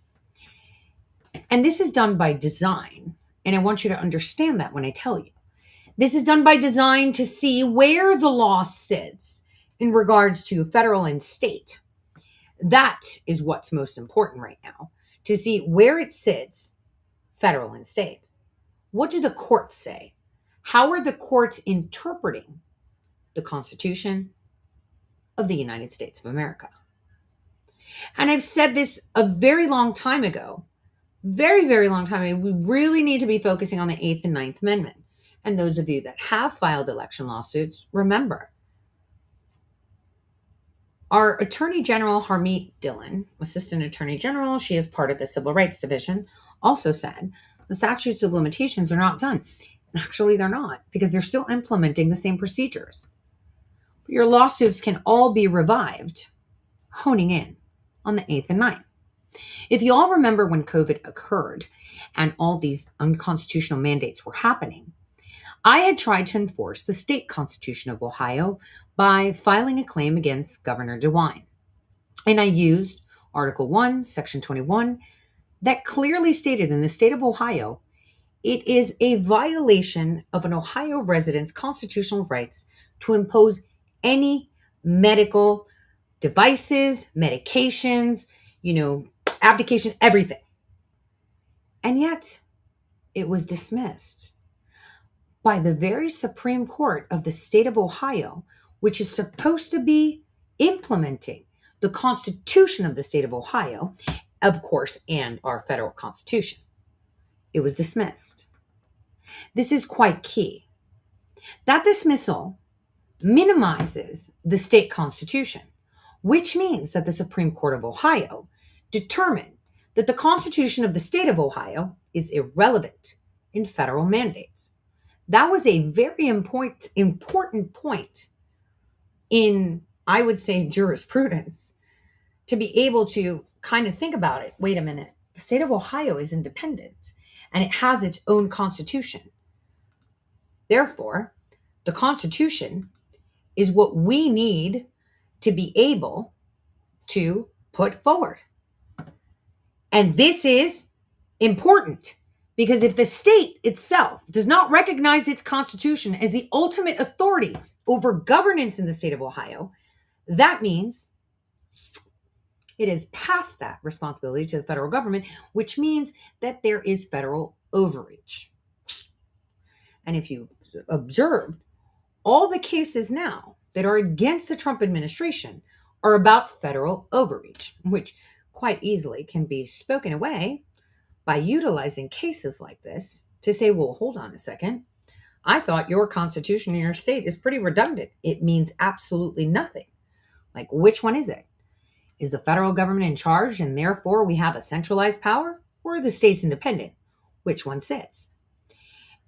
And this is done by design. And I want you to understand that when I tell you. This is done by design to see where the law sits in regards to federal and state. That is what's most important right now, to see where it sits, federal and state. What do the courts say? How are the courts interpreting the Constitution of the United States of America? And I've said this a very long time ago, very, very long time ago. We really need to be focusing on the 8th and 9th Amendment. And those of you that have filed election lawsuits, remember, our Attorney General, Harmeet Dillon, Assistant Attorney General, she is part of the Civil Rights Division, also said the statutes of limitations are not done. Actually, they're not, because they're still implementing the same procedures. But your lawsuits can all be revived, honing in on the 8th and 9th. If you all remember when COVID occurred and all these unconstitutional mandates were happening, I had tried to enforce the state constitution of Ohio by filing a claim against Governor DeWine. And I used Article 1, Section 21, that clearly stated in the state of Ohio, it is a violation of an Ohio resident's constitutional rights to impose any medical devices, medications, abdication, everything. And yet, it was dismissed by the very Supreme Court of the state of Ohio, which is supposed to be implementing the Constitution of the state of Ohio, of course, and our federal Constitution. It was dismissed. This is quite key. That dismissal minimizes the state constitution, which means that the Supreme Court of Ohio determined that the Constitution of the state of Ohio is irrelevant in federal mandates. That was a very important point in, I would say, jurisprudence, to be able to kind of think about it. Wait a minute. The state of Ohio is independent and it has its own constitution. Therefore, the Constitution is what we need to be able to put forward. And this is Important, because if the state itself does not recognize its constitution as the ultimate authority over governance in the state of Ohio, that means it has passed that responsibility to the federal government, which means that there is federal overreach. And if you've observed, all the cases now that are against the Trump administration are about federal overreach, which quite easily can be spoken away by utilizing cases like this to say, well, hold on a second. I thought your constitution in your state is pretty redundant. It means absolutely nothing. Like, which one is it? Is the federal government in charge and therefore we have a centralized power, or are the states independent? Which one sits?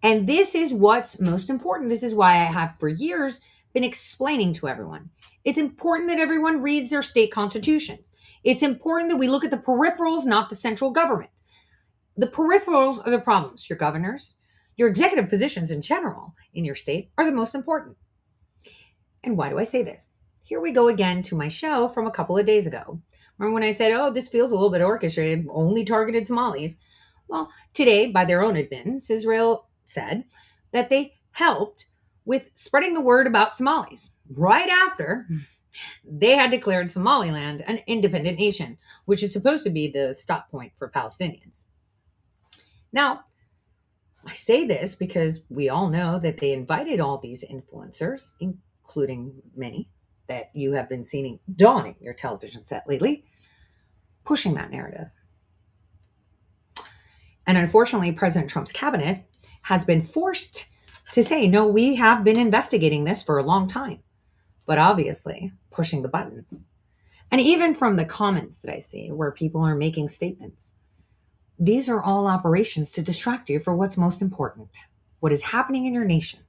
And this is what's most important. This is why I have for years been explaining to everyone. It's important that everyone reads their state constitutions. It's important that we look at the peripherals, not the central government. The peripherals are the problems. Your governors, your executive positions in general in your state are the most important. And why do I say this? Here we go again to my show from a couple of days ago. Remember when I said, oh, this feels a little bit orchestrated, only targeted Somalis? Well, today, by their own admittance, Israel said that they helped with spreading the word about Somalis right after they had declared Somaliland an independent nation, which is supposed to be the stop point for Palestinians. Now, I say this because we all know that they invited all these influencers, including many that you have been seeing donning your television set lately, pushing that narrative. And unfortunately, President Trump's cabinet has been forced to say, no, we have been investigating this for a long time, but obviously pushing the buttons. And even from the comments that I see where people are making statements, these are all operations to distract you for what's most important, what is happening in your nation.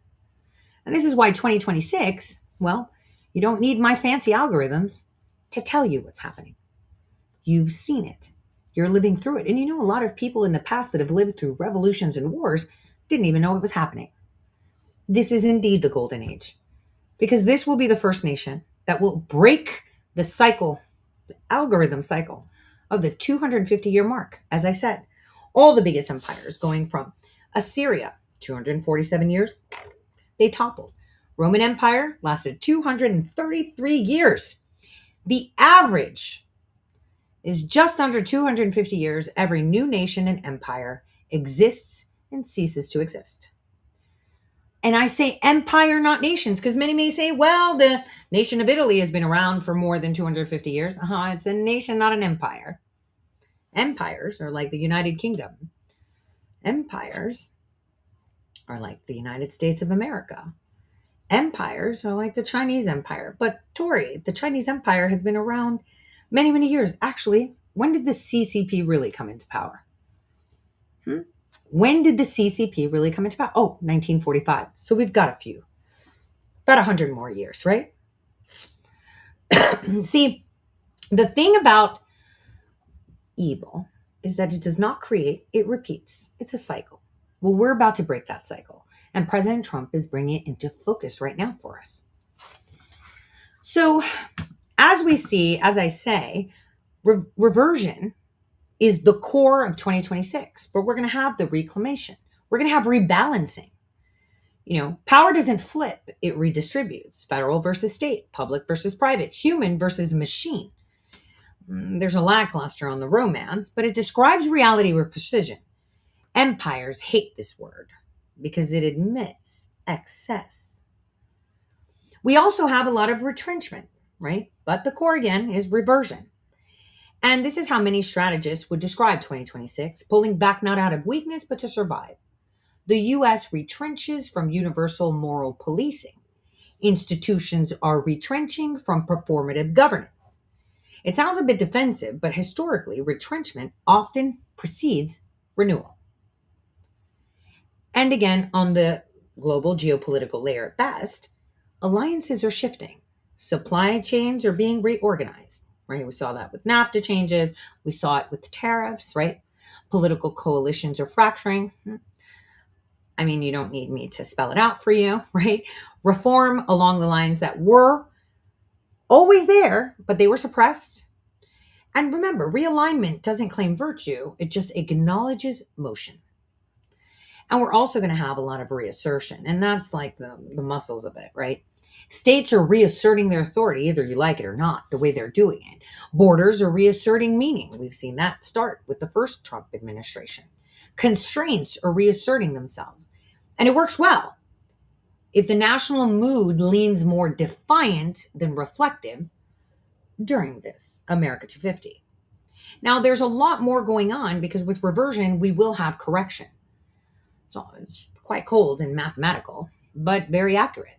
And this is why 2026, well, you don't need my fancy algorithms to tell you what's happening. You've seen it. You're living through it. And you know, a lot of people in the past that have lived through revolutions and wars didn't even know it was happening. This is indeed the golden age, because this will be the first nation that will break the cycle, the algorithm cycle of the 250-year mark. As I said, all the biggest empires going from Assyria, 247 years, they toppled. Roman Empire lasted 233 years. The average is just under 250 years. Every new nation and empire exists and ceases to exist. And I say empire, not nations, because many may say, well, the nation of Italy has been around for more than 250 years. It's a nation, not an empire. Empires are like the United Kingdom. Empires are like the United States of America. Empires are like the Chinese Empire. But Tori, the Chinese Empire has been around many, many years. Actually, when did the CCP really come into power? When did the CCP really come into power? Oh, 1945. So we've got a few. About 100 more years, right? See, the thing about evil is that it does not create, it repeats. It's a cycle. Well, we're about to break that cycle. And President Trump is bringing it into focus right now for us. So as we see, as I say, reversion is the core of 2026, but we're going to have the reclamation. We're going to have rebalancing. You know, power doesn't flip, it redistributes. Federal versus state, public versus private, human versus machine. There's a lackluster on the romance, but it describes reality with precision. Empires hate this word because it admits excess. We also have a lot of retrenchment, right? But the core again is reversion. And this is how many strategists would describe 2026, pulling back not out of weakness, but to survive. The U.S. retrenches from universal moral policing. Institutions are retrenching from performative governance. It sounds a bit defensive, but historically, retrenchment often precedes renewal. And again, on the global geopolitical layer at best, alliances are shifting. Supply chains are being reorganized. Right? We saw that with NAFTA changes. We saw it with tariffs, right? Political coalitions are fracturing. I mean, you don't need me to spell it out for you, right? Reform along the lines that were always there, but they were suppressed. And remember, realignment doesn't claim virtue, it just acknowledges motion. And we're also going to have a lot of reassertion, and that's like the muscles of it, right? States are reasserting their authority, either you like it or not, the way they're doing it. Borders are reasserting meaning. We've seen that start with the first Trump administration. Constraints are reasserting themselves. And it works well. If the national mood leans more defiant than reflective during this America 250. Now, there's a lot more going on because with reversion, we will have correction. So it's quite cold and mathematical, but very accurate.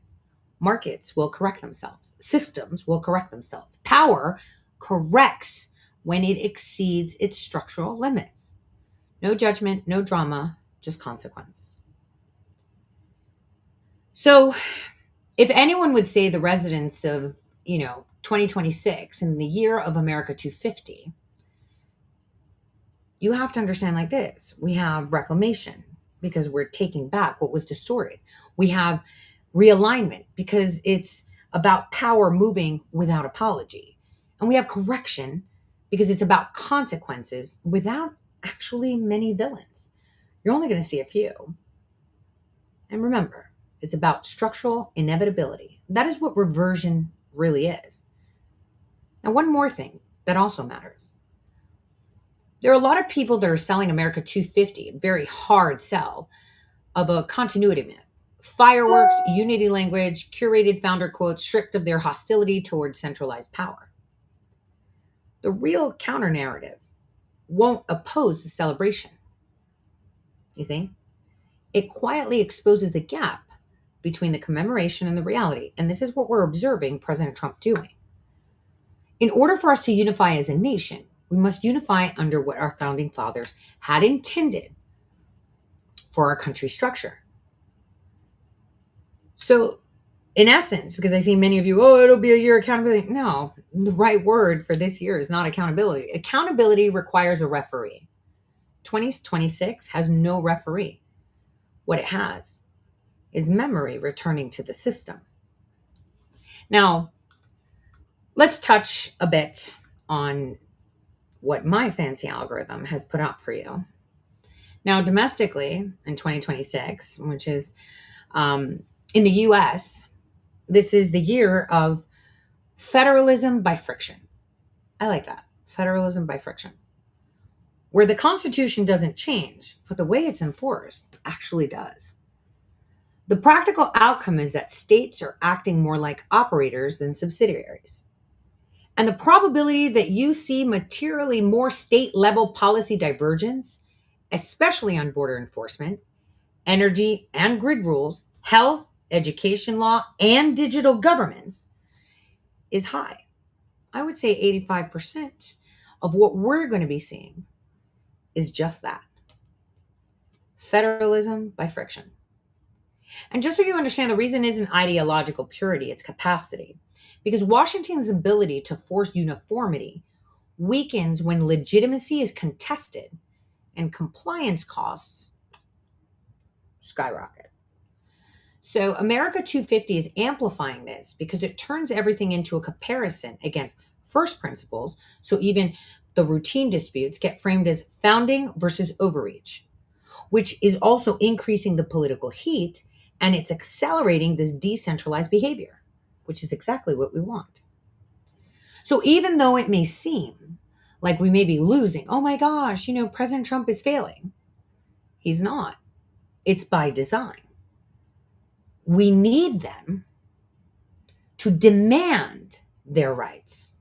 Markets will correct themselves. Systems will correct themselves. Power corrects when it exceeds its structural limits. No judgment, no drama, just consequence. So if anyone would say the residents of, 2026 in the year of America 250, you have to understand like this. We have reclamation because we're taking back what was distorted. We have realignment because it's about power moving without apology. And we have correction because it's about consequences without actually many villains. You're only going to see a few. And remember, it's about structural inevitability. That is what reversion really is. Now, one more thing that also matters. There are a lot of people that are selling America 250, a very hard sell, of a continuity myth. Fireworks, unity language, curated founder quotes stripped of their hostility towards centralized power. The real counter-narrative won't oppose the celebration. You see? It quietly exposes the gap between the commemoration and the reality. And this is what we're observing President Trump doing. In order for us to unify as a nation, we must unify under what our founding fathers had intended for our country structure. So, in essence, because I see many of you, it'll be a year of accountability. No, the right word for this year is not accountability. Accountability requires a referee. 2026 has no referee. What it has is memory returning to the system. Now, let's touch a bit on what my fancy algorithm has put out for you. Now, domestically in 2026, which is in the US, this is the year of federalism by friction. I like that. Federalism by friction. Where the Constitution doesn't change, but the way it's enforced actually does. The practical outcome is that states are acting more like operators than subsidiaries. And the probability that you see materially more state-level policy divergence, especially on border enforcement, energy and grid rules, health, education law, and digital governments, is high. I would say 85% of what we're going to be seeing is just that. Federalism by friction. And just so you understand, the reason isn't ideological purity, it's capacity. Because Washington's ability to force uniformity weakens when legitimacy is contested and compliance costs skyrocket. So America 250 is amplifying this because it turns everything into a comparison against first principles. So even the routine disputes get framed as founding versus overreach, which is also increasing the political heat, and it's accelerating this decentralized behavior, which is exactly what we want. So even though it may seem like we may be losing, oh my gosh, President Trump is failing. He's not. It's by design. We need them to demand their rights,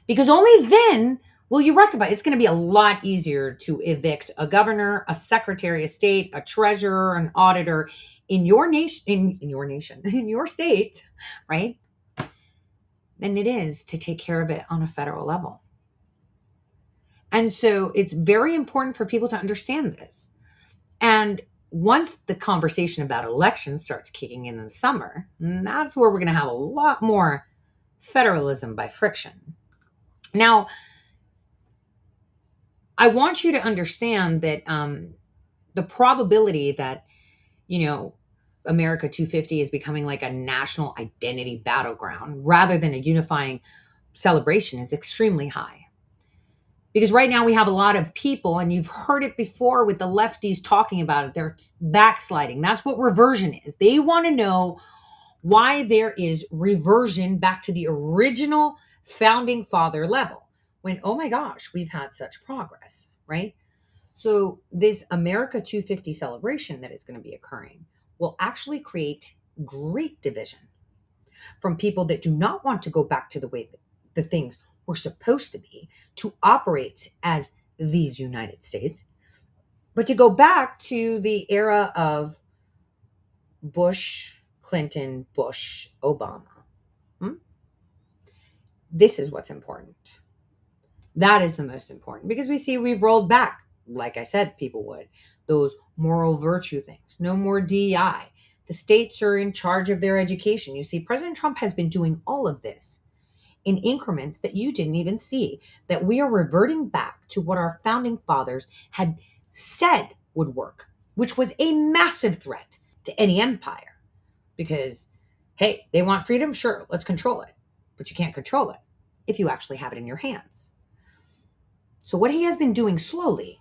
because only then will you rectify. It's going to be a lot easier to evict a governor, a secretary of state, a treasurer, an auditor in your nation, in your state, right? Than it is to take care of it on a federal level. And so it's very important for people to understand this. And once the conversation about elections starts kicking in the summer, that's where we're going to have a lot more federalism by friction. Now, I want you to understand that the probability that, America 250 is becoming like a national identity battleground rather than a unifying celebration is extremely high. Because right now we have a lot of people, and you've heard it before with the lefties talking about it, they're backsliding. That's what reversion is. They want to know why there is reversion back to the original founding father level when, oh my gosh, we've had such progress, right? So this America 250 celebration that is going to be occurring will actually create great division from people that do not want to go back to the way that the things were supposed to be to operate as these United States, but to go back to the era of Bush, Clinton, Bush, Obama. This is what's important. That is the most important, because we see we've rolled back, like I said, people would, those moral virtue things. No more DEI. The states are in charge of their education. You see, President Trump has been doing all of this in increments that you didn't even see, that we are reverting back to what our founding fathers had said would work, which was a massive threat to any empire. Because, hey, they want freedom? Sure, let's control it. But you can't control it if you actually have it in your hands. So what he has been doing slowly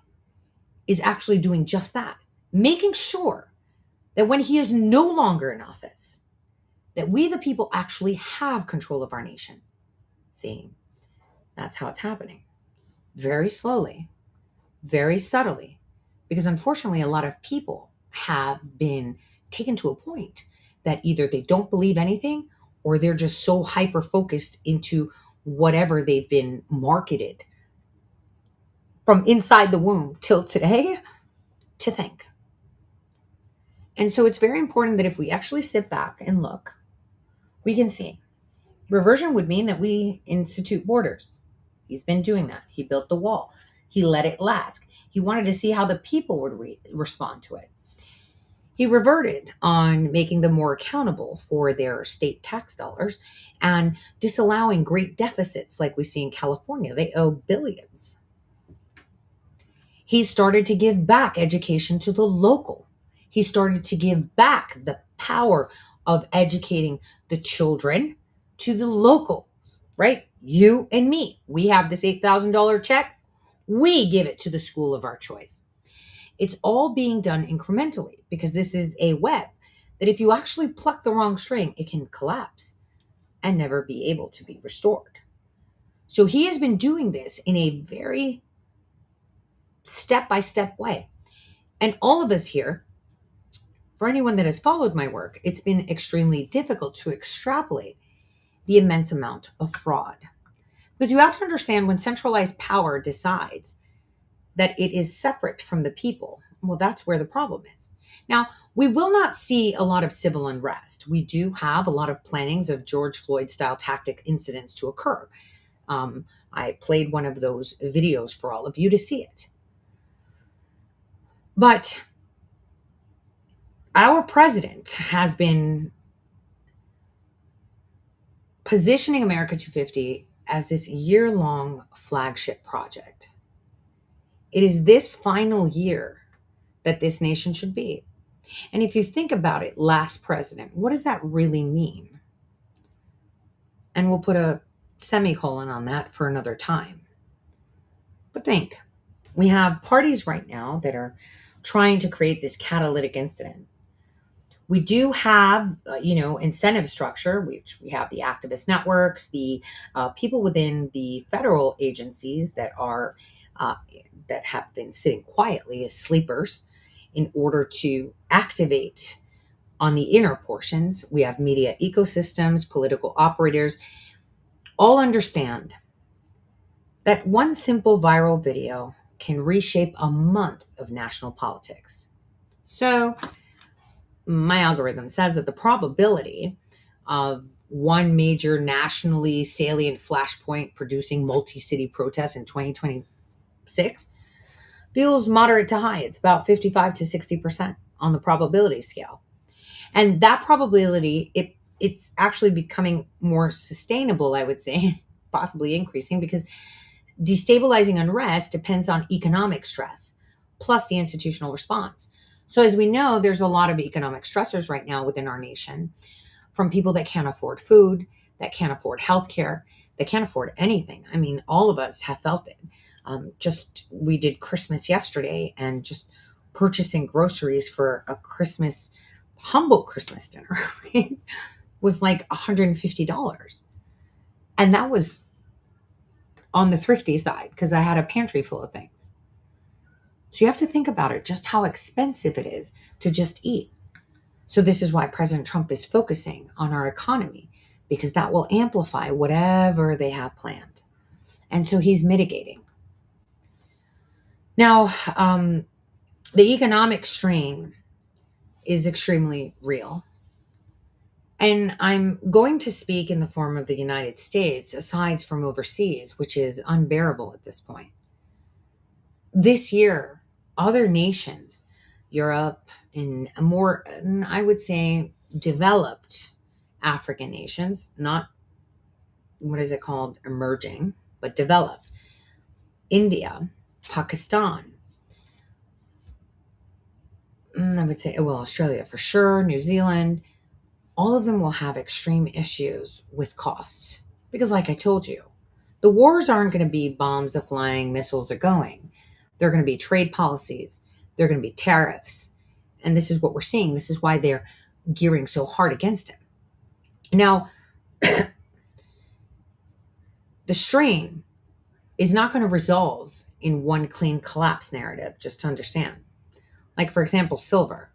is actually doing just that, making sure that when he is no longer in office, that we the people actually have control of our nation. See, that's how it's happening. Very slowly, very subtly, because unfortunately a lot of people have been taken to a point that either they don't believe anything or they're just so hyper-focused into whatever they've been marketed from inside the womb till today to think. And so it's very important that if we actually sit back and look, we can see. Reversion would mean that we institute borders. He's been doing that. He built the wall. He let it last. He wanted to see how the people would respond to it. He reverted on making them more accountable for their state tax dollars and disallowing great deficits like we see in California. They owe billions. He started to give back education to the local. He started to give back the power of educating the children to the locals, right? You and me. We have this $8,000 check. We give it to the school of our choice. It's all being done incrementally because this is a web that if you actually pluck the wrong string, it can collapse and never be able to be restored. So he has been doing this in a very step-by-step way. And all of us here, for anyone that has followed my work, it's been extremely difficult to extrapolate the immense amount of fraud. Because you have to understand, when centralized power decides that it is separate from the people, well, that's where the problem is. Now, we will not see a lot of civil unrest. We do have a lot of plannings of George Floyd-style tactic incidents to occur. I played one of those videos for all of you to see it. But our president has been positioning America 250 as this year-long flagship project. It is this final year that this nation should be. And if you think about it, last president, what does that really mean? And we'll put a semicolon on that for another time. But think, we have parties right now that are trying to create this catalytic incident. We do have, incentive structure, which we have the activist networks, the people within the federal agencies that are that have been sitting quietly as sleepers in order to activate on the inner portions. We have media ecosystems, political operators, all understand that one simple viral video can reshape a month of national politics. So my algorithm says that the probability of one major nationally salient flashpoint producing multi-city protests in 2026 feels moderate to high. It's about 55 to 60% on the probability scale. And that probability, it's actually becoming more sustainable, I would say, possibly increasing, because destabilizing unrest depends on economic stress, plus the institutional response. So as we know, there's a lot of economic stressors right now within our nation, from people that can't afford food, that can't afford healthcare, that can't afford anything. I mean, all of us have felt it. Just we did Christmas yesterday, and just purchasing groceries for a humble Christmas dinner, right, was like $150. And that was on the thrifty side because I had a pantry full of things. So you have to think about it, just how expensive it is to just eat. So this is why President Trump is focusing on our economy, because that will amplify whatever they have planned. And so he's mitigating. Now, the economic strain is extremely real. And I'm going to speak in the form of the United States, aside from overseas, which is unbearable at this point. This year, other nations, Europe and more, I would say, developed African nations, not, what is it called, emerging, but developed. India, Pakistan, I would say, well, Australia for sure, New Zealand, all of them will have extreme issues with costs. Because like I told you, the wars aren't going to be bombs are flying, missiles are going. They're going to be trade policies. They're going to be tariffs. And this is what we're seeing. This is why they're gearing so hard against it. Now, the strain is not going to resolve in one clean collapse narrative, just to understand. Like, for example, silver.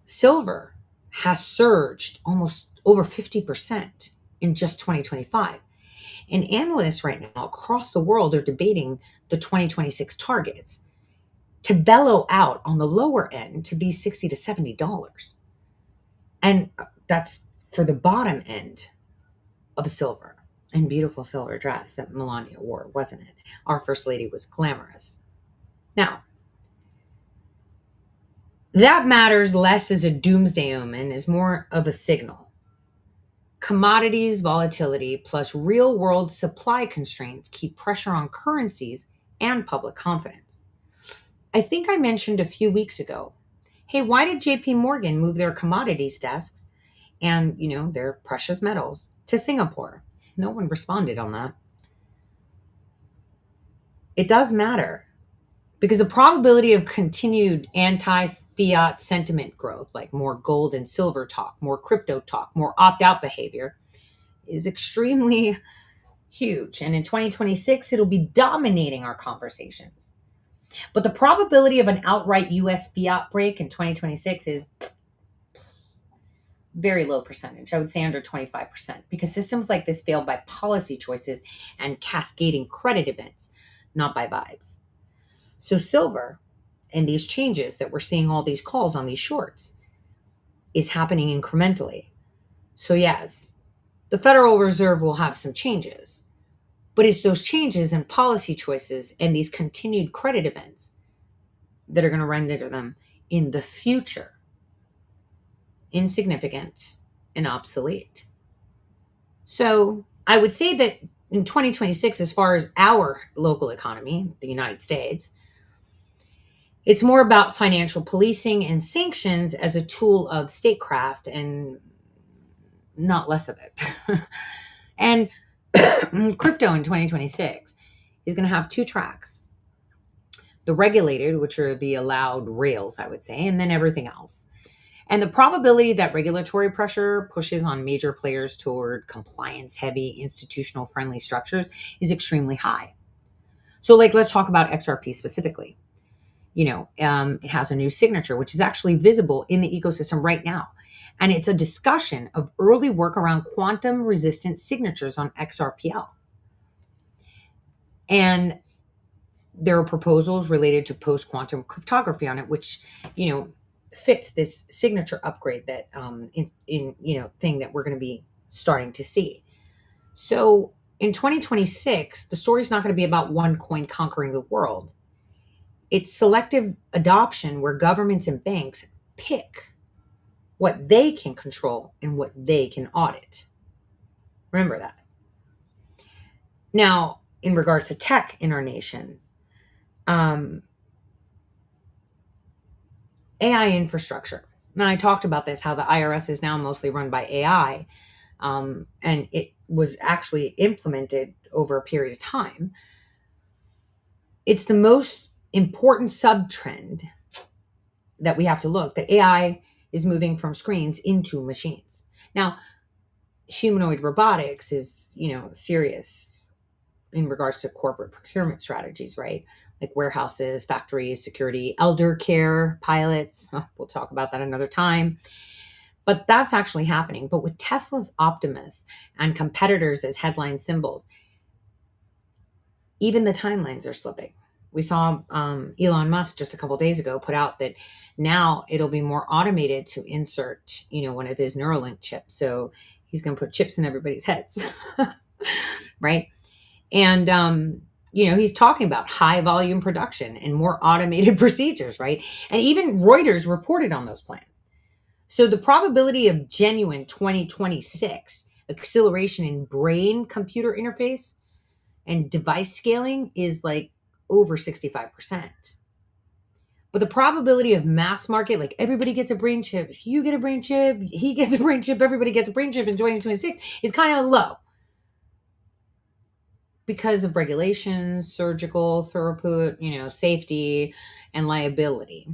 Silver has surged almost over 50% in just 2025. And analysts right now across the world are debating the 2026 targets to bellow out on the lower end to be $60 to $70. And that's for the bottom end of a silver and beautiful silver dress that Melania wore, wasn't it? Our First Lady was glamorous. Now, that matters less as a doomsday omen, is more of a signal. Commodities volatility plus real-world supply constraints keep pressure on currencies and public confidence. I think I mentioned a few weeks ago, hey, why did JP Morgan move their commodities desks and, their precious metals to Singapore? No one responded on that. It does matter because the probability of continued anti-fiat sentiment growth, like more gold and silver talk, more crypto talk, more opt-out behavior, is extremely huge. And in 2026, it'll be dominating our conversations. But the probability of an outright US fiat break in 2026 is very low percentage. I would say under 25%, because systems like this fail by policy choices and cascading credit events, not by vibes. So silver and these changes that we're seeing, all these calls on these shorts, is happening incrementally. So yes, the Federal Reserve will have some changes, but it's those changes and policy choices and these continued credit events that are going to render them in the future insignificant and obsolete. So I would say that in 2026, as far as our local economy, the United States, it's more about financial policing and sanctions as a tool of statecraft and not less of it. And crypto in 2026 is going to have two tracks. The regulated, which are the allowed rails, I would say, and then everything else. And the probability that regulatory pressure pushes on major players toward compliance-heavy, institutional-friendly structures is extremely high. So, let's talk about XRP specifically. It has a new signature, which is actually visible in the ecosystem right now. And it's a discussion of early work around quantum-resistant signatures on XRPL. And there are proposals related to post-quantum cryptography on it, which, fits this signature upgrade that thing that we're going to be starting to see. So in 2026, the story's not going to be about one coin conquering the world. It's selective adoption where governments and banks pick what they can control and what they can audit. Remember that. Now, in regards to tech in our nations, AI infrastructure. Now, I talked about this, how the IRS is now mostly run by AI, and it was actually implemented over a period of time. it's the most important sub-trend that we have to look, that AI is moving from screens into machines. Now, humanoid robotics is, serious in regards to corporate procurement strategies, right? Like warehouses, factories, security, elder care, pilots. We'll talk about that another time. But that's actually happening. But with Tesla's Optimus and competitors as headline symbols, even the timelines are slipping. We saw Elon Musk just a couple days ago put out that now it'll be more automated to insert, one of his Neuralink chips. So he's going to put chips in everybody's heads, right? And, he's talking about high volume production and more automated procedures, right? And even Reuters reported on those plans. So the probability of genuine 2026 acceleration in brain computer interface and device scaling is like over 65%. But the probability of mass market, like everybody gets a brain chip, you get a brain chip, he gets a brain chip, everybody gets a brain chip in 2026 is kind of low because of regulations, surgical throughput, safety and liability.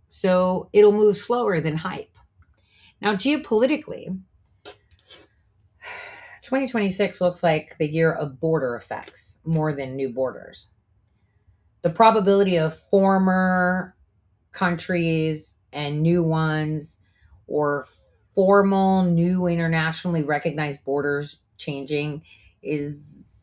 So it'll move slower than hype. Now, geopolitically, 2026 looks like the year of border effects more than new borders. The probability of former countries and new ones, or formal new internationally recognized borders changing is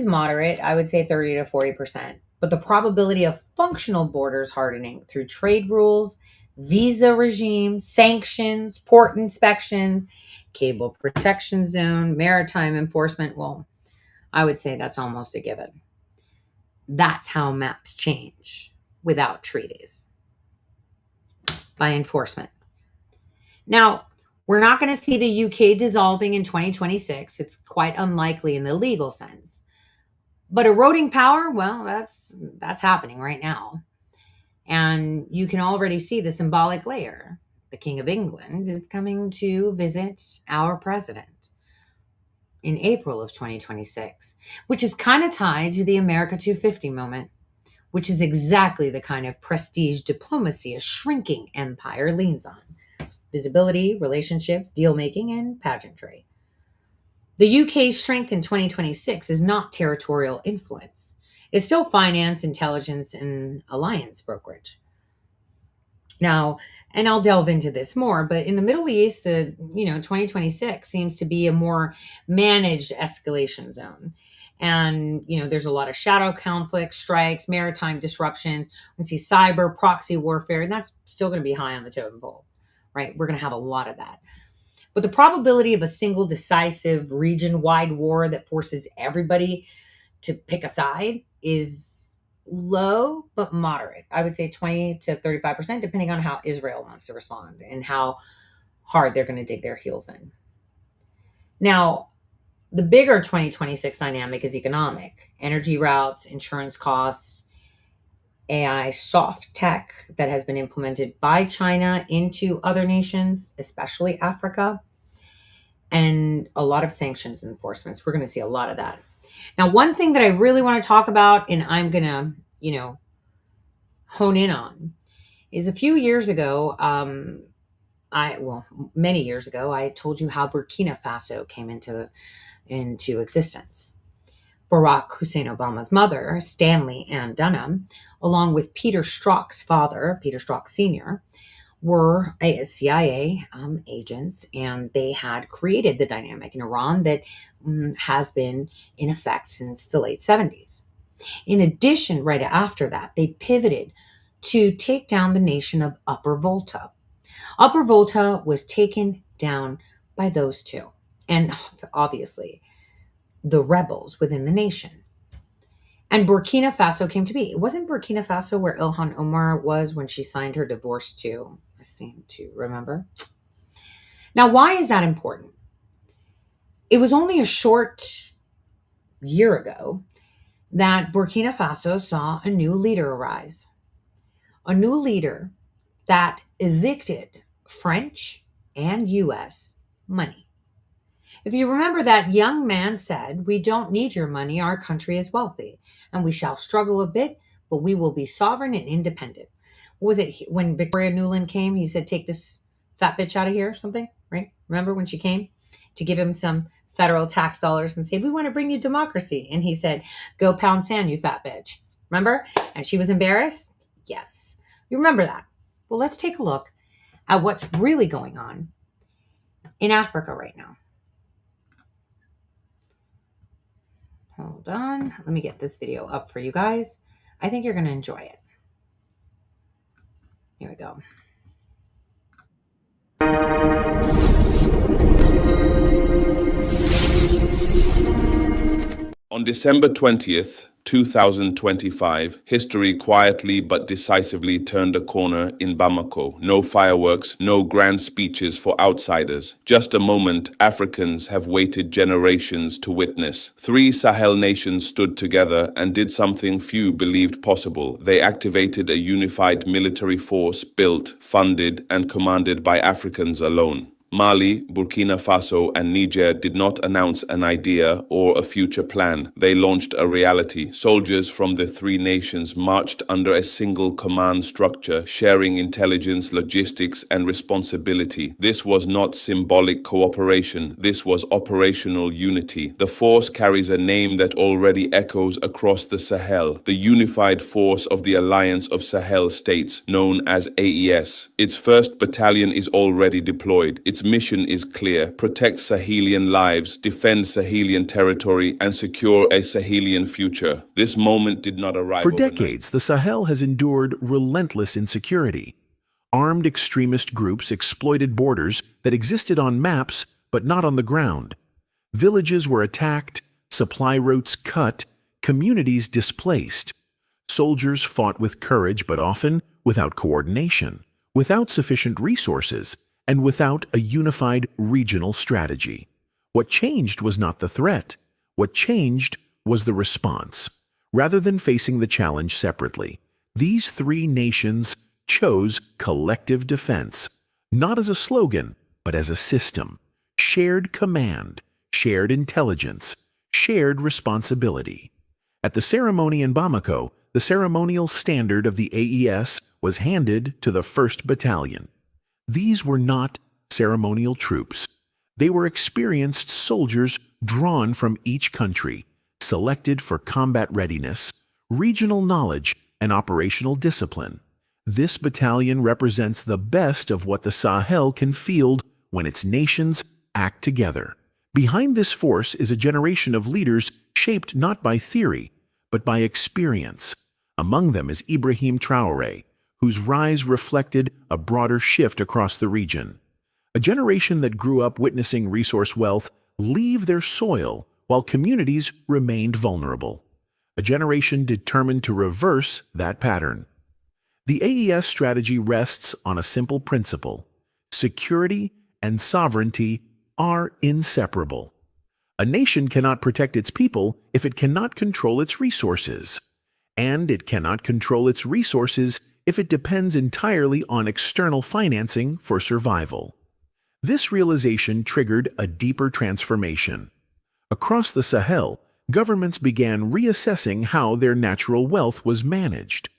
moderate. I would say 30 to 40%. But the probability of functional borders hardening through trade rules, visa regimes, sanctions, port inspections, cable protection zone, maritime enforcement, well, I would say that's almost a given. That's how maps change without treaties, by enforcement. Now, we're not going to see the UK dissolving in 2026. It's quite unlikely in the legal sense. But eroding power, well, that's happening right now. And you can already see the symbolic layer. The King of England is coming to visit our president in April of 2026, which is kind of tied to the America 250 moment, which is exactly the kind of prestige diplomacy a shrinking empire leans on. Visibility, relationships, deal-making, and pageantry. The UK's strength in 2026 is not territorial influence. It's still finance, intelligence, and alliance brokerage. Now, and I'll delve into this more, but in the Middle East, 2026 seems to be a more managed escalation zone. And, there's a lot of shadow conflicts, strikes, maritime disruptions. We see cyber, proxy warfare, and that's still going to be high on the totem pole, right? We're going to have a lot of that. But the probability of a single decisive region-wide war that forces everybody to pick a side is low, but moderate. I would say 20 to 35%, depending on how Israel wants to respond and how hard they're going to dig their heels in. Now, the bigger 2026 dynamic is economic. Energy routes, insurance costs, AI soft tech that has been implemented by China into other nations, especially Africa, and a lot of sanctions enforcements. We're going to see a lot of that. Now, one thing that I really want to talk about, and I'm going to, hone in on, is a few years ago, many years ago, I told you how Burkina Faso came into existence. Barack Hussein Obama's mother, Stanley Ann Dunham, along with Peter Strzok's father, Peter Strzok Sr., were CIA agents, and they had created the dynamic in Iran that has been in effect since the late 70s. In addition, right after that, they pivoted to take down the nation of Upper Volta. Upper Volta was taken down by those two, and obviously the rebels within the nation. And Burkina Faso came to be. It wasn't Burkina Faso where Ilhan Omar was when she signed her divorce too. I seem to remember. Now, why is that important? It was only a short year ago that Burkina Faso saw a new leader arise. A new leader that evicted French and US money. If you remember, that young man said, "We don't need your money. Our country is wealthy, and we shall struggle a bit, but we will be sovereign and independent." What was it when Victoria Nuland came? He said, "Take this fat bitch out of here," or something, right? Remember when she came to give him some federal tax dollars and say, "We want to bring you democracy." And he said, "Go pound sand, you fat bitch." Remember? And she was embarrassed? Yes. You remember that. Well, let's take a look at what's really going on in Africa right now. Hold on. Let me get this video up for you guys. I think you're going to enjoy it. Here we go. On December 20th, 2025, history quietly but decisively turned a corner in Bamako. No fireworks, no grand speeches for outsiders. Just a moment Africans have waited generations to witness. 3 Sahel nations stood together and did something few believed possible. They activated a unified military force built, funded, and commanded by Africans alone. Mali, Burkina Faso, and Niger did not announce an idea or a future plan. They launched a reality. Soldiers from the 3 nations marched under a single command structure, sharing intelligence, logistics, and responsibility. This was not symbolic cooperation. This was operational unity. The force carries a name that already echoes across the Sahel, the Unified Force of the Alliance of Sahel States, known as AES. Its 1st Battalion is already deployed. Its mission is clear: protect Sahelian lives, defend Sahelian territory, and secure a Sahelian future. This moment did not arrive For overnight. decades, the Sahel has endured relentless insecurity. Armed extremist groups exploited borders that existed on maps but not on the ground. Villages were attacked, supply routes cut, communities displaced. Soldiers fought with courage but often without coordination, without sufficient resources, and without a unified regional strategy. What changed was not the threat. What changed was the response. Rather than facing the challenge separately, these 3 nations chose collective defense, not as a slogan, but as a system. Shared command, shared intelligence, shared responsibility. At the ceremony in Bamako, the ceremonial standard of the AES was handed to the 1st Battalion. These were not ceremonial troops. They were experienced soldiers drawn from each country, selected for combat readiness, regional knowledge, and operational discipline. This battalion represents the best of what the Sahel can field when its nations act together. Behind this force is a generation of leaders shaped not by theory, but by experience. Among them is Ibrahim Traoré, whose rise reflected a broader shift across the region. A generation that grew up witnessing resource wealth leave their soil while communities remained vulnerable. A generation determined to reverse that pattern. The AES strategy rests on a simple principle: security and sovereignty are inseparable. A nation cannot protect its people if it cannot control its resources, and it cannot control its resources if it depends entirely on external financing for survival. This realization triggered a deeper transformation. Across the Sahel, governments began reassessing how their natural wealth was managed.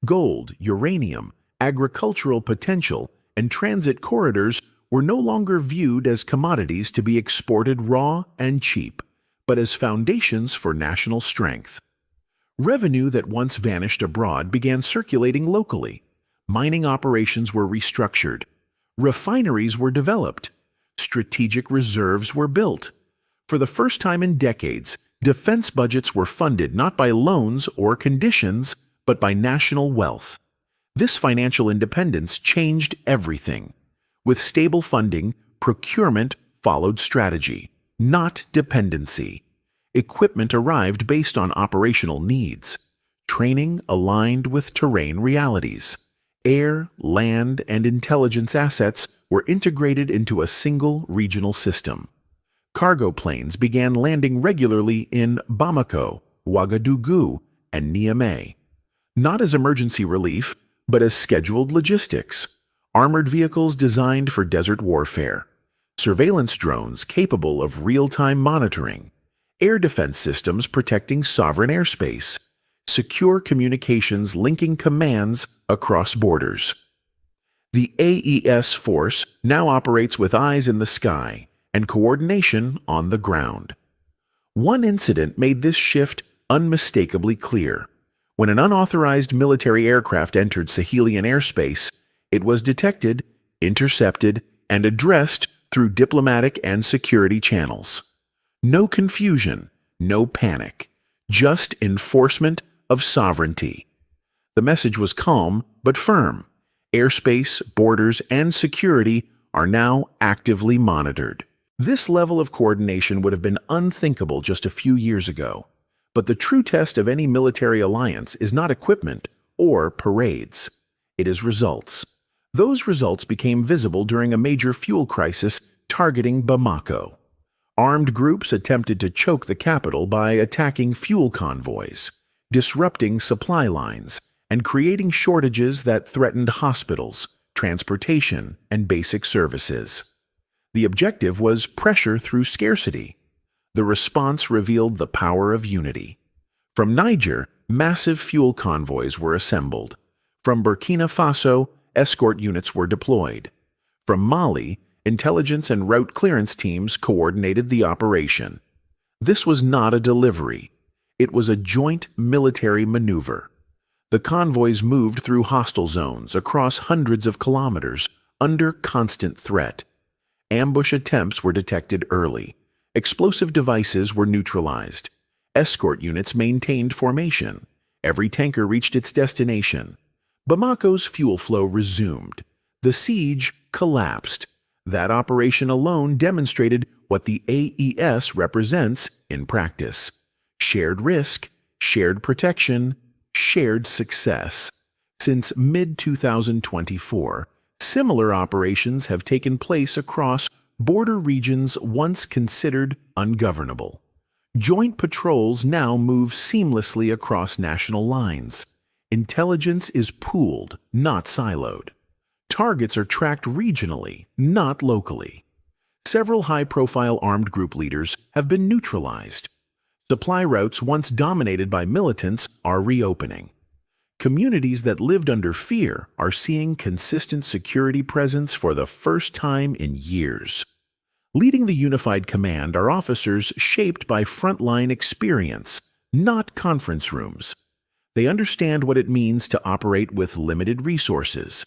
Gold, uranium, agricultural potential, and transit corridors were no longer viewed as commodities to be exported raw and cheap, but as foundations for national strength. Revenue that once vanished abroad began circulating locally. Mining operations were restructured. Refineries were developed. Strategic reserves were built. For the first time in decades, defense budgets were funded not by loans or conditions, but by national wealth. This financial independence changed everything. With stable funding, procurement followed strategy, not dependency. Equipment arrived based on operational needs. Training aligned with terrain realities. Air, land, and intelligence assets were integrated into a single regional system. Cargo planes began landing regularly in Bamako, Ouagadougou, and Niamey. Not as emergency relief, but as scheduled logistics. Armored vehicles designed for desert warfare. surveillance drones capable of real-time monitoring, air defense systems protecting sovereign airspace, secure communications linking commands across borders. The AES force now operates with eyes in the sky and coordination on the ground. One incident made this shift unmistakably clear. When an unauthorized military aircraft entered Sahelian airspace, it was detected, intercepted, and addressed through diplomatic and security channels. No confusion, no panic, just enforcement of sovereignty. The message was calm but firm. Airspace, borders, and security are now actively monitored. This level of coordination would have been unthinkable just a few years ago. But the true test of any military alliance is not equipment or parades. It is results. Those results became visible during a major fuel crisis targeting Bamako. Armed groups attempted to choke the capital by attacking fuel convoys, disrupting supply lines, and creating shortages that threatened hospitals, transportation, and basic services. The objective was pressure through scarcity. The response revealed the power of unity. From Niger, massive fuel convoys were assembled. From Burkina Faso, escort units were deployed. From Mali, intelligence and route clearance teams coordinated the operation. This was not a delivery. It was a joint military maneuver. The convoys moved through hostile zones across hundreds of kilometers under constant threat. Ambush attempts were detected early. Explosive devices were neutralized. Escort units maintained formation. Every tanker reached its destination. Bamako's fuel flow resumed. The siege collapsed. That operation alone demonstrated what the AES represents in practice. Shared risk, shared protection, shared success. Since mid-2024, similar operations have taken place across border regions once considered ungovernable. Joint patrols now move seamlessly across national lines. Intelligence is pooled, not siloed. Targets are tracked regionally, not locally. Several high-profile armed group leaders have been neutralized. Supply routes once dominated by militants are reopening. Communities that lived under fear are seeing consistent security presence for the first time in years. Leading the unified command are officers shaped by frontline experience, not conference rooms. They understand what it means to operate with limited resources,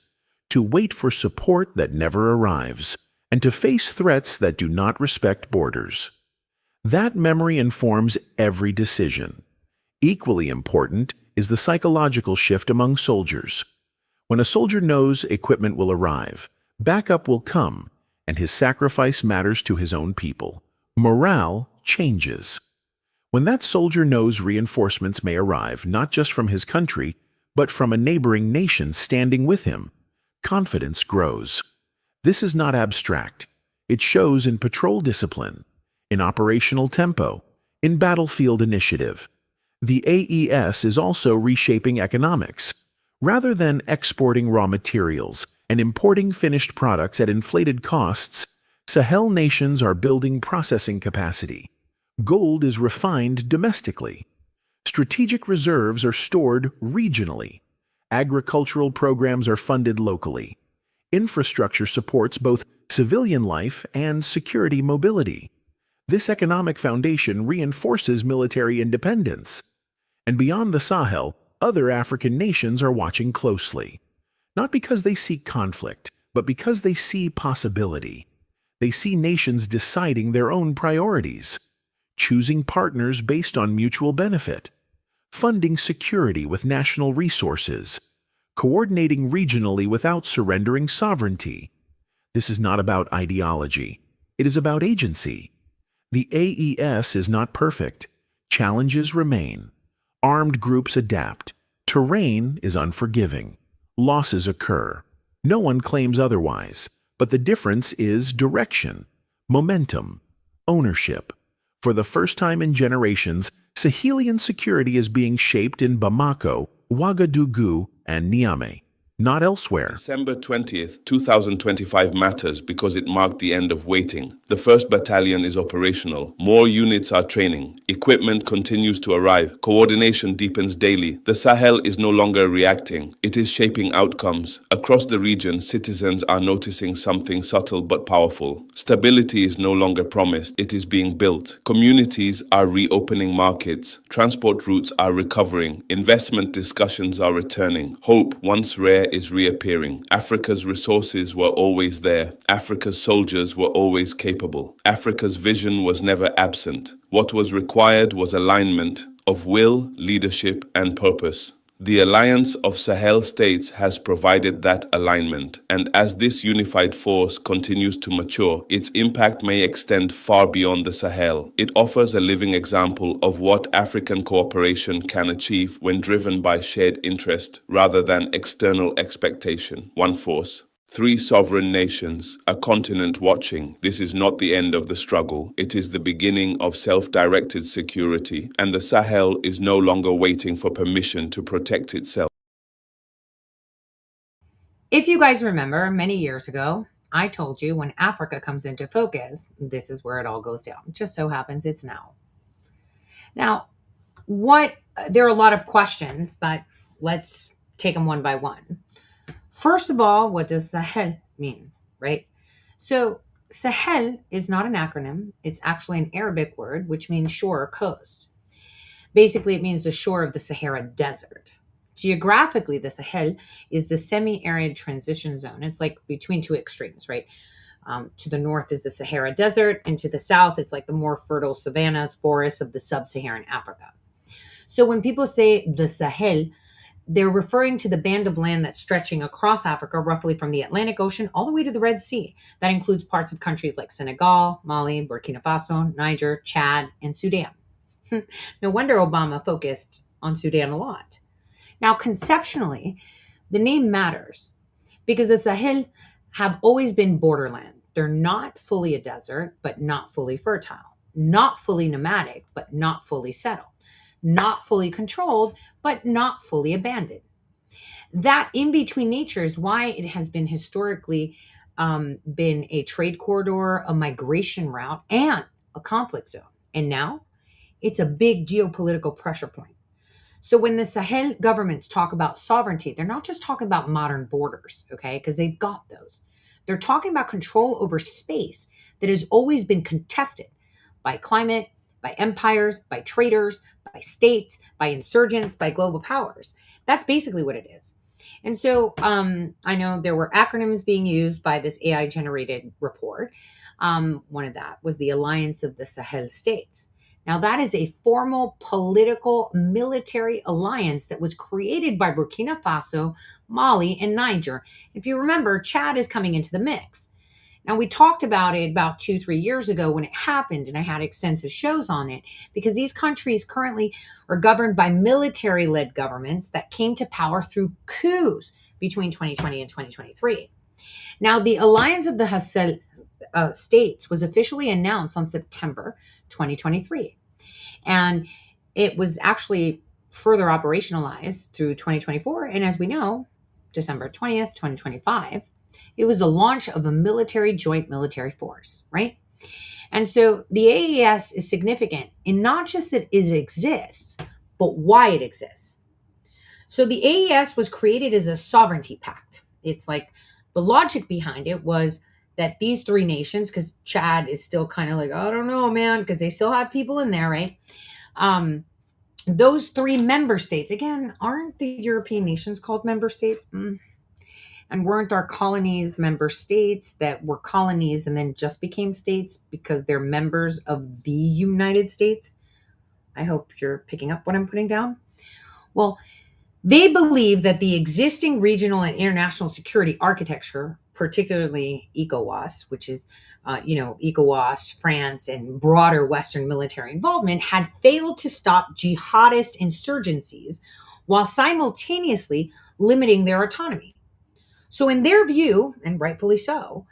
to wait for support that never arrives, and to face threats that do not respect borders. That memory informs every decision. Equally important is the psychological shift among soldiers. When a soldier knows equipment will arrive, backup will come, and his sacrifice matters to his own people, morale changes. When that soldier knows reinforcements may arrive not just from his country, but from a neighboring nation standing with him, confidence grows. This is not abstract. It shows in patrol discipline, in operational tempo, in battlefield initiative. The AES is also reshaping economics. Rather than exporting raw materials and importing finished products at inflated costs, Sahel nations are building processing capacity. Gold is refined domestically. Strategic reserves are stored regionally. Agricultural programs are funded locally. Infrastructure supports both civilian life and security mobility. This economic foundation reinforces military independence. And beyond the Sahel, other African nations are watching closely. Not because they seek conflict, but because they see possibility. They see nations deciding their own priorities, choosing partners based on mutual benefit, funding security with national resources, coordinating regionally without surrendering sovereignty. This is not about ideology. It is about agency. The AES is not perfect. Challenges remain. Armed groups adapt. Terrain is unforgiving. Losses occur. No one claims otherwise, but the difference is direction, momentum, ownership. For the first time in generations, Sahelian security is being shaped in Bamako, Ouagadougou, and Niamey, not elsewhere. December 20th, 2025 matters because it marked the end of waiting. The 1st Battalion is operational. More units are training. Equipment continues to arrive. Coordination deepens daily. The Sahel is no longer reacting. It is shaping outcomes. Across the region, citizens are noticing something subtle but powerful. Stability is no longer promised. It is being built. Communities are reopening markets. Transport routes are recovering. Investment discussions are returning. Hope, once rare, is reappearing. Africa's resources were always there. Africa's soldiers were always capable. Africa's vision was never absent. What was required was alignment of will, leadership, and purpose. The Alliance of Sahel States has provided that alignment, and as this unified force continues to mature, its impact may extend far beyond the Sahel. It offers a living example of what African cooperation can achieve when driven by shared interest rather than external expectation. One force. 3 sovereign nations, a continent watching. This is not the end of the struggle. It is the beginning of self-directed security, and the Sahel is no longer waiting for permission to protect itself. If you guys remember, many years ago, I told you when Africa comes into focus, this is where it all goes down. It just so happens it's now. Now, there are a lot of questions, but let's take them one by one. First of all, what does Sahel mean, right? So Sahel is not an acronym. It's actually an Arabic word, which means shore or coast. Basically, it means the shore of the Sahara Desert. Geographically, the Sahel is the semi-arid transition zone. It's like between two extremes, right? To the north is the Sahara Desert, and to the south, it's like the more fertile savannas, forests of the sub-Saharan Africa. So when people say the Sahel, they're referring to the band of land that's stretching across Africa, roughly from the Atlantic Ocean all the way to the Red Sea. That includes parts of countries like Senegal, Mali, Burkina Faso, Niger, Chad, and Sudan. No wonder Obama focused on Sudan a lot. Now, conceptually, the name matters because the Sahel have always been borderland. They're not fully a desert, but not fully fertile. Not fully nomadic, but not fully settled. Not fully controlled, but not fully abandoned. That in-between nature is why it has been historically been a trade corridor, a migration route, and a conflict zone. And now it's a big geopolitical pressure point. So when the Sahel governments talk about sovereignty, they're not just talking about modern borders, okay, because they've got those. They're talking about control over space that has always been contested by climate, by empires, by traders, by states, by insurgents, by global powers. That's basically what it is. And so I know there were acronyms being used by this AI-generated report. One of that was the Alliance of the Sahel States. Now, that is a formal political military alliance that was created by Burkina Faso, Mali, and Niger. If you remember, Chad is coming into the mix. Now, we talked about it about 2-3 years ago when it happened, and I had extensive shows on it, because these countries currently are governed by military-led governments that came to power through coups between 2020 and 2023. Now, the Alliance of the Sahel States was officially announced on September 2023, and it was actually further operationalized through 2024, and as we know, December 20th, 2025, it was the launch of a joint military force, right? And so the AES is significant in not just that it exists, but why it exists. So the AES was created as a sovereignty pact. It's like the logic behind it was that these 3 nations, because Chad is still kind of like, I don't know, man, because they still have people in there, right? Those 3 member states, again, aren't the European nations called member states? And weren't our colonies member states that were colonies and then just became states because they're members of the United States? I hope you're picking up what I'm putting down. Well, they believe that the existing regional and international security architecture, particularly ECOWAS, which is, ECOWAS, France, and broader Western military involvement, had failed to stop jihadist insurgencies while simultaneously limiting their autonomy. So in their view, and rightfully so,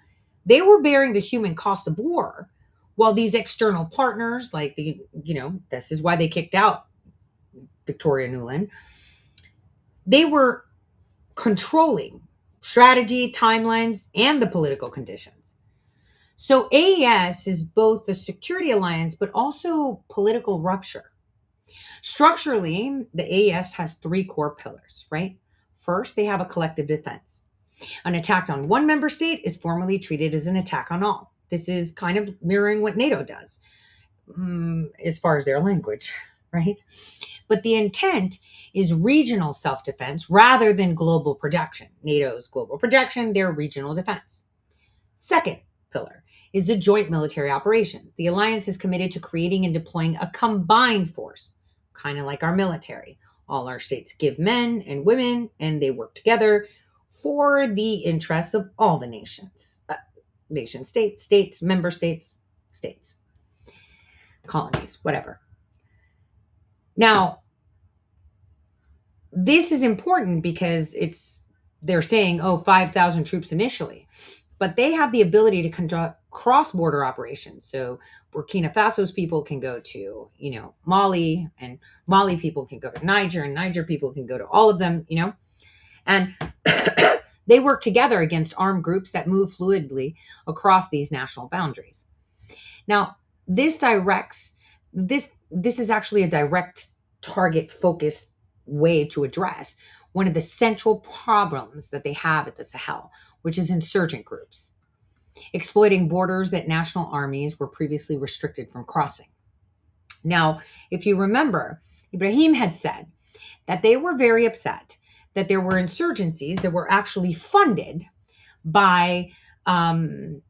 they were bearing the human cost of war, while these external partners, like this is why they kicked out Victoria Nuland, they were controlling strategy, timelines, and the political conditions. So AES is both the security alliance, but also political rupture. Structurally, the AES has three core pillars, right? First, they have a collective defense. An attack on one member state is formally treated as an attack on all. This is kind of mirroring what NATO does, as far as their language, right? But the intent is regional self-defense rather than global projection. NATO's global projection, their regional defense. Second pillar is the joint military operations. The alliance is committed to creating and deploying a combined force, kind of like our military. All our states give men and women, and they work together for the interests of all the nations. States, member states, colonies, whatever. Now, this is important because they're saying, 5,000 troops initially, but they have the ability to conduct cross-border operations. So Burkina Faso's people can go to, Mali, and Mali people can go to Niger, and Niger people can go to all of them, and they work together against armed groups that move fluidly across these national boundaries. Now, this is actually a direct target focused way to address one of the central problems that they have at the Sahel, which is insurgent groups, exploiting borders that national armies were previously restricted from crossing. Now, if you remember, Ibrahim had said that they were very upset that there were insurgencies that were actually funded by, they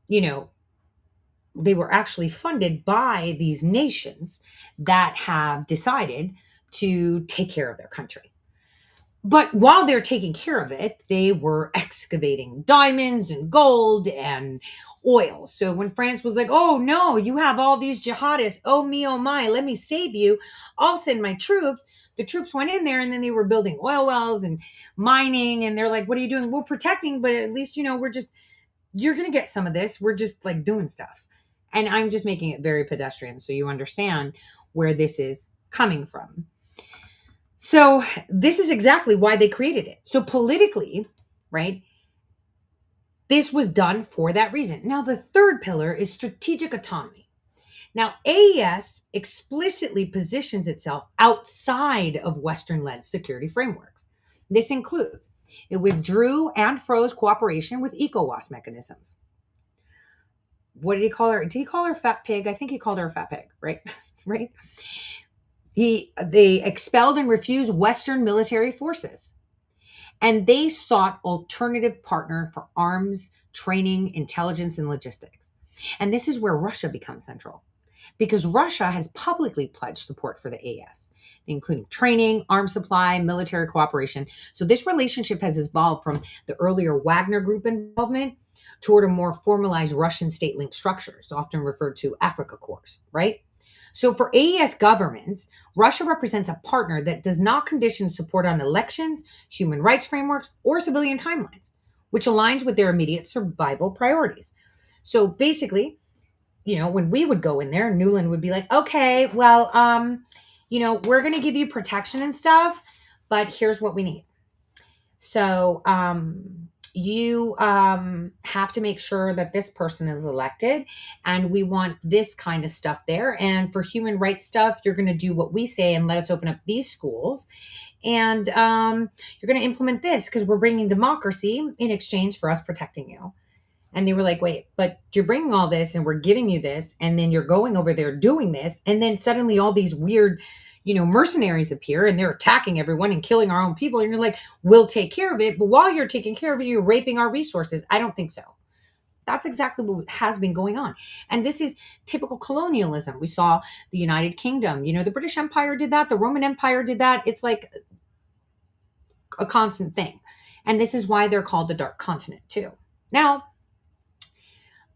were actually funded by these nations that have decided to take care of their country. But while they're taking care of it, they were excavating diamonds and gold and oil. So when France was like, oh no, you have all these jihadists, oh me, oh my, let me save you, I'll send my troops. The troops went in there and then they were building oil wells and mining. And they're like, what are you doing? We're protecting, but at least, you're going to get some of this. We're just like doing stuff. And I'm just making it very pedestrian so you understand where this is coming from. So this is exactly why they created it. So politically, right, this was done for that reason. Now, the third pillar is strategic autonomy. Now, AES explicitly positions itself outside of Western-led security frameworks. This includes it withdrew and froze cooperation with ECOWAS mechanisms. What did he call her? Did he call her fat pig? I think he called her a fat pig, right? Right? They expelled and refused Western military forces. And they sought alternative partner for arms, training, intelligence, and logistics. And this is where Russia becomes central, because Russia has publicly pledged support for the AES, including training, arms supply, military cooperation. So this relationship has evolved from the earlier Wagner Group involvement toward a more formalized Russian state-linked structures, often referred to Africa Corps, right? So for AES governments, Russia represents a partner that does not condition support on elections, human rights frameworks, or civilian timelines, which aligns with their immediate survival priorities. So basically, when we would go in there, Nuland would be like, okay, well, we're going to give you protection and stuff, but here's what we need. So you have to make sure that this person is elected, and we want this kind of stuff there. And for human rights stuff, you're going to do what we say and let us open up these schools. And you're going to implement this because we're bringing democracy in exchange for us protecting you. And they were like, wait, but you're bringing all this and we're giving you this, and then you're going over there doing this. And then suddenly all these weird, mercenaries appear and they're attacking everyone and killing our own people. And you're like, we'll take care of it. But while you're taking care of it, you're raping our resources. I don't think so. That's exactly what has been going on. And this is typical colonialism. We saw the United Kingdom, the British Empire did that. The Roman Empire did that. It's like a constant thing. And this is why they're called the Dark Continent too. Now,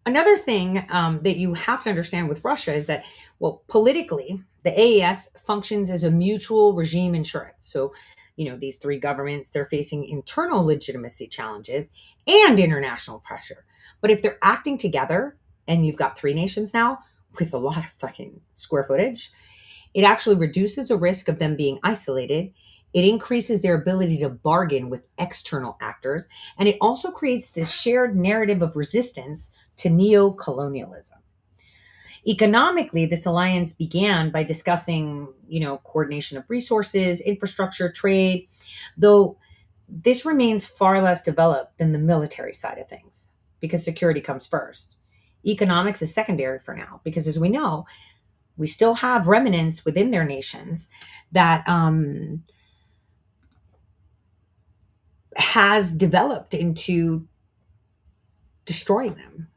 another thing that you have to understand with Russia is that, politically, the AES functions as a mutual regime insurance. So, these three governments, they're facing internal legitimacy challenges and international pressure. But if they're acting together, and you've got three nations now with a lot of fucking square footage, it actually reduces the risk of them being isolated It increases their ability to bargain with external actors, and it also creates this shared narrative of resistance to neo-colonialism. Economically, this alliance began by discussing, coordination of resources, infrastructure, trade, though this remains far less developed than the military side of things because security comes first. Economics is secondary for now because, as we know, we still have remnants within their nations that has developed into destroying them.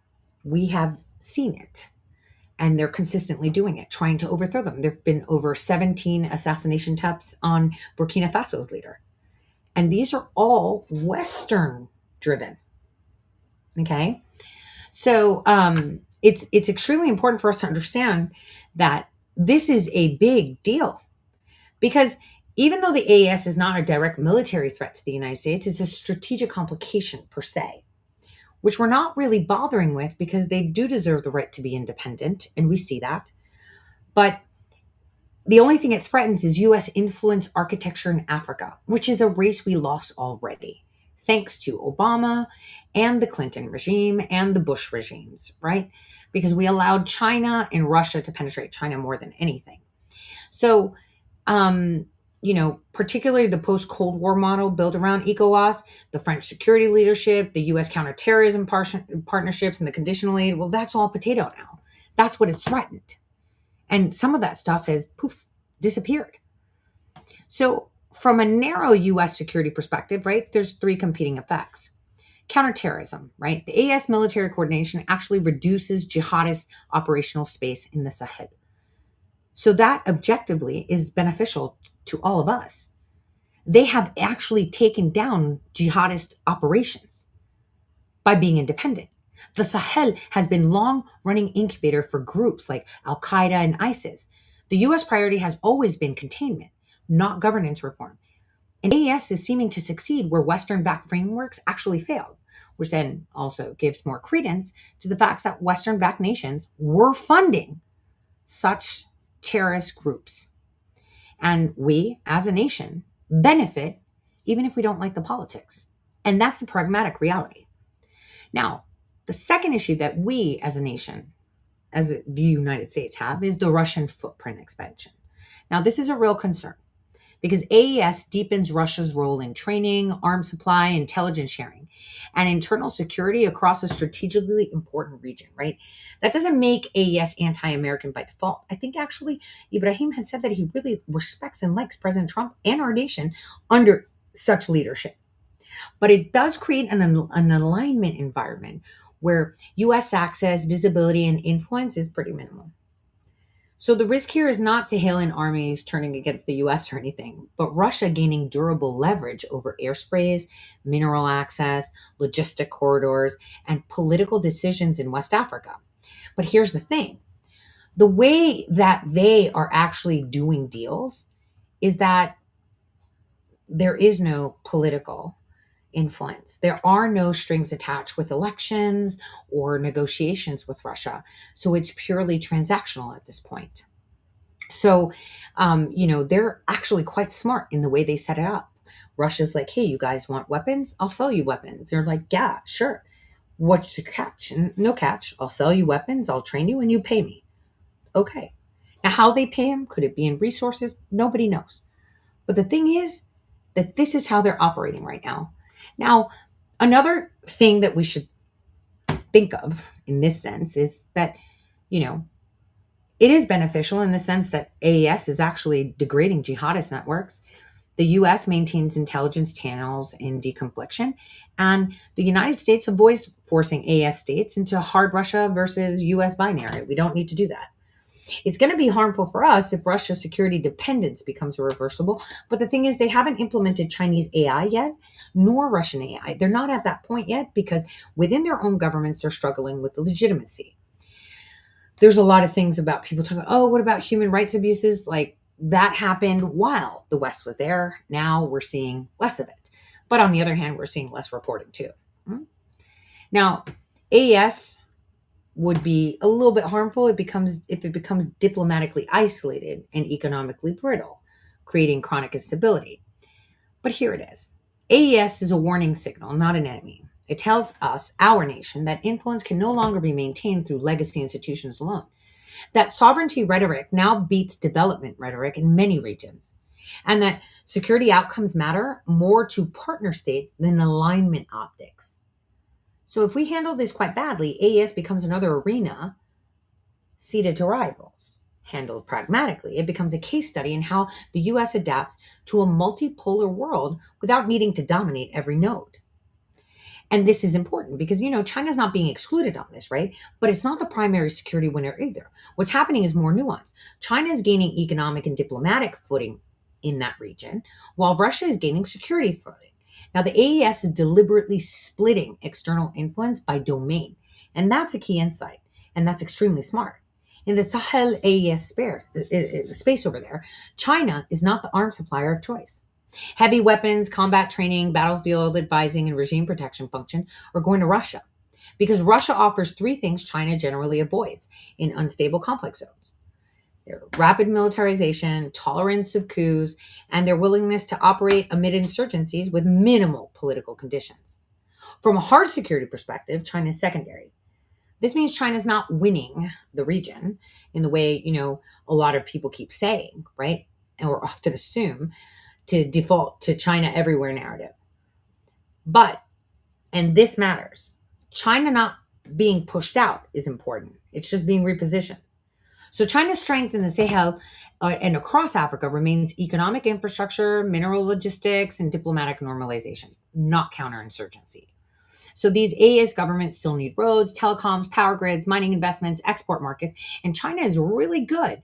We have seen it. And they're consistently doing it, trying to overthrow them. There have been over 17 assassination attempts on Burkina Faso's leader. And these are all Western driven. Okay. So it's extremely important for us to understand that this is a big deal. Because even though the AES is not a direct military threat to the United States, it's a strategic complication per se, which we're not really bothering with because they do deserve the right to be independent, and we see that. But the only thing it threatens is U.S. influence architecture in Africa, which is a race we lost already, thanks to Obama and the Clinton regime and the Bush regimes, right? Because we allowed China and Russia to penetrate China more than anything. So, particularly the post-Cold War model built around ECOWAS, the French security leadership, the U.S. counterterrorism partnerships, and the conditional aid, well, that's all potato now. That's what is threatened. And some of that stuff has, disappeared. So from a narrow U.S. security perspective, right, there's three competing effects. Counterterrorism, right? The AS military coordination actually reduces jihadist operational space in the Sahel. So that objectively is beneficial to all of us. They have actually taken down jihadist operations by being independent. The Sahel has been long-running incubator for groups like Al-Qaeda and ISIS. The U.S. priority has always been containment, not governance reform. And AES is seeming to succeed where Western-backed frameworks actually failed, which then also gives more credence to the facts that Western-backed nations were funding such terrorist groups. And we, as a nation, benefit even if we don't like the politics. And that's the pragmatic reality. Now, the second issue that we as a nation, as the United States have, is the Russian footprint expansion. Now, this is a real concern because AES deepens Russia's role in training, arms supply, intelligence sharing, and internal security across a strategically important region, right? That doesn't make AES anti-American by default. I think actually Ibrahim has said that he really respects and likes President Trump and our nation under such leadership. But it does create an alignment environment where U.S. access, visibility, and influence is pretty minimal. So the risk here is not Sahelin armies turning against the U.S. or anything, but Russia gaining durable leverage over airspace, mineral access, logistic corridors, and political decisions in West Africa. But here's the thing. The way that they are actually doing deals is that there is no political influence. There are no strings attached with elections or negotiations with Russia. So it's purely transactional at this point. So, they're actually quite smart in the way they set it up. Russia's like, hey, you guys want weapons? I'll sell you weapons. They're like, yeah, sure. What's your catch? And no catch. I'll sell you weapons. I'll train you and you pay me. Okay. Now, how they pay them? Could it be in resources? Nobody knows. But the thing is that this is how they're operating right now. Now, another thing that we should think of in this sense is that, it is beneficial in the sense that AES is actually degrading jihadist networks. The U.S. maintains intelligence channels in deconfliction, and the United States avoids forcing AES states into hard Russia versus U.S. binary. We don't need to do that. It's going to be harmful for us if Russia's security dependence becomes irreversible. But the thing is, they haven't implemented Chinese AI yet, nor Russian AI. They're not at that point yet because within their own governments, they're struggling with the legitimacy. There's a lot of things about people talking, oh, what about human rights abuses? Like that happened while the West was there. Now we're seeing less of it. But on the other hand, we're seeing less reporting too. Now, AES would be a little bit harmful if it becomes diplomatically isolated and economically brittle, creating chronic instability. But here it is. AES is a warning signal, not an enemy. It tells us, our nation, that influence can no longer be maintained through legacy institutions alone. That sovereignty rhetoric now beats development rhetoric in many regions, and that security outcomes matter more to partner states than alignment optics. So if we handle this quite badly, AES becomes another arena ceded to rivals. Handled pragmatically, it becomes a case study in how the US adapts to a multipolar world without needing to dominate every node. And this is important because, China's not being excluded on this, right? But it's not the primary security winner either. What's happening is more nuanced. China is gaining economic and diplomatic footing in that region, while Russia is gaining security footing. Now, the AES is deliberately splitting external influence by domain. And that's a key insight. And that's extremely smart. In the Sahel AES space over there, China is not the arms supplier of choice. Heavy weapons, combat training, battlefield advising, and regime protection function are going to Russia because Russia offers three things China generally avoids in unstable conflict zones: their rapid militarization, tolerance of coups, and their willingness to operate amid insurgencies with minimal political conditions. From a hard security perspective, China is secondary. This means China's not winning the region in the way, a lot of people keep saying, right? Or often assume, to default to China everywhere narrative. But, and this matters, China not being pushed out is important. It's just being repositioned. So China's strength in the Sahel and across Africa remains economic infrastructure, mineral logistics, and diplomatic normalization, not counterinsurgency. So these AES governments still need roads, telecoms, power grids, mining investments, export markets, and China is really good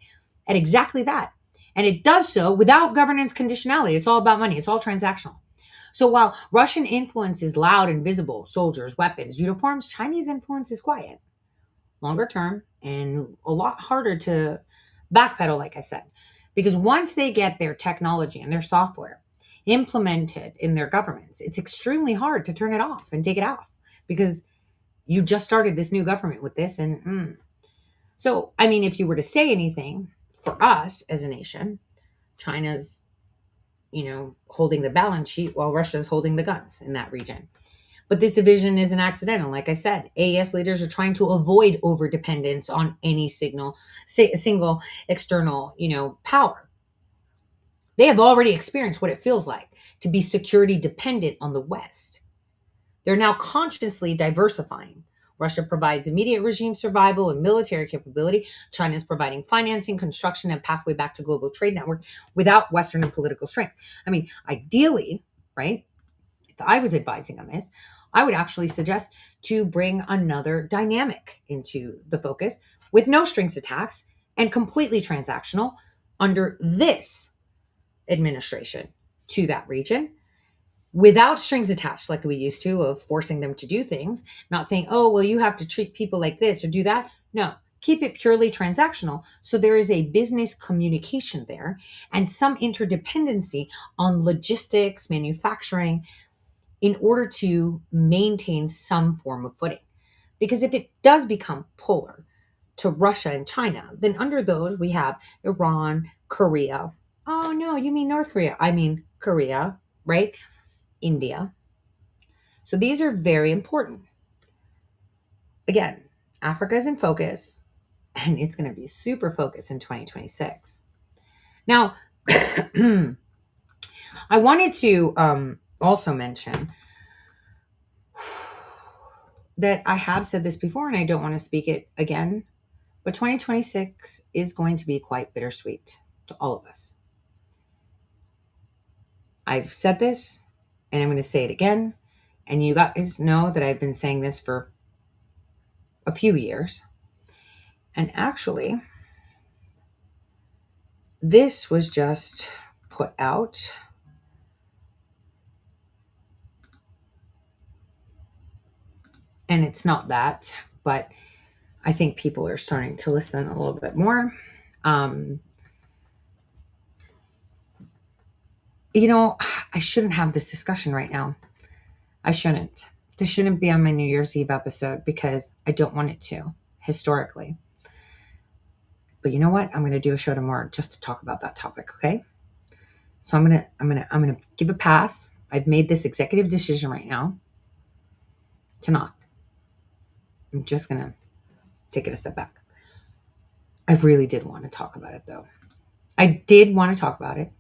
at exactly that. And it does so without governance conditionality. It's all about money. It's all transactional. So while Russian influence is loud and visible, soldiers, weapons, uniforms, Chinese influence is quiet, longer term, and a lot harder to backpedal, like I said. Because once they get their technology and their software implemented in their governments, it's extremely hard to turn it off and take it off because you just started this new government with this. So, if you were to say anything, for us as a nation, China's, holding the balance sheet while Russia's holding the guns in that region. But this division isn't accidental. Like I said, AES leaders are trying to avoid overdependence on any single external, power. They have already experienced what it feels like to be security dependent on the West. They're now consciously diversifying. Russia provides immediate regime survival and military capability. China is providing financing, construction, and pathway back to global trade network without Western and political strength. Ideally, right, if I was advising on this, I would actually suggest to bring another dynamic into the focus with no strings attached and completely transactional under this administration to that region, without strings attached like we used to of forcing them to do things, not saying, oh, well, you have to treat people like this or do that. No, keep it purely transactional. So there is a business communication there and some interdependency on logistics, manufacturing, in order to maintain some form of footing. Because if it does become polar to Russia and China, then under those we have Iran, Korea. Oh, no, you mean North Korea. I mean Korea, right? India. So these are very important. Again, Africa is in focus, and it's going to be super focused in 2026. Now, I wanted to also mention that I have said this before, and I don't want to speak it again, but 2026 is going to be quite bittersweet to all of us. I've said this, and I'm going to say it again. And you guys know that I've been saying this for a few years. And actually, this was just put out. And it's not that, but I think people are starting to listen a little bit more. I shouldn't have this discussion right now. I shouldn't. This shouldn't be on my New Year's Eve episode because I don't want it to, historically. But you know what? I'm going to do a show tomorrow just to talk about that topic, okay? So I'm gonna give a pass. I've made this executive decision right now to not. I'm just gonna take it a step back. I really did want to talk about it though. I did want to talk about it,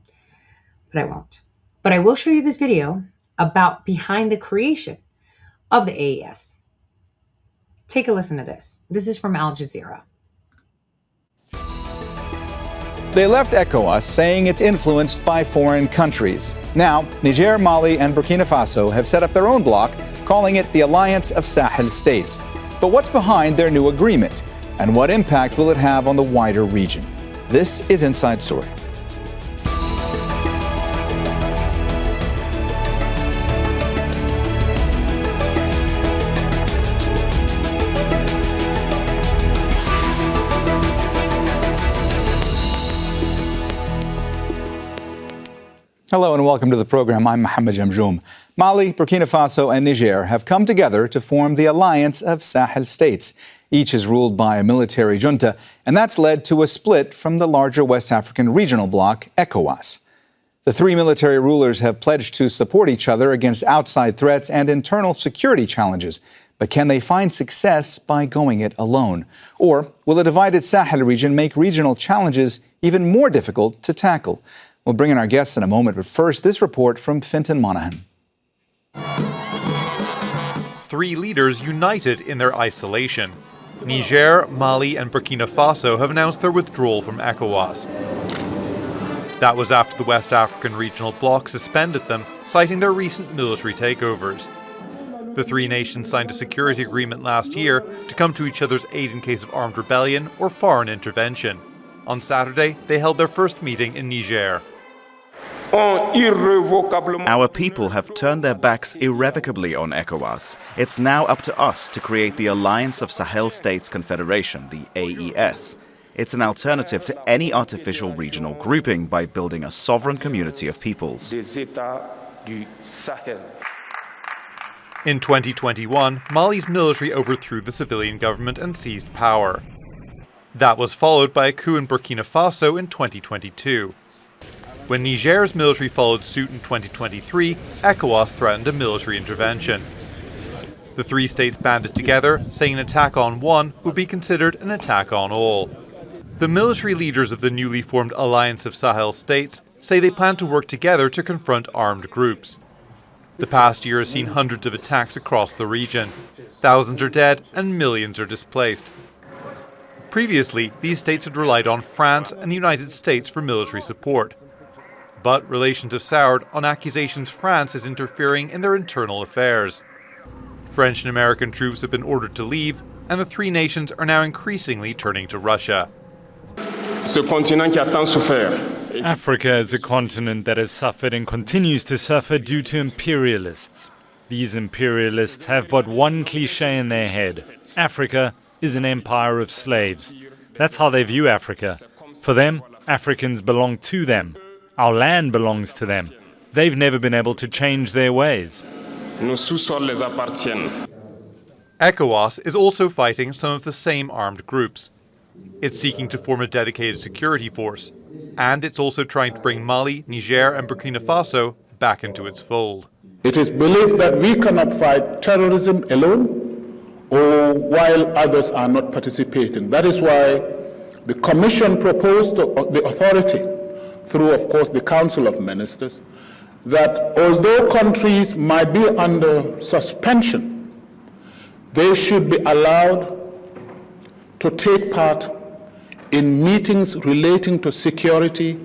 but I won't. But I will show you this video about behind the creation of the AES. Take a listen to this. This is from Al Jazeera. They left ECOWAS saying it's influenced by foreign countries. Now, Niger, Mali, and Burkina Faso have set up their own bloc, calling it the Alliance of Sahel States. But what's behind their new agreement? And what impact will it have on the wider region? This is Inside Story. Hello and welcome to the program. I'm Mohammed Jamjoom. Mali, Burkina Faso, and Niger have come together to form the Alliance of Sahel States. Each is ruled by a military junta, and that's led to a split from the larger West African regional bloc, ECOWAS. The three military rulers have pledged to support each other against outside threats and internal security challenges. But can they find success by going it alone? Or will a divided Sahel region make regional challenges even more difficult to tackle? We'll bring in our guests in a moment, but first, this report from Fintan Monahan. Three leaders united in their isolation. Niger, Mali, and Burkina Faso have announced their withdrawal from ECOWAS. That was after the West African regional bloc suspended them, citing their recent military takeovers. The three nations signed a security agreement last year to come to each other's aid in case of armed rebellion or foreign intervention. On Saturday, they held their first meeting in Niger. Our people have turned their backs irrevocably on ECOWAS. It's now up to us to create the Alliance of Sahel States Confederation, the AES. It's an alternative to any artificial regional grouping by building a sovereign community of peoples. In 2021, Mali's military overthrew the civilian government and seized power. That was followed by a coup in Burkina Faso in 2022. When Niger's military followed suit in 2023, ECOWAS threatened a military intervention. The three states banded together, saying an attack on one would be considered an attack on all. The military leaders of the newly formed Alliance of Sahel States say they plan to work together to confront armed groups. The past year has seen hundreds of attacks across the region. Thousands are dead and millions are displaced. Previously, these states had relied on France and the United States for military support. But relations have soured on accusations France is interfering in their internal affairs. French and American troops have been ordered to leave, and the three nations are now increasingly turning to Russia. Africa is a continent that has suffered and continues to suffer due to imperialists. These imperialists have but one cliché in their head. Africa is an empire of slaves. That's how they view Africa. For them, Africans belong to them. Our land belongs to them. They've never been able to change their ways. ECOWAS is also fighting some of the same armed groups. It's seeking to form a dedicated security force, and it's also trying to bring Mali, Niger, and Burkina Faso back into its fold. It is believed that we cannot fight terrorism alone or while others are not participating. That is why the Commission proposed to the authority, through, of course, the Council of Ministers, that although countries might be under suspension, they should be allowed to take part in meetings relating to security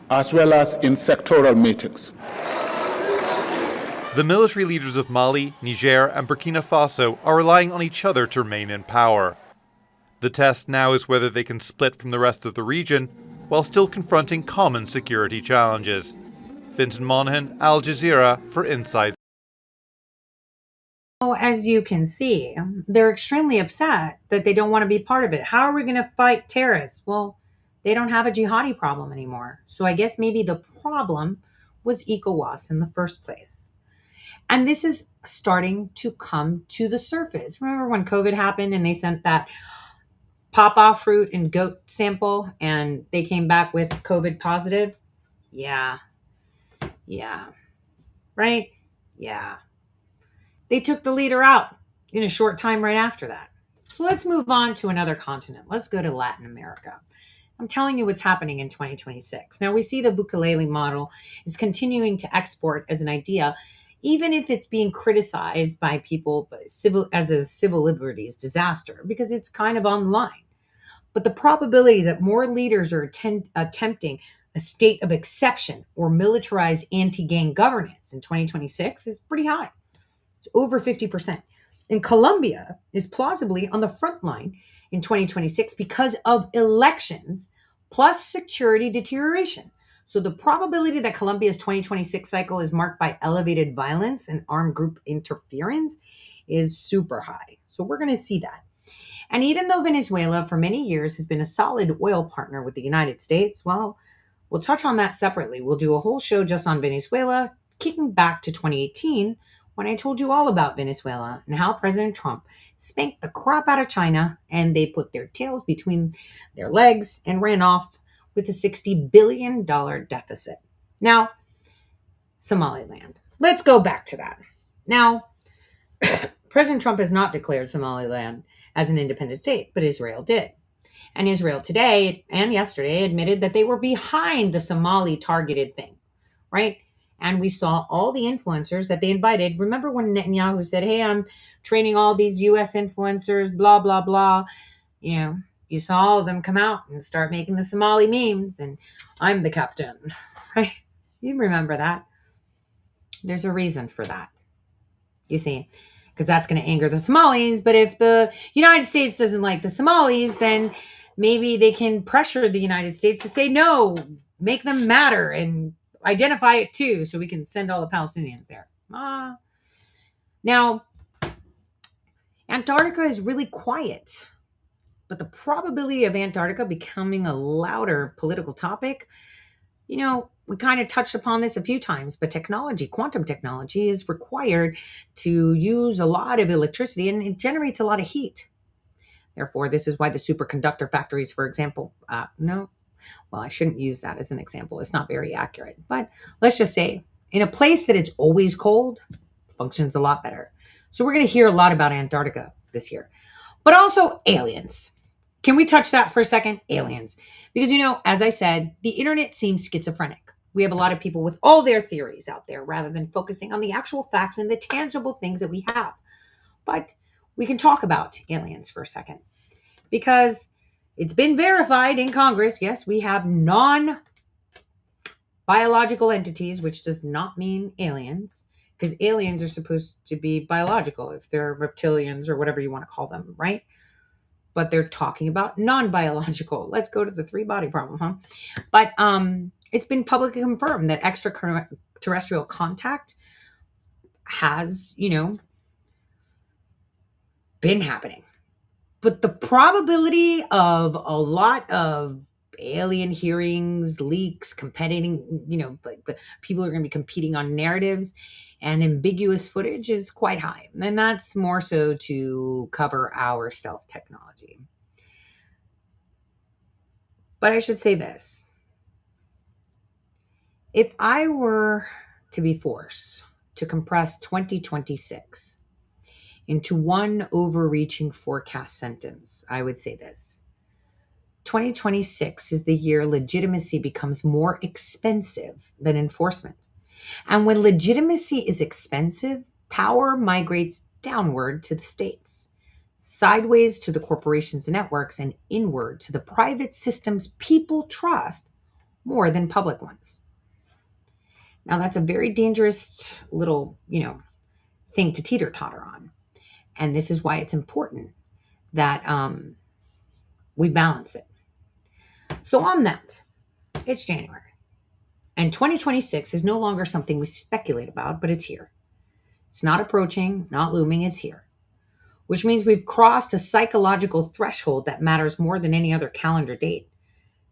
as well as in sectoral meetings. The military leaders of Mali, Niger, and Burkina Faso are relying on each other to remain in power. The test now is whether they can split from the rest of the region while still confronting common security challenges. Fintan Monahan, Al Jazeera for Inside. As you can see, they're extremely upset that they don't want to be part of it. How are we going to fight terrorists? Well, they don't have a jihadi problem anymore. So I guess maybe the problem was ECOWAS in the first place. And this is starting to come to the surface. Remember when COVID happened and they sent that pawpaw fruit and goat sample and they came back with COVID positive? Yeah, Yeah. Right? Yeah. They took the leader out in a short time right after that. So let's move on to another continent. Let's go to Latin America. I'm telling you what's happening in 2026. Now, we see the Bukele model is continuing to export as an idea, even if it's being criticized by people as a civil liberties disaster, because it's kind of on the line. But the probability that more leaders are attempting a state of exception or militarized anti-gang governance in 2026 is pretty high. It's over 50%. And Colombia is plausibly on the front line in 2026 because of elections plus security deterioration. So the probability that Colombia's 2026 cycle is marked by elevated violence and armed group interference is super high. So we're going to see that. And even though Venezuela for many years has been a solid oil partner with the United States, well, we'll touch on that separately. We'll do a whole show just on Venezuela, kicking back to 2018, when I told you all about Venezuela and how President Trump spanked the crap out of China and they put their tails between their legs and ran off with a $60 billion deficit. Now, Somaliland. Let's go back to that. Now, President Trump has not declared Somaliland as an independent state, but Israel did. And Israel today and yesterday admitted that they were behind the Somali targeted thing, right? And we saw all the influencers that they invited. Remember when Netanyahu said, hey, I'm training all these US influencers, blah, blah, blah. You know, you saw all of them come out and start making the Somali memes and I'm the captain, right? You remember that. There's a reason for that. You see, because that's going to anger the Somalis. But if the United States doesn't like the Somalis, then maybe they can pressure the United States to say, no, make them matter and identify it too, so we can send all the Palestinians there. Now, Antarctica is really quiet, but the probability of Antarctica becoming a louder political topic, you know, we kind of touched upon this a few times, but technology, quantum technology, is required to use a lot of electricity and it generates a lot of heat. Therefore, this is why the superconductor factories, for example, well, I shouldn't use that as an example. It's not very accurate. But let's just say in a place that it's always cold, functions a lot better. So we're going to hear a lot about Antarctica this year. But also aliens. Can we touch that for a second? Aliens. Because, you know, as I said, the internet seems schizophrenic. We have a lot of people with all their theories out there rather than focusing on the actual facts and the tangible things that we have. But we can talk about aliens for a second. Because it's been verified in Congress. Yes, we have non-biological entities, which does not mean aliens, because aliens are supposed to be biological if they're reptilians or whatever you want to call them, right? But they're talking about non-biological. Let's go to the three-body problem, huh? But it's been publicly confirmed that extraterrestrial contact has, you know, been happening. But the probability of a lot of alien hearings, leaks, competing, you know, like the people are going to be competing on narratives and ambiguous footage is quite high. And that's more so to cover our stealth technology. But I should say this. If I were to be forced to compress 2026 into one overreaching forecast sentence, I would say this. 2026 is the year legitimacy becomes more expensive than enforcement. And when legitimacy is expensive, power migrates downward to the states, sideways to the corporations and networks, and inward to the private systems people trust more than public ones. Now, that's a very dangerous little, you know, thing to teeter-totter on. And this is why it's important that we balance it. So on that, it's January. And 2026 is no longer something we speculate about, but it's here. It's not approaching, not looming, it's here. Which means we've crossed a psychological threshold that matters more than any other calendar date.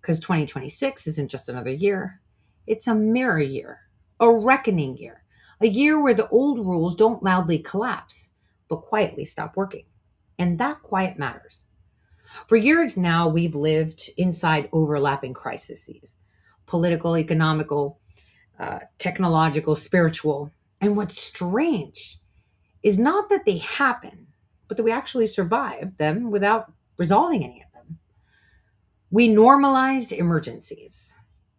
Because 2026 isn't just another year. It's a mirror year, a reckoning year, a year where the old rules don't loudly collapse, but quietly stop working. And that quiet matters. For years now, we've lived inside overlapping crises, political, economical, technological, spiritual. And what's strange is not that they happen, but that we actually survive them without resolving any of them. We normalized emergencies.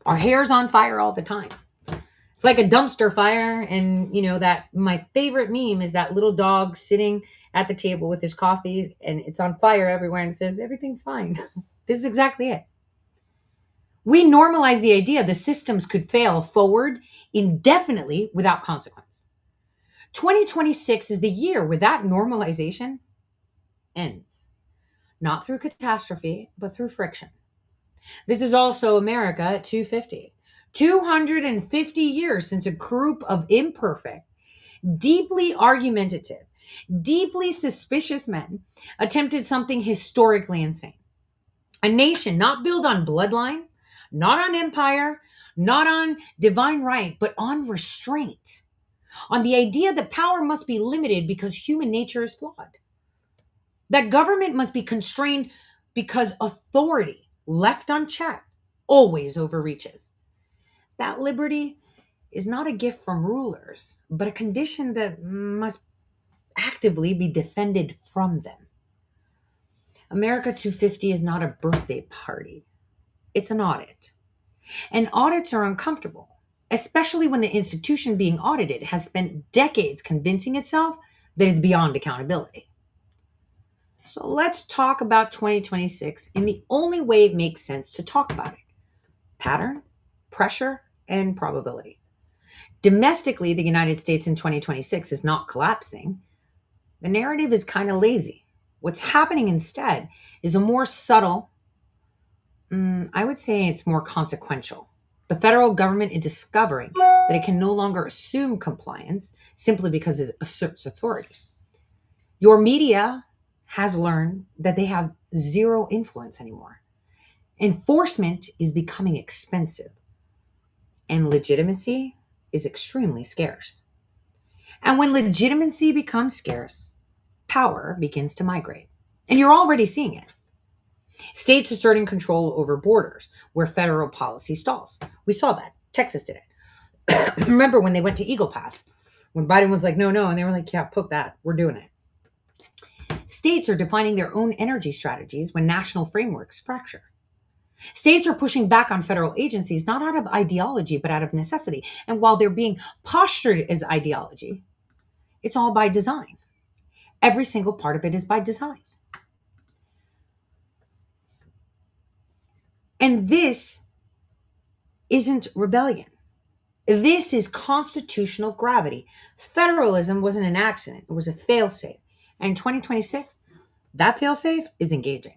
Our hair's on fire all the time. It's like a dumpster fire. And, that my favorite meme is that little dog sitting at the table with his coffee and it's on fire everywhere and says, everything's fine. This is exactly it. We normalize the idea the systems could fail forward indefinitely without consequence. 2026 is the year where that normalization ends. Not through catastrophe, but through friction. This is also America at 250. 250 years since a group of imperfect, deeply argumentative, deeply suspicious men attempted something historically insane. A nation not built on bloodline, not on empire, not on divine right, but on restraint. On the idea that power must be limited because human nature is flawed. That government must be constrained because authority, left unchecked, always overreaches. That liberty is not a gift from rulers, but a condition that must actively be defended from them. America 250 is not a birthday party. It's an audit. And audits are uncomfortable, especially when the institution being audited has spent decades convincing itself that it's beyond accountability. So let's talk about 2026 in the only way it makes sense to talk about it: pattern, pressure, and probability. Domestically, the United States in 2026 is not collapsing. The narrative is kind of lazy. What's happening instead is a more subtle, I would say it's more consequential. The federal government is discovering that it can no longer assume compliance simply because it asserts authority. Your media has learned that they have zero influence anymore. Enforcement is becoming expensive, and legitimacy is extremely scarce. And when legitimacy becomes scarce, power begins to migrate. And you're already seeing it. States asserting control over borders where federal policy stalls. We saw that. Texas did it. Remember when they went to Eagle Pass? When Biden was like, no, and they were like, yeah, poke that. We're doing it. States are defining their own energy strategies when national frameworks fracture. States are pushing back on federal agencies, not out of ideology, but out of necessity. And while they're being postured as ideology, it's all by design. Every single part of it is by design. And this isn't rebellion. This is constitutional gravity. Federalism wasn't an accident. It was a failsafe. And in 2026, that failsafe is engaging.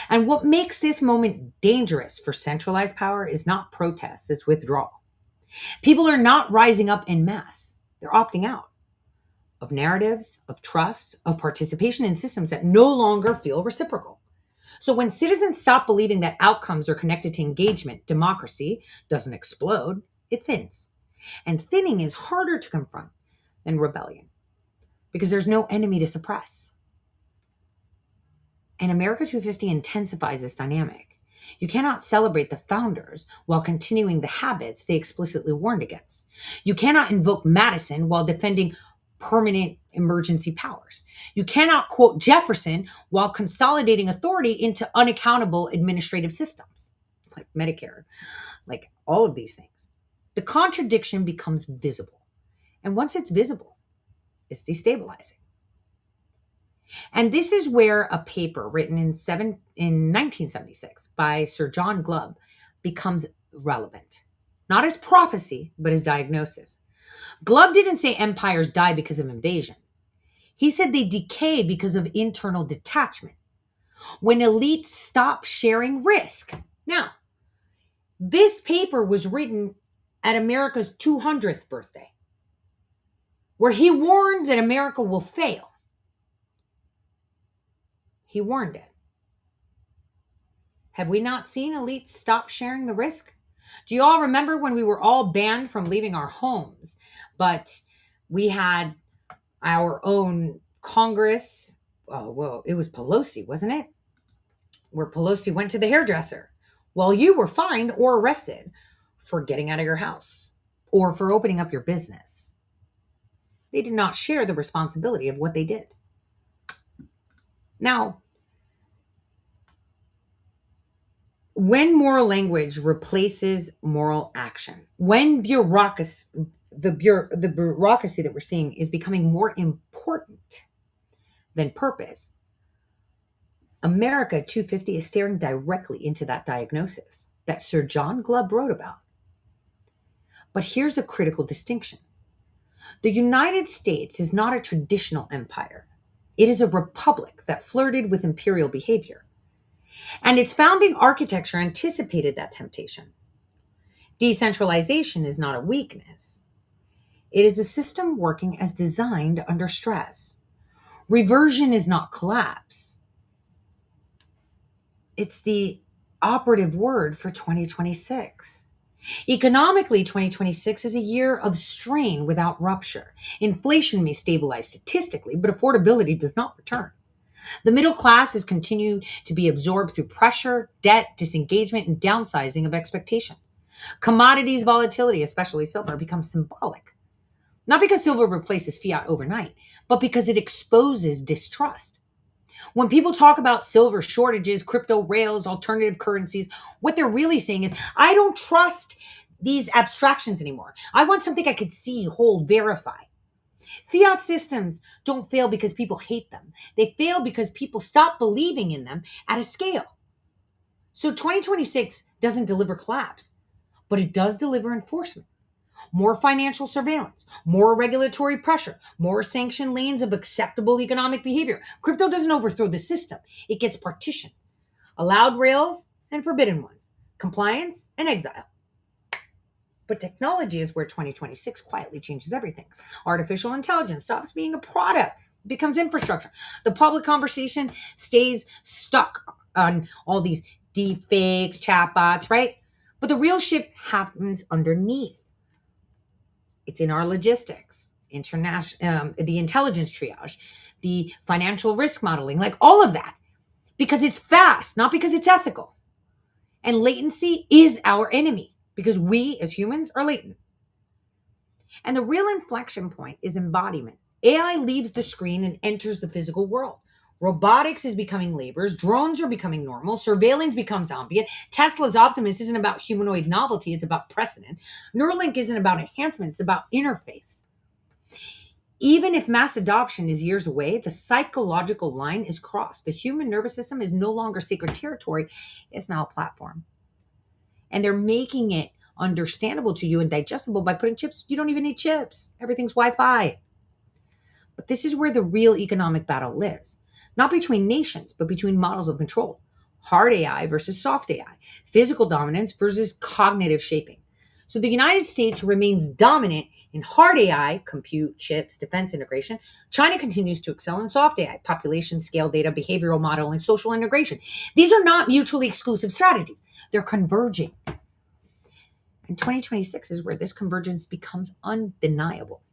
And what makes this moment dangerous for centralized power is not protest, it's withdrawal. People are not rising up en masse. They're opting out of narratives, of trust, of participation in systems that no longer feel reciprocal. So when citizens stop believing that outcomes are connected to engagement, democracy doesn't explode, it thins. And thinning is harder to confront than rebellion because there's no enemy to suppress. And America 250 intensifies this dynamic. You cannot celebrate the founders while continuing the habits they explicitly warned against. You cannot invoke Madison while defending permanent emergency powers. You cannot quote Jefferson while consolidating authority into unaccountable administrative systems, like Medicare, like all of these things. The contradiction becomes visible. And once it's visible, it's destabilizing. And this is where a paper written in 1976 by Sir John Glubb becomes relevant. Not as prophecy, but as diagnosis. Glubb didn't say empires die because of invasion. He said they decay because of internal detachment. When elites stop sharing risk. Now, this paper was written at America's 200th birthday, where he warned that America will fail. He warned it. Have we not seen elites stop sharing the risk? Do you all remember when we were all banned from leaving our homes, but we had our own Congress? Oh, well, it was Pelosi, wasn't it? Where Pelosi went to the hairdresser while you were fined or arrested for getting out of your house, or for opening up your business. They did not share the responsibility of what they did. Now, when moral language replaces moral action, when bureaucracy, the bureaucracy that we're seeing is becoming more important than purpose, America 250 is staring directly into that diagnosis that Sir John Glubb wrote about. But here's the critical distinction. The United States is not a traditional empire. It is a republic that flirted with imperial behavior. And its founding architecture anticipated that temptation. Decentralization is not a weakness. It is a system working as designed under stress. Reversion is not collapse. It's the operative word for 2026. Economically, 2026 is a year of strain without rupture. Inflation may stabilize statistically, but affordability does not return. The middle class has continued to be absorbed through pressure, debt, disengagement, and downsizing of expectations. Commodities volatility, especially silver, becomes symbolic. Not because silver replaces fiat overnight, but because it exposes distrust. When people talk about silver shortages, crypto rails, alternative currencies, what they're really saying is, I don't trust these abstractions anymore. I want something I could see, hold, verify. Fiat systems don't fail because people hate them. They fail because people stop believing in them at a scale. So 2026 doesn't deliver collapse, but it does deliver enforcement. More financial surveillance, more regulatory pressure, more sanctioned lanes of acceptable economic behavior. Crypto doesn't overthrow the system. It gets partitioned. Allowed rails and forbidden ones. Compliance and exile. But technology is where 2026 quietly changes everything. Artificial intelligence stops being a product, becomes infrastructure. The public conversation stays stuck on all these deep fakes, chatbots, right? But the real shift happens underneath. It's in our logistics, the intelligence triage, the financial risk modeling, like all of that. Because it's fast, not because it's ethical. And latency is our enemy because we as humans are latent. And the real inflection point is embodiment. AI leaves the screen and enters the physical world. Robotics is becoming labors. Drones are becoming normal. Surveillance becomes ambient. Tesla's Optimus isn't about humanoid novelty. It's about precedent. Neuralink isn't about enhancement. It's about interface. Even if mass adoption is years away, the psychological line is crossed. The human nervous system is no longer sacred territory. It's now a platform. And they're making it understandable to you and digestible by putting chips. You don't even need chips. Everything's Wi-Fi. But this is where the real economic battle lives. Not between nations, but between models of control. Hard AI versus soft AI. Physical dominance versus cognitive shaping. So the United States remains dominant in hard AI, compute, chips, defense integration. China continues to excel in soft AI, population, scale data, behavioral modeling, social integration. These are not mutually exclusive strategies. They're converging. And 2026 is where this convergence becomes undeniable.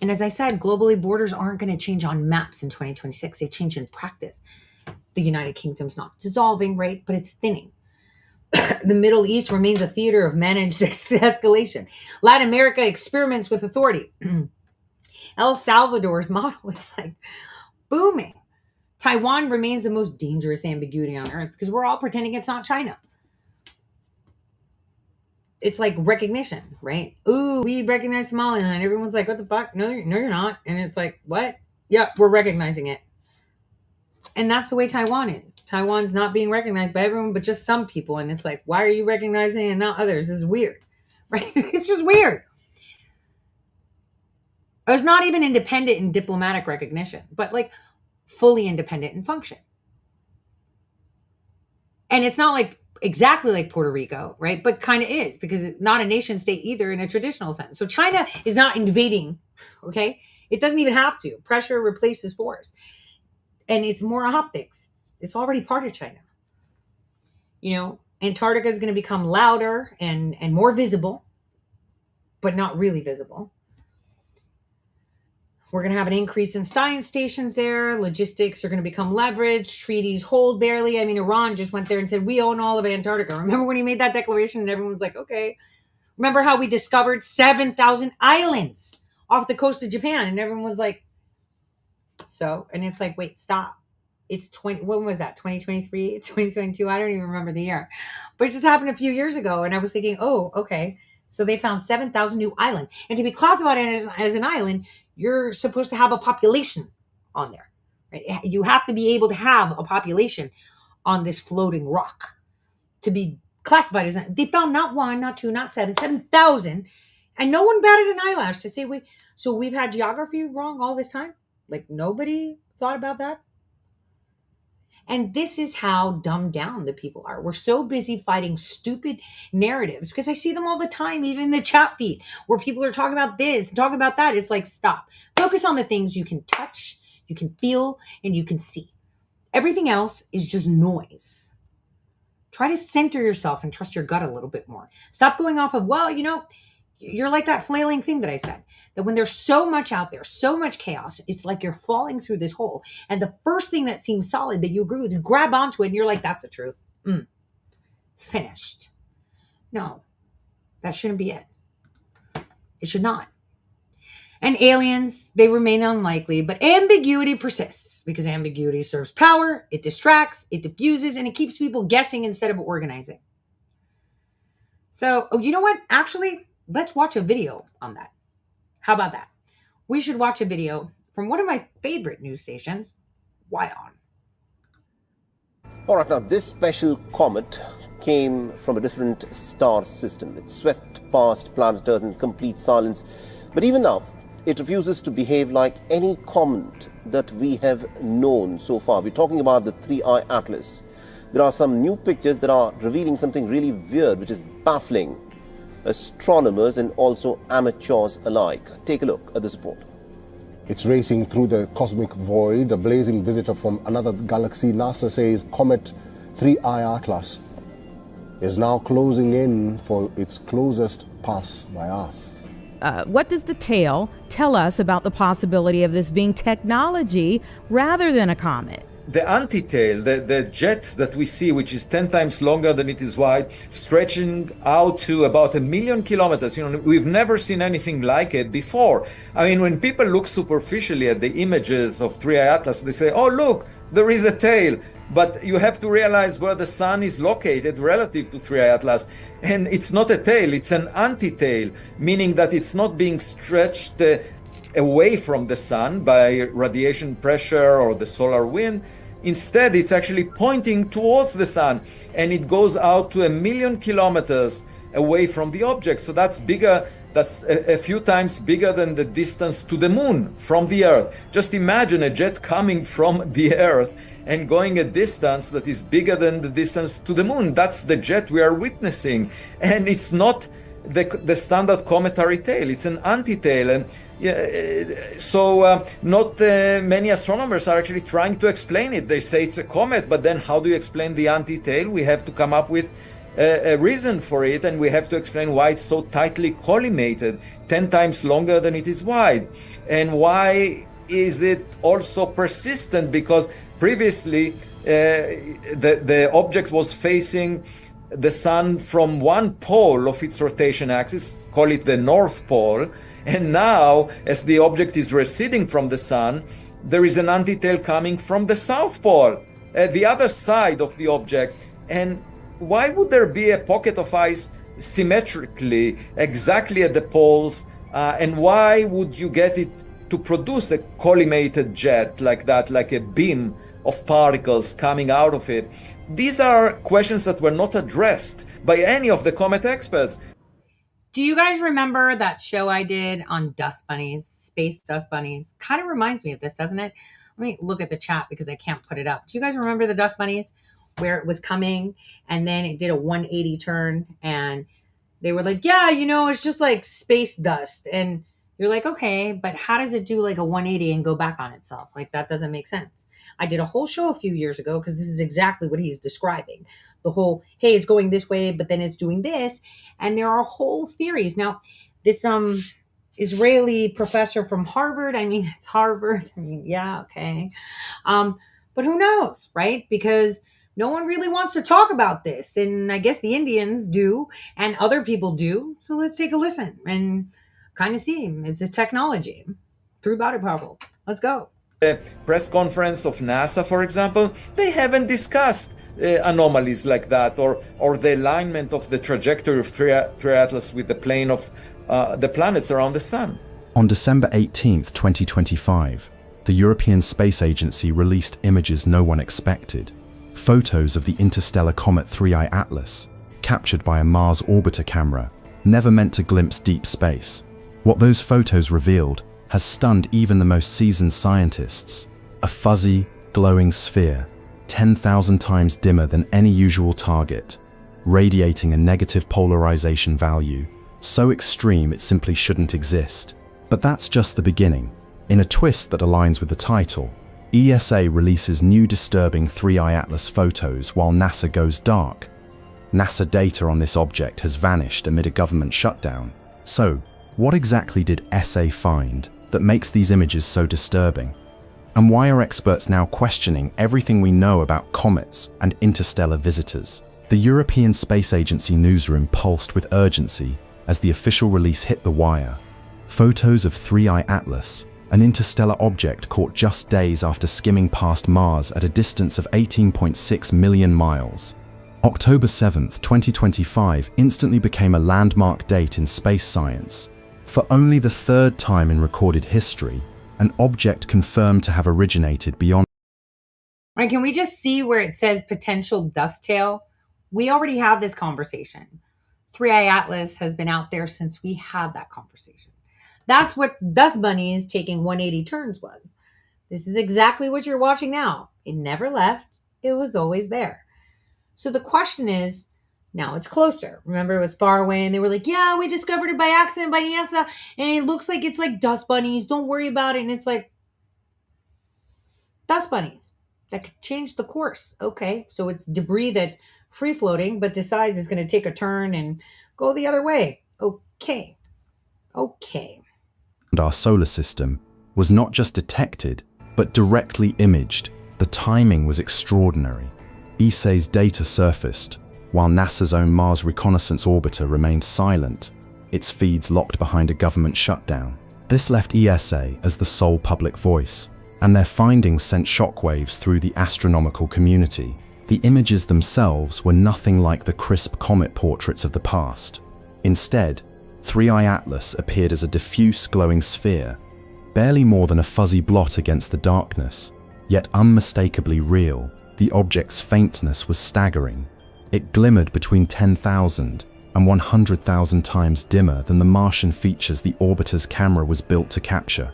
And as I said, globally, borders aren't going to change on maps in 2026. They change in practice. The United Kingdom's not dissolving, right? But it's thinning. The Middle East remains a theater of managed escalation. Latin America experiments with authority. El Salvador's model is like booming. Taiwan remains the most dangerous ambiguity on earth because we're all pretending it's not China. It's like recognition, right? Ooh, we recognize Somaliland. Everyone's like, what the fuck? No, you're not. And it's like, what? Yeah, we're recognizing it. And that's the way Taiwan is. Taiwan's not being recognized by everyone, but just some people. And it's like, why are you recognizing it and not others? This is weird, right? It's just weird. It's not even independent in diplomatic recognition, but like fully independent in function. And it's not like exactly like Puerto Rico, right? But kind of is because it's not a nation state either in a traditional sense. So China is not invading, okay? It doesn't even have to. Pressure replaces force. And it's more optics. It's already part of China. You know, Antarctica is going to become louder and more visible, but not really visible. We're going to have an increase in science stations there. Logistics are going to become leveraged. Treaties hold barely. I mean, Iran just went there and said, we own all of Antarctica. Remember when he made that declaration and everyone was like, okay, Remember how we discovered 7,000 islands off the coast of Japan, and everyone was like, so, and it's like, wait, stop. It's when was that? 2023, 2022? I don't even remember the year, but it just happened a few years ago. And I was thinking, oh, okay. So they found 7,000 new islands, and to be classified as an island, you're supposed to have a population on there, right? You have to be able to have a population on this floating rock to be classified as. They found not one, not two, not 7,000, and no one batted an eyelash to say, wait, so we've had geography wrong all this time? Like nobody thought about that? And this is how dumbed down the people are. We're so busy fighting stupid narratives because I see them all the time, even in the chat feed, where people are talking about this and talking about that. It's like, stop. Focus on the things you can touch, you can feel, and you can see. Everything else is just noise. Try to center yourself and trust your gut a little bit more. Stop going off of, well, you're like that flailing thing that I said, that when there's so much out there, so much chaos, it's like you're falling through this hole. And the first thing that seems solid that you agree with, you grab onto it and you're like, that's the truth. Finished. No, that shouldn't be it. It should not. And aliens, they remain unlikely, but ambiguity persists because ambiguity serves power, it distracts, it diffuses, and it keeps people guessing instead of organizing. So, you know what? Actually, let's watch a video on that. How about that? We should watch a video from one of my favorite news stations, WION. All right, now this special comet came from a different star system. It swept past planet Earth in complete silence. But even now, it refuses to behave like any comet that we have known so far. We're talking about the 3I Atlas. There are some new pictures that are revealing something really weird, which is baffling astronomers and also amateurs alike. Take a look at this report. It's racing through the cosmic void, a blazing visitor from another galaxy. NASA says comet 3I Atlas is now closing in for its closest pass by Earth. What does the tail tell us about the possibility of this being technology rather than a comet? The anti-tail, the jet that we see, which is 10 times longer than it is wide, stretching out to about 1 million kilometers. We've never seen anything like it before. I mean, when people look superficially at the images of 3I Atlas, they say, oh, look, there is a tail. But you have to realize where the sun is located relative to 3I Atlas. And it's not a tail, it's an anti-tail, meaning that it's not being stretched away from the sun by radiation pressure or the solar wind. Instead, it's actually pointing towards the sun, and it goes out to 1 million kilometers away from the object. So that's bigger, that's a few times bigger than the distance to the moon from the Earth. Just imagine a jet coming from the Earth and going a distance that is bigger than the distance to the moon. That's the jet we are witnessing. And it's not the standard cometary tail, it's an anti-tail. And not many astronomers are actually trying to explain it. They say it's a comet, but then how do you explain the anti-tail? We have to come up with a reason for it, and we have to explain why it's so tightly collimated, 10 times longer than it is wide. And why is it also persistent? Because previously the object was facing the sun from one pole of its rotation axis, call it the North Pole, and now as the object is receding from the sun, there is an anti-tail coming from the South Pole, the other side of the object. And why would there be a pocket of ice symmetrically exactly at the poles, and why would you get it to produce a collimated jet like that, like a beam of particles coming out of it? These are questions that were not addressed by any of the comet experts. Do you guys remember that show I did on dust bunnies, space dust bunnies? Kind of reminds me of this, doesn't it? Let me look at the chat because I can't put it up. Do you guys remember the dust bunnies where it was coming and then it did a 180 turn and they were like, yeah, it's just like space dust. And you're like, okay, but how does it do like a 180 and go back on itself? Like that doesn't make sense. I did a whole show a few years ago because this is exactly what he's describing. The whole, hey, it's going this way, but then it's doing this. And there are whole theories. Now, this Israeli professor from Harvard, it's Harvard. Yeah, okay. But who knows, right? Because no one really wants to talk about this. And I guess the Indians do and other people do. So let's take a listen and kind of see, is this technology through Body Bubble? Let's go. The press conference of NASA, for example, they haven't discussed anomalies like that, or the alignment of the trajectory of 3I Atlas with the plane of the planets around the sun. On December 18th, 2025, the European Space Agency released images no one expected. Photos of the interstellar comet 3I Atlas, captured by a Mars orbiter camera, never meant to glimpse deep space. What those photos revealed has stunned even the most seasoned scientists. A fuzzy, glowing sphere, 10,000 times dimmer than any usual target, radiating a negative polarization value, so extreme it simply shouldn't exist. But that's just the beginning. In a twist that aligns with the title, ESA releases new disturbing 3I Atlas photos while NASA goes dark. NASA data on this object has vanished amid a government shutdown. So, what exactly did ESA find that makes these images so disturbing? And why are experts now questioning everything we know about comets and interstellar visitors? The European Space Agency newsroom pulsed with urgency as the official release hit the wire. Photos of 3I Atlas, an interstellar object caught just days after skimming past Mars at a distance of 18.6 million miles. October 7th, 2025 instantly became a landmark date in space science. For only the third time in recorded history, an object confirmed to have originated beyond. All right, can we just see where it says potential dust tail? We already had this conversation. 3I Atlas has been out there since we had that conversation. That's what Dust Bunnies taking 180 turns was. This is exactly what you're watching now. It never left. It was always there. So the question is, now it's closer. Remember, it was far away, and they were like, yeah, we discovered it by accident by NASA, and it looks like it's like dust bunnies. Don't worry about it. And it's like, dust bunnies. That could change the course. Okay, so it's debris that's free-floating, but decides it's going to take a turn and go the other way. Okay. Our solar system was not just detected, but directly imaged. The timing was extraordinary. ESA's data surfaced, while NASA's own Mars Reconnaissance Orbiter remained silent, its feeds locked behind a government shutdown. This left ESA as the sole public voice, and their findings sent shockwaves through the astronomical community. The images themselves were nothing like the crisp comet portraits of the past. Instead, 3I Atlas appeared as a diffuse glowing sphere, barely more than a fuzzy blot against the darkness, yet unmistakably real. The object's faintness was staggering. It glimmered between 10,000 and 100,000 times dimmer than the Martian features the orbiter's camera was built to capture.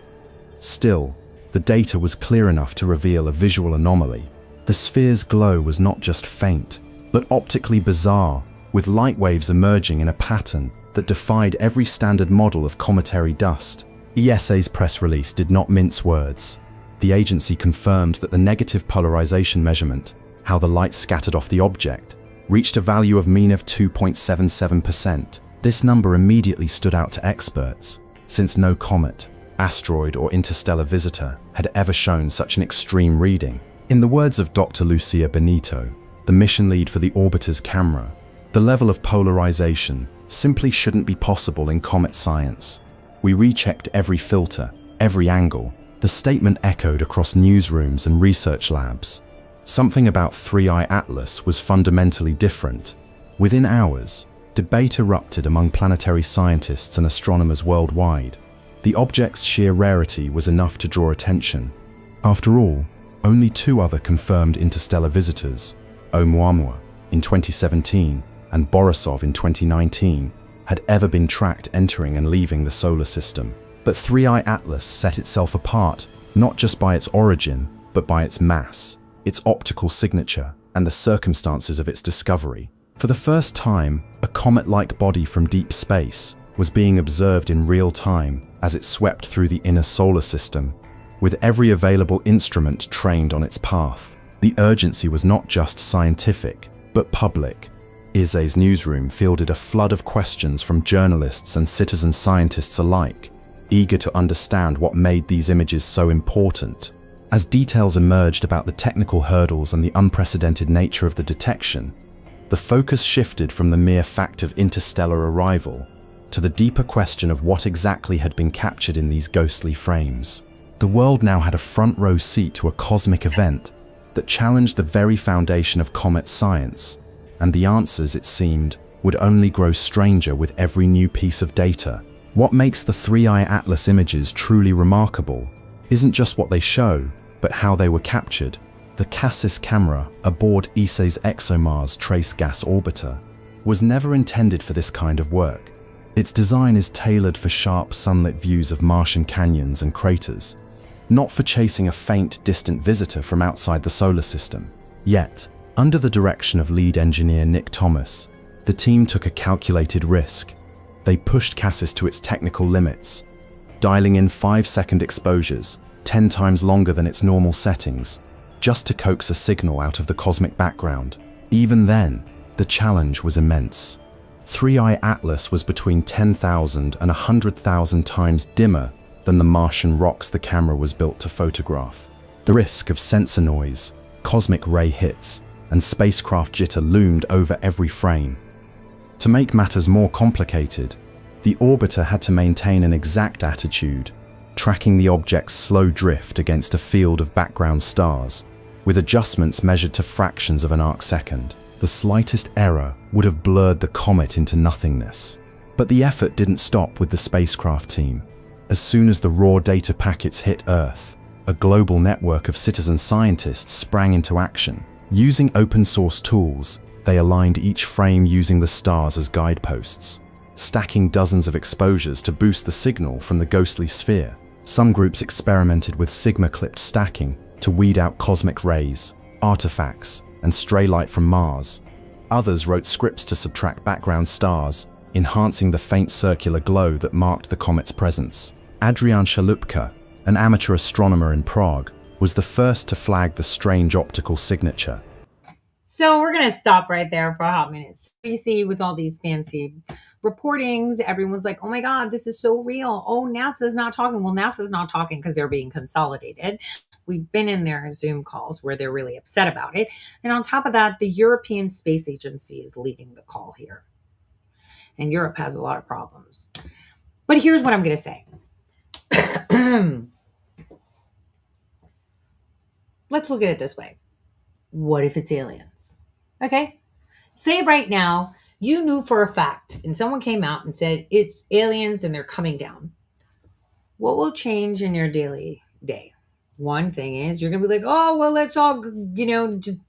Still, the data was clear enough to reveal a visual anomaly. The sphere's glow was not just faint, but optically bizarre, with light waves emerging in a pattern that defied every standard model of cometary dust. ESA's press release did not mince words. The agency confirmed that the negative polarization measurement, how the light scattered off the object, reached a value of mean of 2.77%. This number immediately stood out to experts, since no comet, asteroid, or interstellar visitor had ever shown such an extreme reading. In the words of Dr. Lucia Benito, the mission lead for the orbiter's camera, the level of polarization simply shouldn't be possible in comet science. We rechecked every filter, every angle. The statement echoed across newsrooms and research labs. Something about 3I Atlas was fundamentally different. Within hours, debate erupted among planetary scientists and astronomers worldwide. The object's sheer rarity was enough to draw attention. After all, only two other confirmed interstellar visitors, Oumuamua in 2017 and Borisov in 2019, had ever been tracked entering and leaving the solar system. But 3I Atlas set itself apart, not just by its origin, but by its mass, its optical signature, and the circumstances of its discovery. For the first time, a comet-like body from deep space was being observed in real time as it swept through the inner solar system, with every available instrument trained on its path. The urgency was not just scientific, but public. ESA's newsroom fielded a flood of questions from journalists and citizen scientists alike, eager to understand what made these images so important. As details emerged about the technical hurdles and the unprecedented nature of the detection, the focus shifted from the mere fact of interstellar arrival to the deeper question of what exactly had been captured in these ghostly frames. The world now had a front-row seat to a cosmic event that challenged the very foundation of comet science, and the answers, it seemed, would only grow stranger with every new piece of data. What makes the 3i Atlas images truly remarkable isn't just what they show, but how they were captured. The Cassis camera aboard ESA's ExoMars Trace Gas Orbiter was never intended for this kind of work. Its design is tailored for sharp sunlit views of Martian canyons and craters, not for chasing a faint, distant visitor from outside the solar system. Yet, under the direction of lead engineer Nick Thomas, the team took a calculated risk. They pushed Cassis to its technical limits, dialing in 5-second exposures, 10 times longer than its normal settings, just to coax a signal out of the cosmic background. Even then, the challenge was immense. 3i Atlas was between 10,000 and 100,000 times dimmer than the Martian rocks the camera was built to photograph. The risk of sensor noise, cosmic ray hits, and spacecraft jitter loomed over every frame. To make matters more complicated, the orbiter had to maintain an exact attitude, tracking the object's slow drift against a field of background stars, with adjustments measured to fractions of an arcsecond. The slightest error would have blurred the comet into nothingness. But the effort didn't stop with the spacecraft team. As soon as the raw data packets hit Earth, a global network of citizen scientists sprang into action. Using open-source tools, they aligned each frame using the stars as guideposts, stacking dozens of exposures to boost the signal from the ghostly sphere. Some groups experimented with sigma-clipped stacking to weed out cosmic rays, artifacts, and stray light from Mars. Others wrote scripts to subtract background stars, enhancing the faint circular glow that marked the comet's presence. Adrian Shalupka, an amateur astronomer in Prague, was the first to flag the strange optical signature. So we're going to stop right there for a hot minute. You see, with all these fancy reportings, everyone's like, oh my God, this is so real. Oh, NASA's not talking. Well, NASA's not talking because they're being consolidated. We've been in their Zoom calls where they're really upset about it. And on top of that, the European Space Agency is leading the call here. And Europe has a lot of problems. But here's what I'm going to say. Let's look at it this way. What if it's aliens? Okay. Say right now, you knew for a fact, and someone came out and said it's aliens and they're coming down. What will change in your daily day? One thing is you're going to be like, oh, well, let's all, just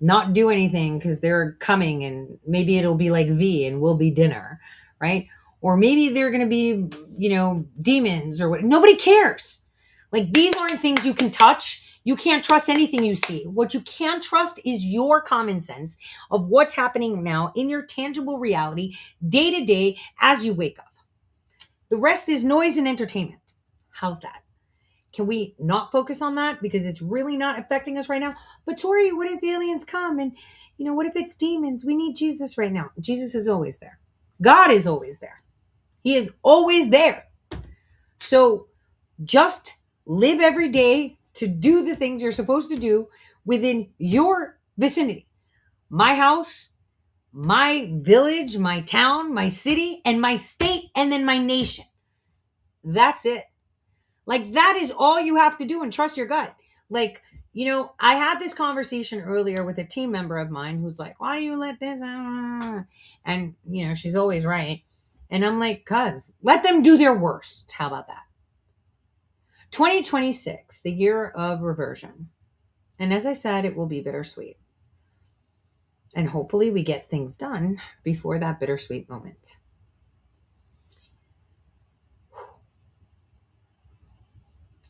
not do anything because they're coming, and maybe it'll be like V and we'll be dinner, right? Or maybe they're going to be, demons or what. Nobody cares. Like, these aren't things you can touch. You can't trust anything you see. What you can trust is your common sense of what's happening now in your tangible reality, day to day, as you wake up. The rest is noise and entertainment. How's that? Can we not focus on that because it's really not affecting us right now? But Tori, what if aliens come and, what if it's demons? We need Jesus right now. Jesus is always there. God is always there. He is always there. So just live every day to do the things you're supposed to do within your vicinity. My house, my village, my town, my city, and my state, and then my nation. That's it. Like, that is all you have to do, and trust your gut. Like, I had this conversation earlier with a team member of mine who's like, why do you let this? And, she's always right. And I'm like, cuz, let them do their worst. How about that? 2026, the year of reversion. And as I said, it will be bittersweet. And hopefully we get things done before that bittersweet moment.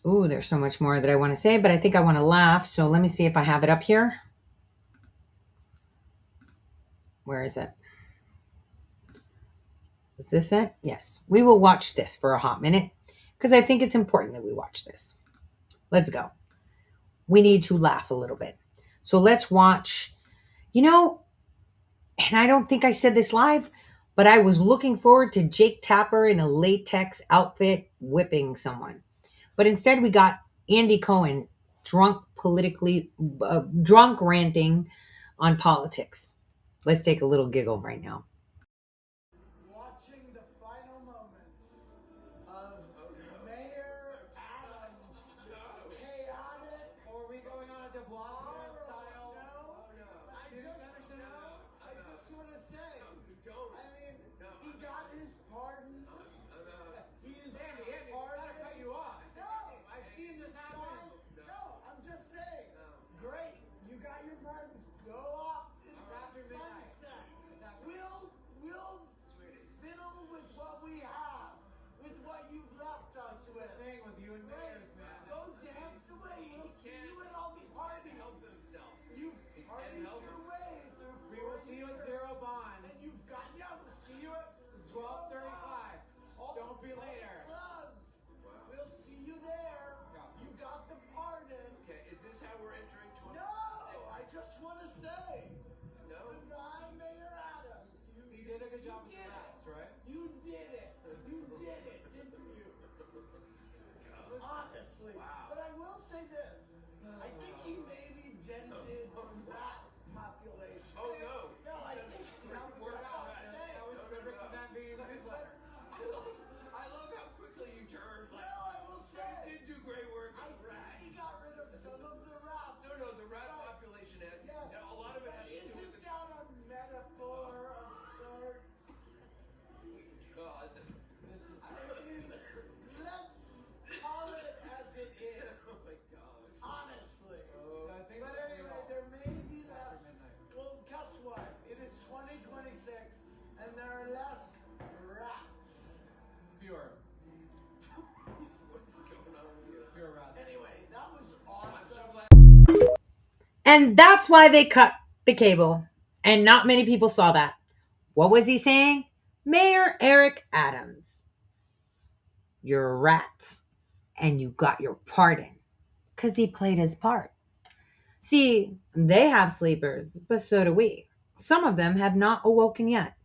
Ooh, there's so much more that I want to say, but I think I want to laugh. So let me see if I have it up here. Where is it? Is this it? Yes. We will watch this for a hot minute because I think it's important that we watch this. Let's go. We need to laugh a little bit. So let's watch, and I don't think I said this live, but I was looking forward to Jake Tapper in a latex outfit whipping someone. But instead we got Andy Cohen drunk ranting on politics. Let's take a little giggle right now. Watching the final moments of Mayor Adams' chaotic. Or are we going on a de Blasio style? No. I just want to say. I mean, he got his pardons. Andy, I gotta cut you off. No, I've seen this happen. No, I'm just saying. Great, you got your pardons. Go off into the sunset. We'll fiddle with what we have, with what you've left us with. Thing with you and Mayors, man. Go dance away. We'll see you at all the parties. You partied your way through. We will see you at Zero Bond. And you've got, we'll see you at 12:35. Don't be later. Clubs. We'll see you there. You got the pardon. Okay, is this how we're entering 20? No, I just want to say. No. Goodbye, Mayor Adams. He did a good job with the rats, right? You did it. You did it, didn't you? Honestly. Wow. But I will say this. I think he maybe dented the rat population. Oh, no. No, I think we're not saying. That was the Ricky Van Veen newsletter. I love how quickly you turned. No, I will say. You did do great work with the rats. He got rid of some of the rats. No, the rat population had. Yes. A lot of it has to do with. Isn't that a metaphor of sorts? God. This is. I mean, let's call it as it is. Oh my gosh. Honestly. But anyway, there may be less. Well, guess what? It is 2026, and there are less rats. Fewer. What's going on here? Fewer rats. Anyway, that was awesome. And that's why they cut the cable. And not many people saw that. What was he saying? Mayor Eric Adams, you're a rat. And you got your pardon. Because he played his part. See, they have sleepers, but so do we. Some of them have not awoken yet.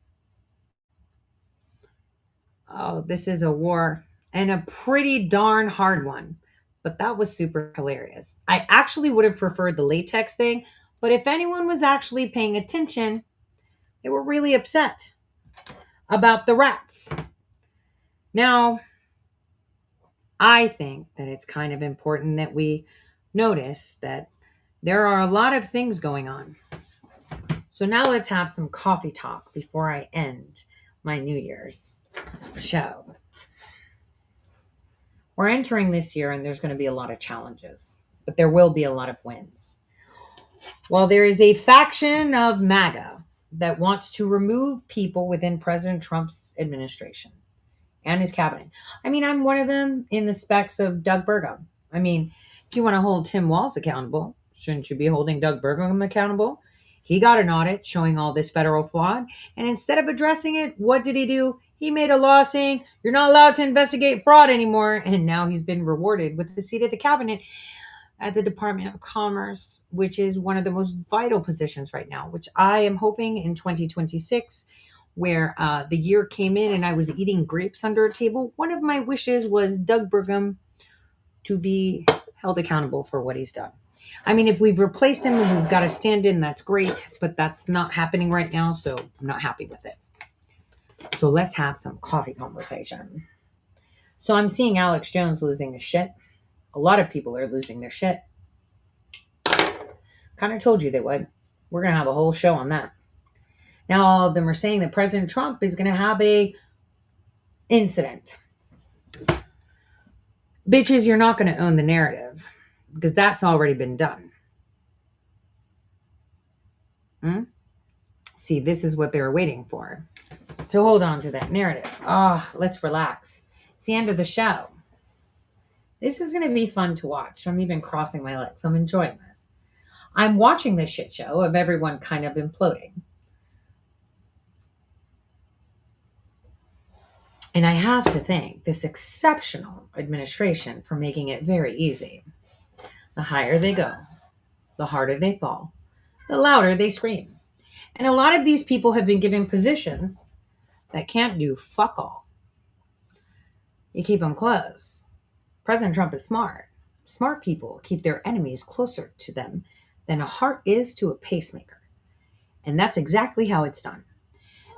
Oh, this is a war. And a pretty darn hard one. But that was super hilarious. I actually would have preferred the latex thing. But if anyone was actually paying attention, they were really upset about the rats. Now, I think that it's kind of important that we notice that there are a lot of things going on. So now let's have some coffee talk before I end my New Year's show. We're entering this year and there's going to be a lot of challenges, but there will be a lot of wins. Well, there is a faction of MAGA that wants to remove people within President Trump's administration and his cabinet. I mean, I'm one of them in the specs of Doug Burgum. I mean, if you want to hold Tim Walz accountable, shouldn't you be holding Doug Burgum accountable? He got an audit showing all this federal fraud. And instead of addressing it, what did he do? He made a law saying you're not allowed to investigate fraud anymore. And now he's been rewarded with the seat at the cabinet at the Department of Commerce, which is one of the most vital positions right now, which I am hoping in 2026, where the year came in and I was eating grapes under a table. One of my wishes was Doug Burgum to be held accountable for what he's done. I mean, if we've replaced him and we've got a stand-in, that's great, but that's not happening right now, so I'm not happy with it. So let's have some coffee conversation. So I'm seeing Alex Jones losing his shit. A lot of people are losing their shit. Kind of told you they would. We're going to have a whole show on that. Now, all of them are saying that President Trump is going to have a incident. Bitches, you're not going to own the narrative because that's already been done. See, this is what they were waiting for. So hold on to that narrative. Let's relax. It's the end of the show. This is going to be fun to watch. I'm even crossing my legs. I'm enjoying this. I'm watching this shit show of everyone kind of imploding. And I have to thank this exceptional administration for making it very easy. The higher they go, the harder they fall, the louder they scream. And a lot of these people have been given positions that can't do fuck all. You keep them close. President Trump is smart. smart people keep their enemies closer to them than a heart is to a pacemaker. And that's exactly how it's done.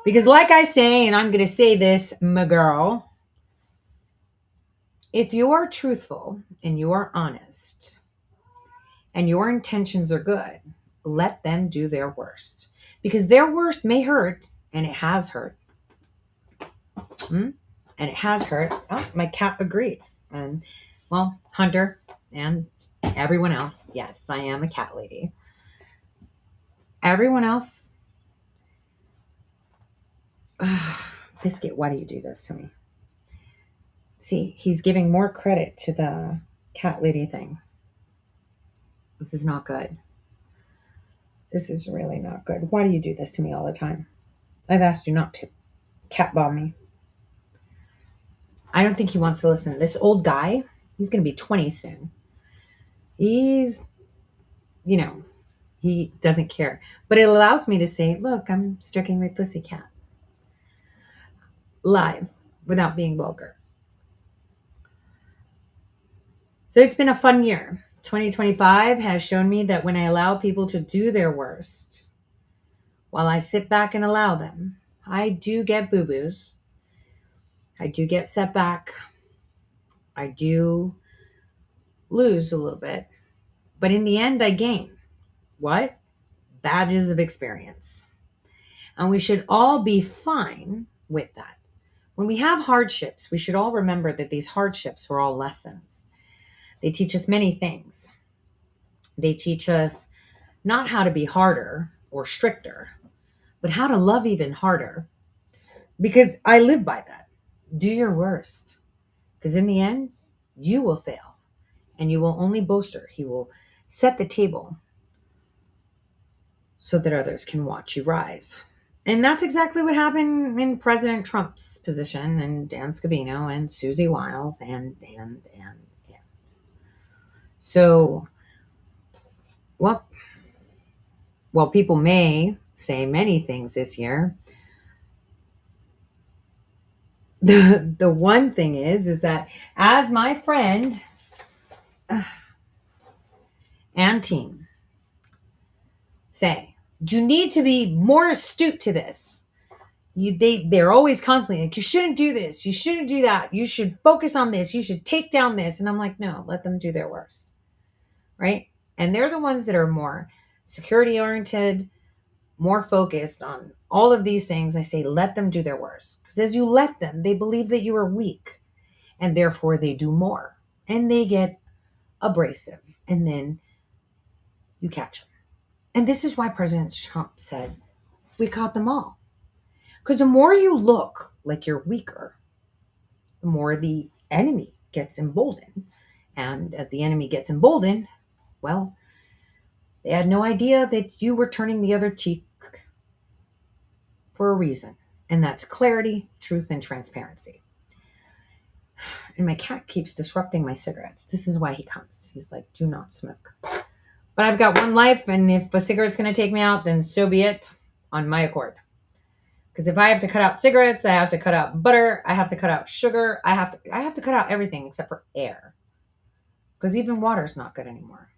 Because like I say, and I'm going to say this, my girl, if you are truthful and you are honest and your intentions are good, let them do their worst. Because their worst may hurt, and it has hurt. And it has hurt. Oh, my cat agrees. And, well, Hunter and everyone else, yes, I am a cat lady. Everyone else, Biscuit, why do you do this to me? See, he's giving more credit to the cat lady thing. This is not good. This is really not good. Why do you do this to me all the time? I've asked you not to. Cat bomb me. I don't think he wants to listen. This old guy, he's going to be 20 soon. He's, he doesn't care. But it allows me to say, look, I'm stroking my pussycat. Live, without being vulgar. So it's been a fun year. 2025 has shown me that when I allow people to do their worst, while I sit back and allow them, I do get boo-boos. I do get set back. I do lose a little bit. But in the end, I gain. What? Badges of experience. And we should all be fine with that. When we have hardships, we should all remember that these hardships are all lessons. They teach us many things. They teach us not how to be harder or stricter, but how to love even harder. Because I live by that. Do your worst. Because in the end, you will fail. And you will only bolster. He will set the table so that others can watch you rise. And that's exactly what happened in President Trump's position, and Dan Scavino and Susie Wiles and. So, well, people may say many things this year. The one thing is that as my friend and team say, you need to be more astute to this. They're always constantly like, you shouldn't do this. You shouldn't do that. You should focus on this. You should take down this. And I'm like, no, let them do their worst. Right? And they're the ones that are more security oriented, more focused on all of these things. I say, let them do their worst. Because as you let them, they believe that you are weak. And therefore they do more. And they get abrasive. And then you catch them. And this is why President Trump said, we caught them all. Because the more you look like you're weaker, the more the enemy gets emboldened. And as the enemy gets emboldened, well, they had no idea that you were turning the other cheek for a reason. And that's clarity, truth, and transparency. And my cat keeps disrupting my cigarettes. This is why he comes. He's like, do not smoke. But I've got one life, and if a cigarette's going to take me out, then so be it, on my accord. Because if I have to cut out cigarettes, I have to cut out butter, I have to cut out sugar, I have to cut out everything except for air. Because even water's not good anymore.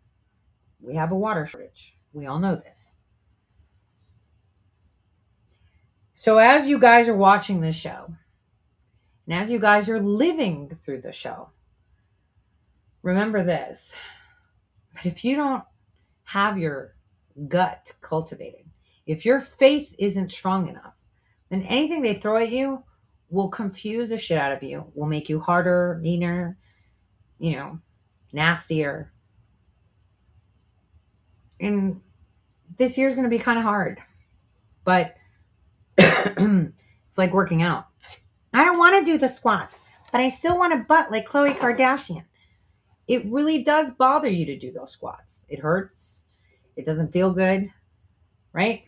We have a water shortage. We all know this. So as you guys are watching this show, and as you guys are living through the show, remember this. But if you don't have your gut cultivated, if your faith isn't strong enough, then anything they throw at you will confuse the shit out of you, will make you harder, meaner, nastier. And this year's going to be kind of hard. But it's like working out. I don't want to do the squats, but I still want a butt like Khloe Kardashian. It really does bother you to do those squats. It hurts. It doesn't feel good, right?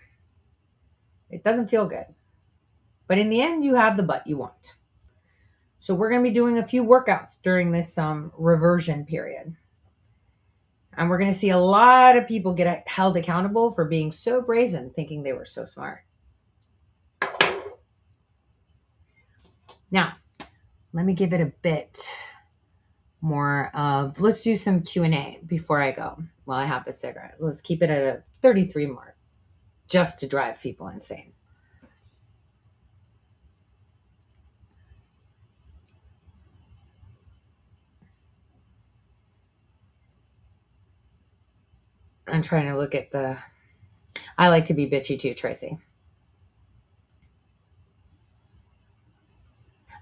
It doesn't feel good. But in the end, you have the butt you want. So we're going to be doing a few workouts during this reversion period. And we're going to see a lot of people get held accountable for being so brazen, thinking they were so smart. Now, let me give it a bit more of, let's do some Q&A before I go while I have the cigarettes. Let's keep it at a 33 mark just to drive people insane. I'm trying to look at the, I like to be bitchy too, Tracy.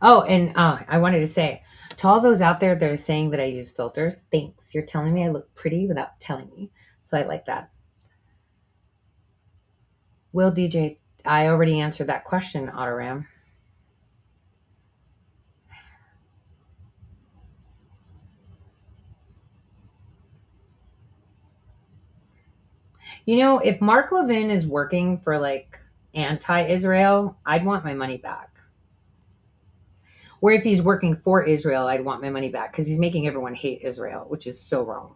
Oh, and I wanted to say, to all those out there that are saying that I use filters, thanks. You're telling me I look pretty without telling me. So I like that. Will DJ, I already answered that question, Autoram. You know, if Mark Levin is working for like anti-Israel, I'd want my money back. Or if he's working for Israel, I'd want my money back because he's making everyone hate Israel, which is so wrong.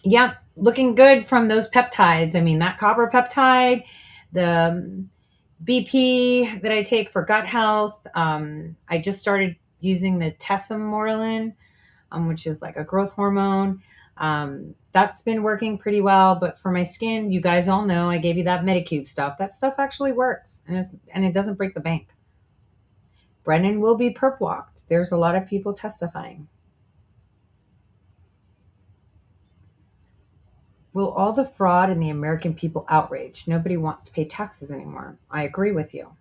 Yeah, looking good from those peptides. I mean, that copper peptide, the BP that I take for gut health. I just started using the tesamorelin, which is like a growth hormone. That's been working pretty well. But for my skin, you guys all know I gave you that Medicube stuff. That stuff actually works, and it doesn't break the bank. Brennan will be perp walked. There's a lot of people testifying. Will all the fraud and the American people outrage? Nobody wants to pay taxes anymore. I agree with you.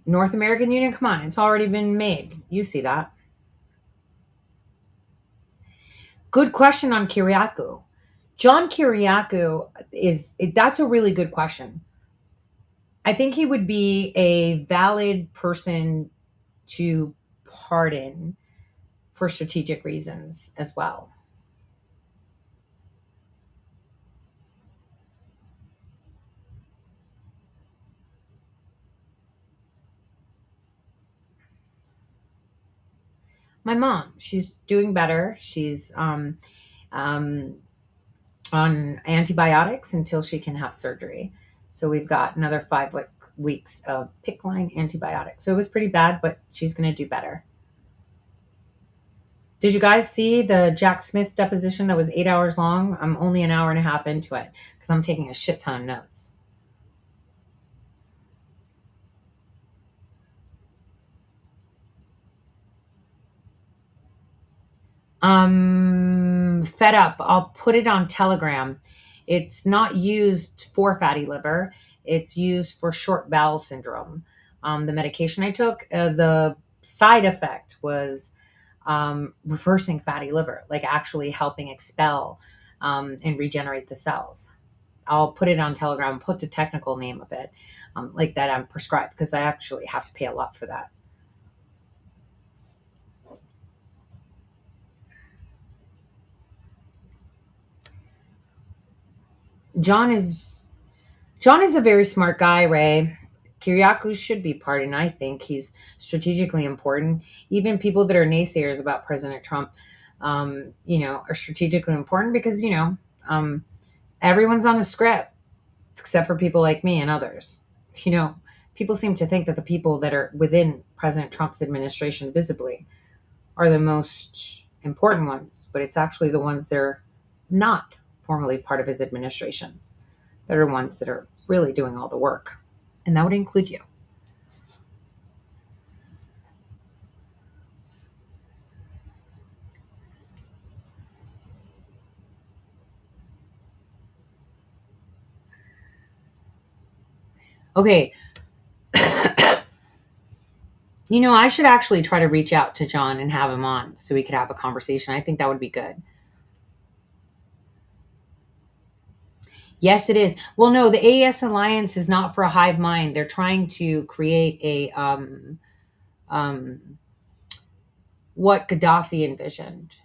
North American Union, come on. It's already been made. You see that. Good question on Kiriakou. John Kiriakou that's a really good question. I think he would be a valid person to pardon for strategic reasons as well. My mom, she's doing better. She's on antibiotics until she can have surgery. So we've got another 5 weeks of PICC line antibiotics. So it was pretty bad, but she's going to do better. Did you guys see the Jack Smith deposition that was 8 hours long? I'm only an hour and a half into it because I'm taking a shit ton of notes. Fed up. I'll put it on Telegram. It's not used for fatty liver. It's used for short bowel syndrome. The medication I took, the side effect was reversing fatty liver, like actually helping expel and regenerate the cells. I'll put it on Telegram, put the technical name of it, like that I'm prescribed, because I actually have to pay a lot for that. John is a very smart guy, Ray. Kiriakou should be pardoned. I think he's strategically important. Even people that are naysayers about President Trump, are strategically important because, everyone's on a script except for people like me and others. People seem to think that the people that are within President Trump's administration visibly are the most important ones, but it's actually the ones that are not formally part of his administration that are ones that are really doing all the work. And that would include you. Okay. I should actually try to reach out to John and have him on so we could have a conversation. I think that would be good. Yes, it is. Well, no, the AES Alliance is not for a hive mind. They're trying to create a what Gaddafi envisioned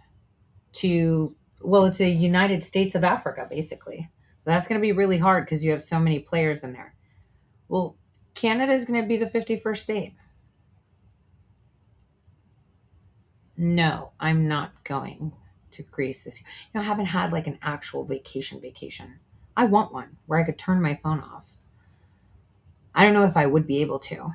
it's a United States of Africa, basically. But that's going to be really hard because you have so many players in there. Well, Canada is going to be the 51st state. No, I'm not going to Greece this year. I haven't had like an actual vacation. I want one where I could turn my phone off. I don't know if I would be able to.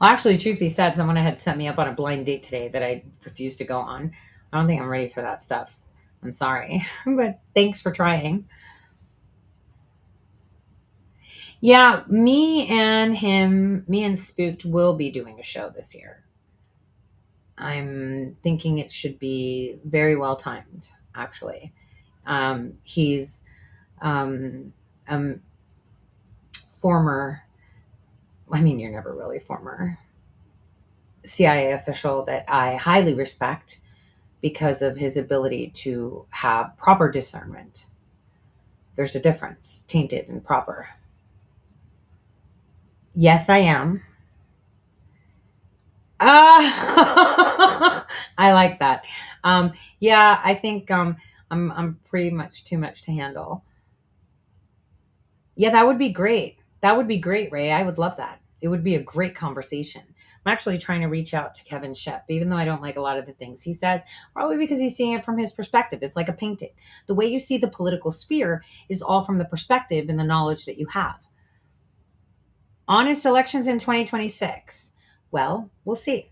Well, actually, truth be said, someone had set me up on a blind date today that I refused to go on. I don't think I'm ready for that stuff. I'm sorry, but thanks for trying. Yeah, me and Spooked will be doing a show this year. I'm thinking it should be very well timed, actually. He's former, I mean, you're never really former, CIA official that I highly respect because of his ability to have proper discernment. There's a difference, tainted and proper. Yes, I am. I like that. Yeah, I think I'm pretty much too much to handle. Yeah, that would be great. That would be great, Ray. I would love that. It would be a great conversation. I'm actually trying to reach out to Kevin Shep, even though I don't like a lot of the things he says, probably because he's seeing it from his perspective. It's like a painting. The way you see the political sphere is all from the perspective and the knowledge that you have. Honest elections in 2026. Well, we'll see.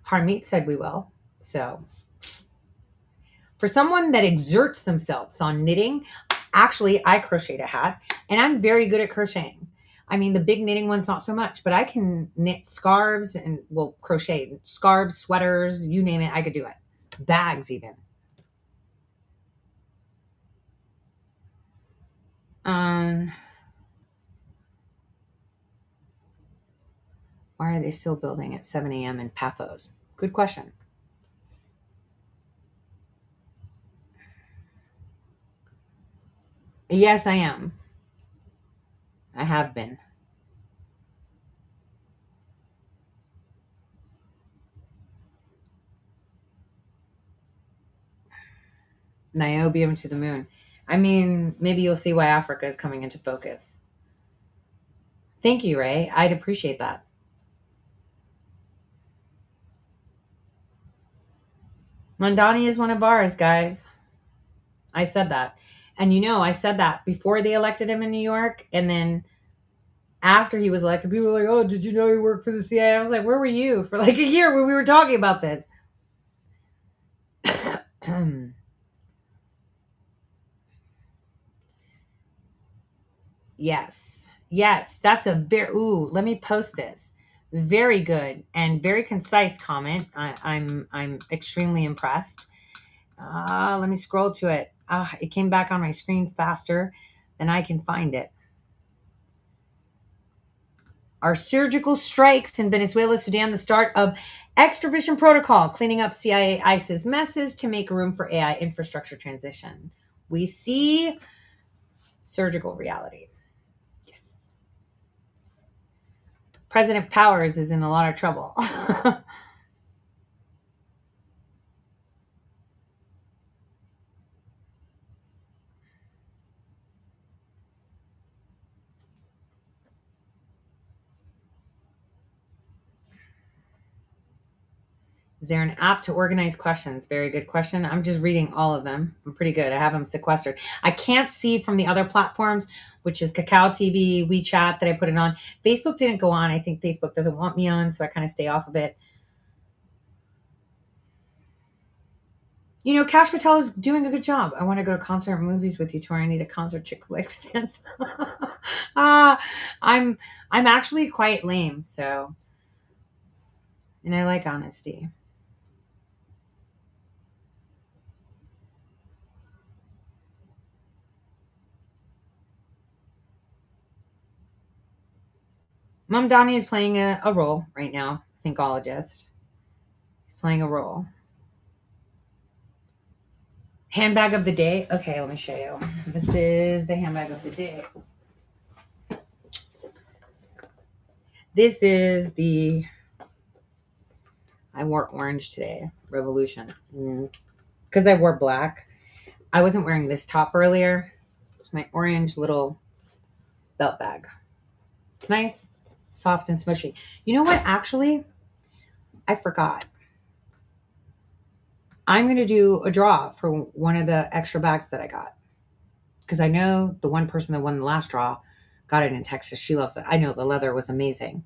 Harmeet said we will. So for someone that exerts themselves on knitting, actually, I crocheted a hat and I'm very good at crocheting. I mean, the big knitting one's not so much, but I can knit scarves and, well, crochet scarves, sweaters, you name it, I could do it. Bags even. Why are they still building at 7 a.m. in Paphos? Good question. Yes, I am. I have been. Niobium to the moon. I mean, maybe you'll see why Africa is coming into focus. Thank you, Ray. I'd appreciate that. Mondani is one of ours, guys. I said that. And you know, I said that before they elected him in New York. And then after he was elected, people were like, oh, did you know he worked for the CIA? I was like, where were you for like a year when we were talking about this? Yes. Yes. That's a very, ooh, let me post this. Very good and very concise comment. I'm extremely impressed. Let me scroll to it. It came back on my screen faster than I can find it. Are surgical strikes in Venezuela, Sudan the start of extradition protocol, cleaning up CIA ISIS messes to make room for AI infrastructure transition? We see surgical reality. Yes. President Powers is in a lot of trouble. Is there an app to organize questions? Very good question. I'm just reading all of them. I'm pretty good. I have them sequestered. I can't see from the other platforms, which is Kakao TV, WeChat that I put it on. Facebook didn't go on. I think Facebook doesn't want me on, so I kind of stay off of it. You know, Cash Patel is doing a good job. I want to go to concert and movies with you, Tori. I need a concert Chick-fil-A stance. I'm actually quite lame, so, and I like honesty. Mom Donnie is playing a role right now, thinkologist. He's playing a role. Handbag of the day. Okay, let me show you. This is the handbag of the day. This is the, I wore orange today, Revolution. Because I wore black. I wasn't wearing this top earlier. It's my orange little belt bag. It's nice, soft, and smushy. You know what? Actually, I forgot. I'm going to do a draw for one of the extra bags that I got. Because I know the one person that won the last draw got it in Texas. She loves it. I know the leather was amazing.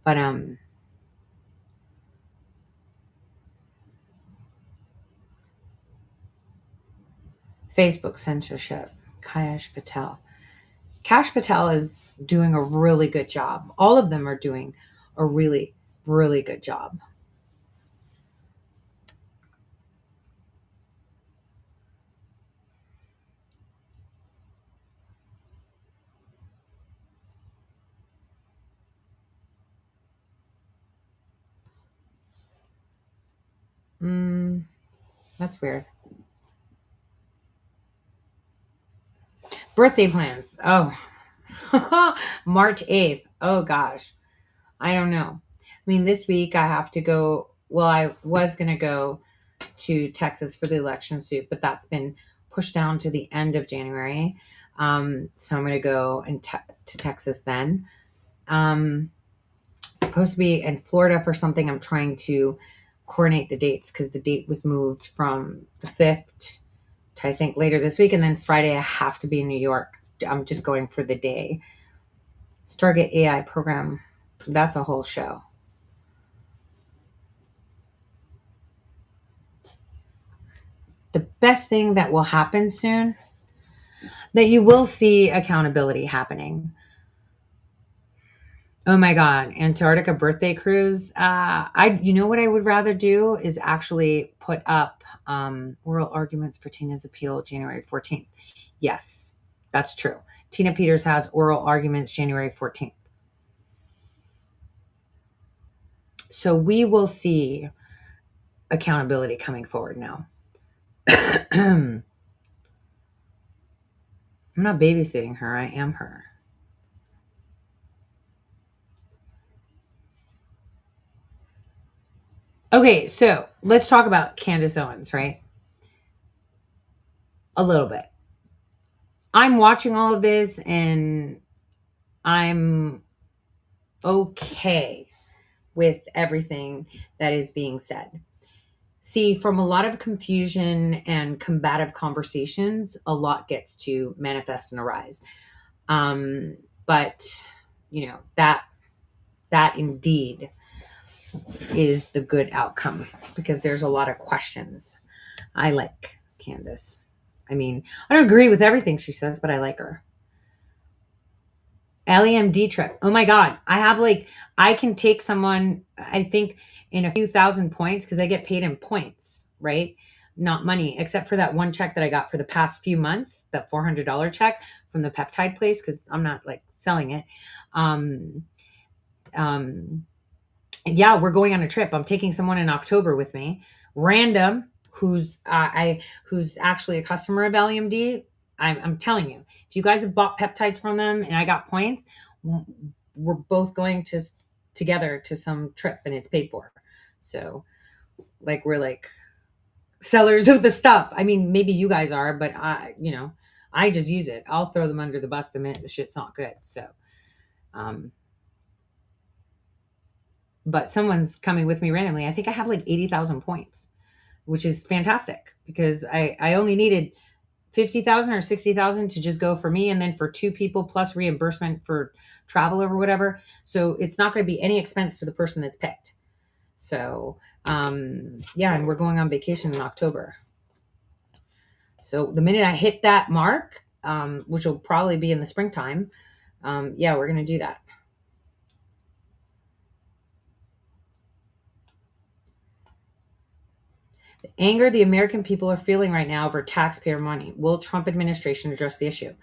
But Facebook censorship. Kash Patel. Kash Patel is doing a really good job. All of them are doing a really, really good job. That's weird. Birthday plans. Oh, March 8th. Oh gosh. I don't know. I mean, this week I have to go. Well, I was going to go to Texas for the election suit, but that's been pushed down to the end of January. So I'm going to go to Texas then. Supposed to be in Florida for something. I'm trying to coordinate the dates because the date was moved from the 5th to I think later this week. And then Friday I have to be in New York. I'm just going for the day. Stargate AI program. That's a whole show. The best thing that will happen soon, that you will see accountability happening. Oh my God, Antarctica birthday cruise. You know what I would rather do is actually put up oral arguments for Tina's appeal January 14th. Yes, that's true. Tina Peters has oral arguments January 14th. So we will see accountability coming forward now. I'm not babysitting her. I am her. Okay, so let's talk about Candace Owens, right? A little bit. I'm watching all of this and I'm okay with everything that is being said. See, from a lot of confusion and combative conversations, a lot gets to manifest and arise. But, you know, that indeed is the good outcome because there's a lot of questions. I like Candace. I mean, I don't agree with everything she says, but I like her. LEMD trip. Oh my God. I can take someone, I think, in a few thousand points because I get paid in points, right? Not money, except for that one check that I got for the past few months, that $400 check from the peptide place, because I'm not like selling it. Yeah, we're going on a trip. I'm taking someone in October with me, random, who's actually a customer of LEMD. I'm telling you, if you guys have bought peptides from them and I got points, we're both going together to some trip and it's paid for. So like, we're like sellers of the stuff. I mean, maybe you guys are, but I just use it. I'll throw them under the bus the minute the shit's not good. So, but someone's coming with me randomly. I think I have like 80,000 points, which is fantastic because I only needed 50,000 or 60,000 to just go for me. And then for 2 people plus reimbursement for travel or whatever. So it's not going to be any expense to the person that's picked. So, yeah. And we're going on vacation in October. So the minute I hit that mark, which will probably be in the springtime, yeah, we're going to do that. The anger the American people are feeling right now over taxpayer money. Will Trump administration address the issue?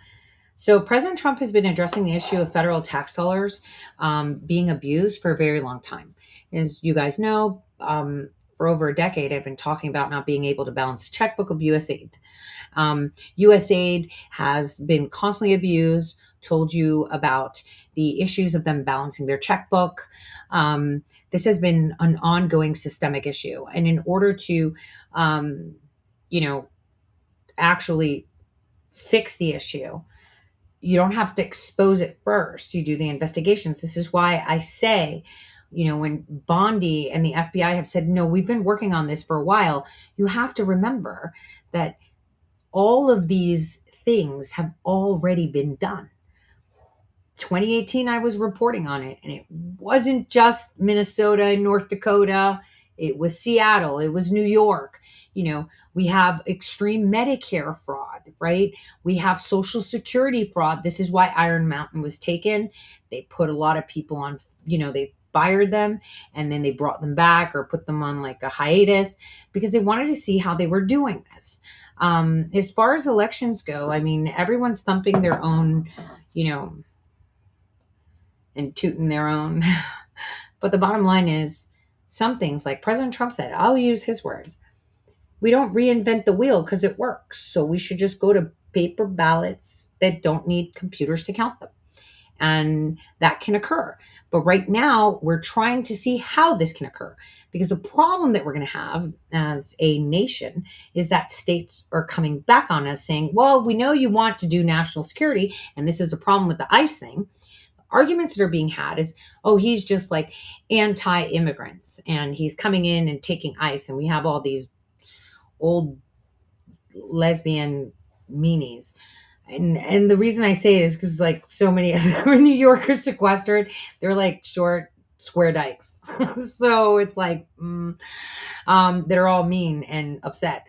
So President Trump has been addressing the issue of federal tax dollars being abused for a very long time. As you guys know, for over a decade, I've been talking about not being able to balance the checkbook of USAID. USAID has been constantly abused, told you about the issues of them balancing their checkbook. This has been an ongoing systemic issue. And in order to, actually fix the issue, you don't have to expose it first. You do the investigations. This is why I say when Bondi and the FBI have said, no, we've been working on this for a while, you have to remember that all of these things have already been done. 2018, I was reporting on it, and it wasn't just Minnesota and North Dakota. It was Seattle. It was New York. We have extreme Medicare fraud, right? We have Social Security fraud. This is why Iron Mountain was taken. They put a lot of people on, they fired them, and then they brought them back or put them on like a hiatus because they wanted to see how they were doing this. As far as elections go, I mean, everyone's thumping their own, and tooting their own. But the bottom line is some things, like President Trump said, I'll use his words. We don't reinvent the wheel because it works. So we should just go to paper ballots that don't need computers to count them. And that can occur. But right now, we're trying to see how this can occur. Because the problem that we're going to have as a nation is that states are coming back on us saying, well, we know you want to do national security, and this is a problem with the ICE thing. Arguments that are being had is, oh, he's just like anti-immigrants, and he's coming in and taking ICE, and we have all these old lesbian meanies. And the reason I say it is because like so many of them in New York are sequestered. They're like short square dykes. So it's like they're all mean and upset.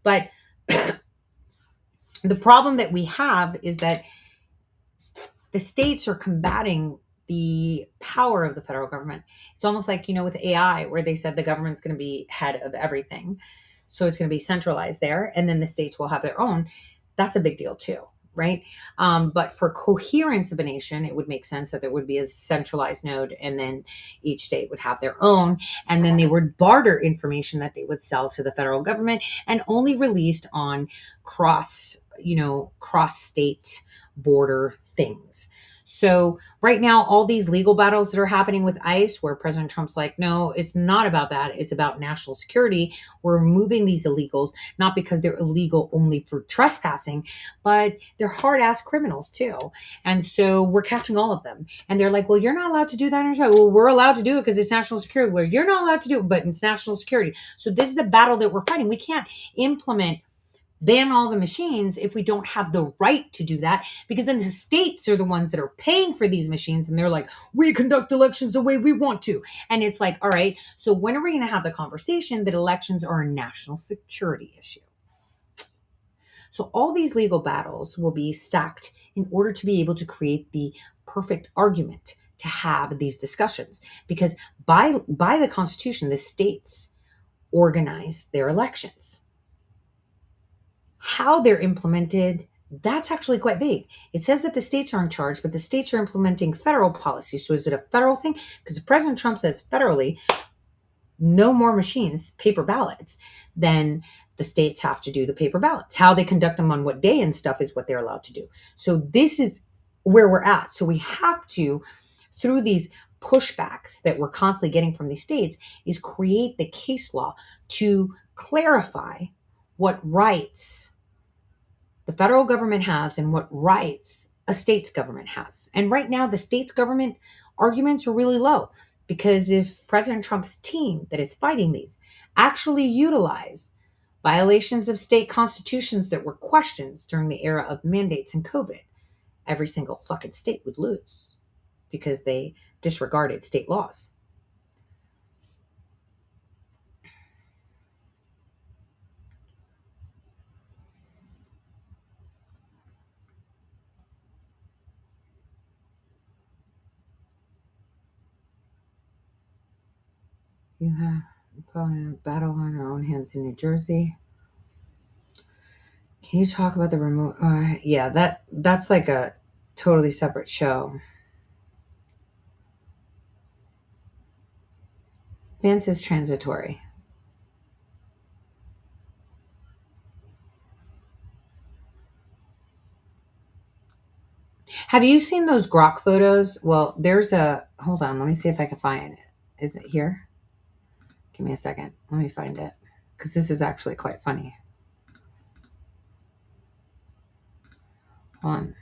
But the problem that we have is that the states are combating the power of the federal government. It's almost like, with AI, where they said the government's going to be head of everything. So it's going to be centralized there, and then the states will have their own. That's a big deal too, right? But for coherence of a nation, it would make sense that there would be a centralized node, and then each state would have their own, and then they would barter information that they would sell to the federal government and only released on cross-state border things. So right now, all these legal battles that are happening with ICE, where President Trump's like, no, it's not about that. It's about national security. We're removing these illegals, not because they're illegal only for trespassing, but they're hard-ass criminals too. And so we're catching all of them. And they're like, well, you're not allowed to do that. Well, we're allowed to do it because it's national security. Where you're not allowed to do it, but it's national security. So this is the battle that we're fighting. We can't ban all the machines if we don't have the right to do that, because then the states are the ones that are paying for these machines, and they're like, we conduct elections the way we want to. And it's like, all right, so when are we going to have the conversation that elections are a national security issue? So all these legal battles will be stacked in order to be able to create the perfect argument to have these discussions, because by the Constitution, the states organize their elections. How they're implemented, that's actually quite big. It says that the states are in charge, but the states are implementing federal policy. So is it a federal thing? Because if President Trump says federally, no more machines, paper ballots, then the states have to do the paper ballots. How they conduct them on what day and stuff is what they're allowed to do. So this is where we're at. So we have to, through these pushbacks that we're constantly getting from these states, is create the case law to clarify what rights the federal government has and what rights a state's government has. And right now, the state's government arguments are really low, because if President Trump's team that is fighting these actually utilize violations of state constitutions that were questions during the era of mandates and COVID, every single fucking state would lose because they disregarded state laws. You have a battle on our own hands in New Jersey. Can you talk about the remote? Yeah, that's like a totally separate show. Vance is transitory. Have you seen those Grok photos? Well, hold on, let me see if I can find it. Is it here? Give me a second. Let me find it, because this is actually quite funny. Hold on.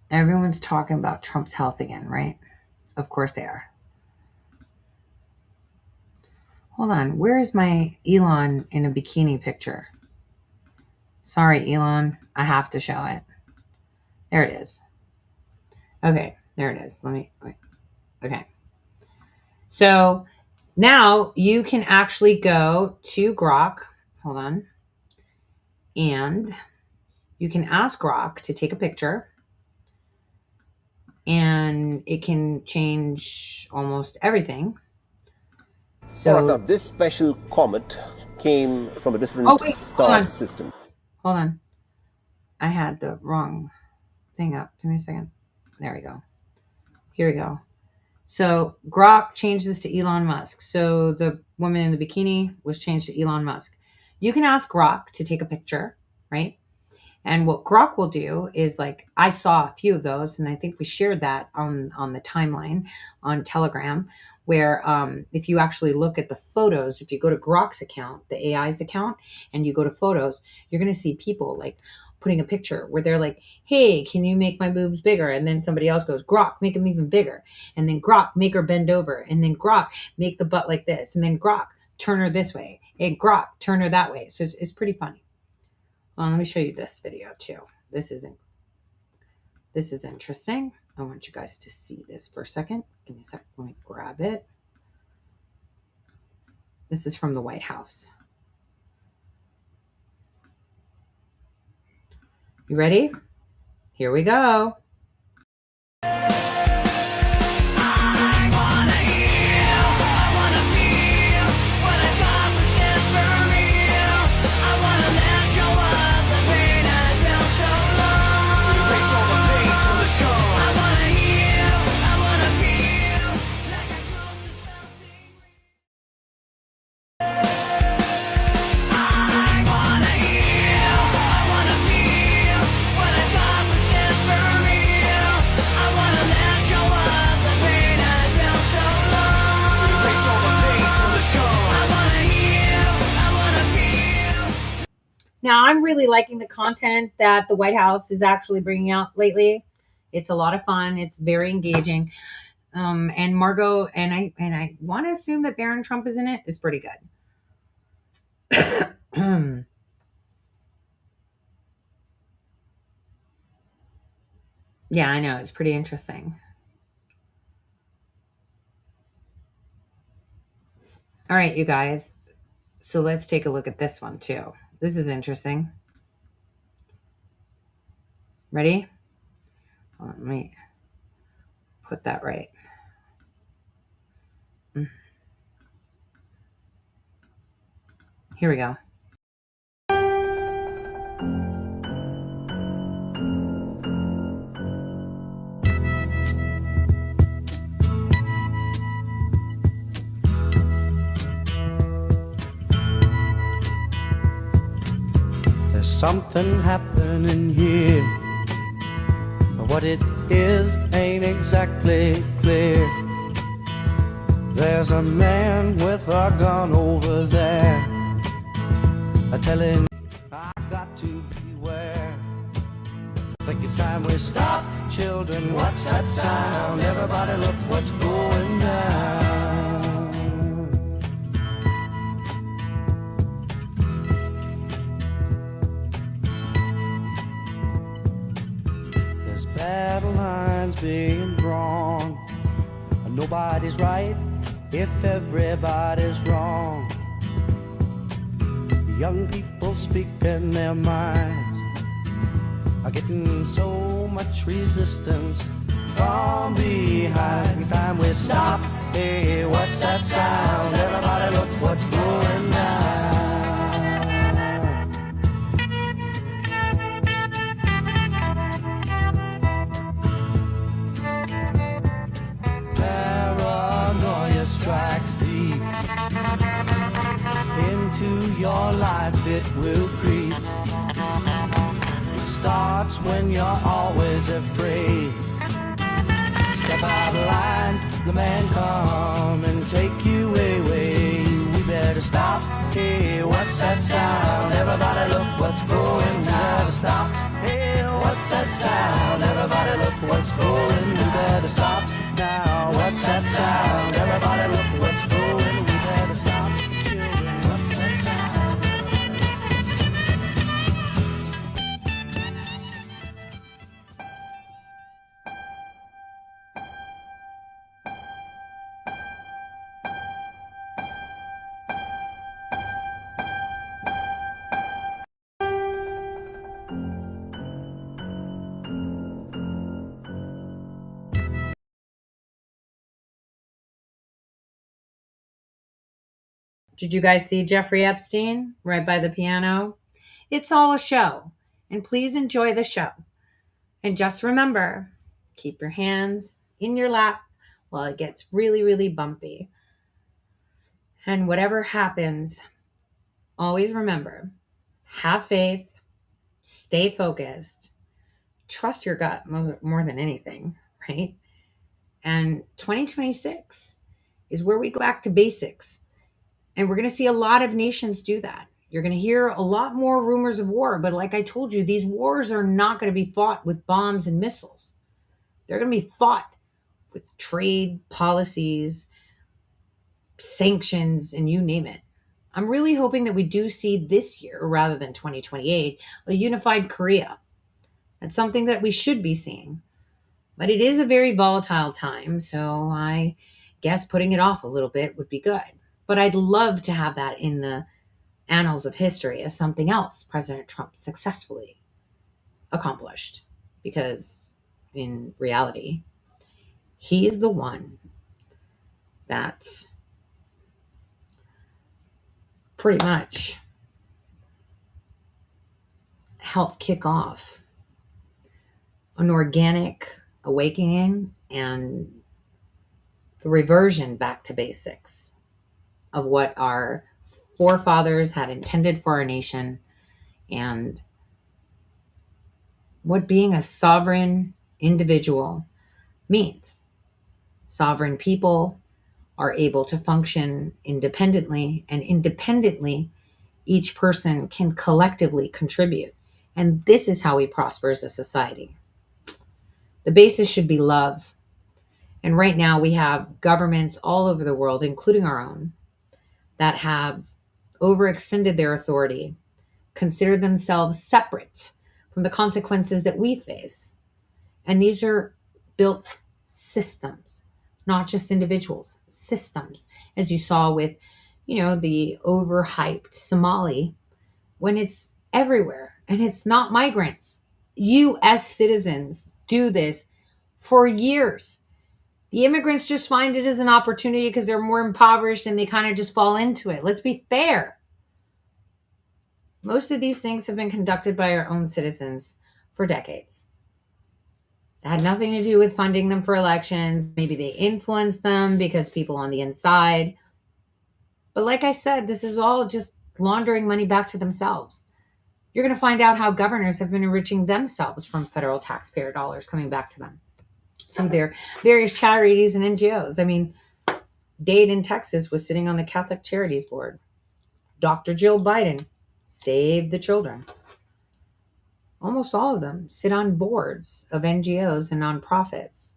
Everyone's talking about Trump's health again, right? Of course they are. Hold on. Where is my Elon in a bikini picture? Sorry, Elon. I have to show it. There it is. Okay, there it is. Let me, wait. Okay. So now you can actually go to Grok. Hold on. And you can ask Grok to take a picture. And it can change almost everything. So now, this special comet came from a different star system. Hold on. I had the wrong thing up. Give me a second. There we go. Here we go. So Grok changed this to Elon Musk. So the woman in the bikini was changed to Elon Musk. You can ask Grok to take a picture, right? And what Grok will do is, like, I saw a few of those, and I think we shared that on the timeline on Telegram, where if you actually look at the photos, if you go to Grok's account, the AI's account, and you go to photos, you're going to see people like putting a picture where they're like, hey, can you make my boobs bigger? And then somebody else goes, Grok, make them even bigger. And then Grok, make her bend over. And then Grok, make the butt like this. And then Grok, turn her this way. And Grok, turn her that way. So it's pretty funny. Well, let me show you this video too. This is interesting. I want you guys to see this for a second. Give me a second. Let me grab it. This is from the White House. You ready? Here we go. Now, I'm really liking the content that the White House is actually bringing out lately. It's a lot of fun. It's very engaging. And Margot, and I want to assume that Barron Trump is in it, is pretty good. Yeah, I know. It's pretty interesting. All right, you guys. So let's take a look at this one too. This is interesting. Ready? Let me put that right. Here we go. There's something happening here, but what it is ain't exactly clear. There's a man with a gun over there, telling me I got to beware. I think it's time we stop, children. What's that sound? Everybody look what's going down. There's battle lines being drawn. Nobody's right if everybody's wrong. Young people speaking their minds are getting so much resistance from behind. Time we stop. Hey, what's that sound? Everybody look what's going down. Paranoia strikes deep into your life, it will creep. It starts when you're always afraid. Step out of line, the man come and take you away. We better stop. Hey, what's that sound? Everybody look what's going down. Stop. Hey, what's that sound? Everybody look going, we better stop now. What's that sound? Everybody look what's going, we better stop. Children, what's that sound? Did you guys see Jeffrey Epstein right by the piano? It's all a show, and please enjoy the show. And just remember, keep your hands in your lap while it gets really, really bumpy. And whatever happens, always remember, have faith, stay focused, trust your gut more than anything, right? And 2026 is where we go back to basics. And we're going to see a lot of nations do that. You're going to hear a lot more rumors of war. But like I told you, these wars are not going to be fought with bombs and missiles. They're going to be fought with trade policies, sanctions, and you name it. I'm really hoping that we do see this year, rather than 2028, a unified Korea. That's something that we should be seeing. But it is a very volatile time, so I guess putting it off a little bit would be good. But I'd love to have that in the annals of history as something else President Trump successfully accomplished. Because in reality, he is the one that pretty much helped kick off an organic awakening and the reversion back to basics of what our forefathers had intended for our nation and what being a sovereign individual means. Sovereign people are able to function independently, and independently, each person can collectively contribute. And this is how we prosper as a society. The basis should be love. And right now we have governments all over the world, including our own, that have overextended their authority, consider themselves separate from the consequences that we face. And these are built systems, not just individuals, systems, as you saw with, the overhyped Somali, when it's everywhere and it's not migrants. You as citizens do this for years. The immigrants just find it as an opportunity because they're more impoverished and they kind of just fall into it. Let's be fair. Most of these things have been conducted by our own citizens for decades. It had nothing to do with funding them for elections. Maybe they influenced them because people on the inside. But like I said, this is all just laundering money back to themselves. You're going to find out how governors have been enriching themselves from federal taxpayer dollars coming back to them through their various charities and NGOs. I mean, Dade in Texas was sitting on the Catholic Charities Board. Dr. Jill Biden saved the children. Almost all of them sit on boards of NGOs and nonprofits.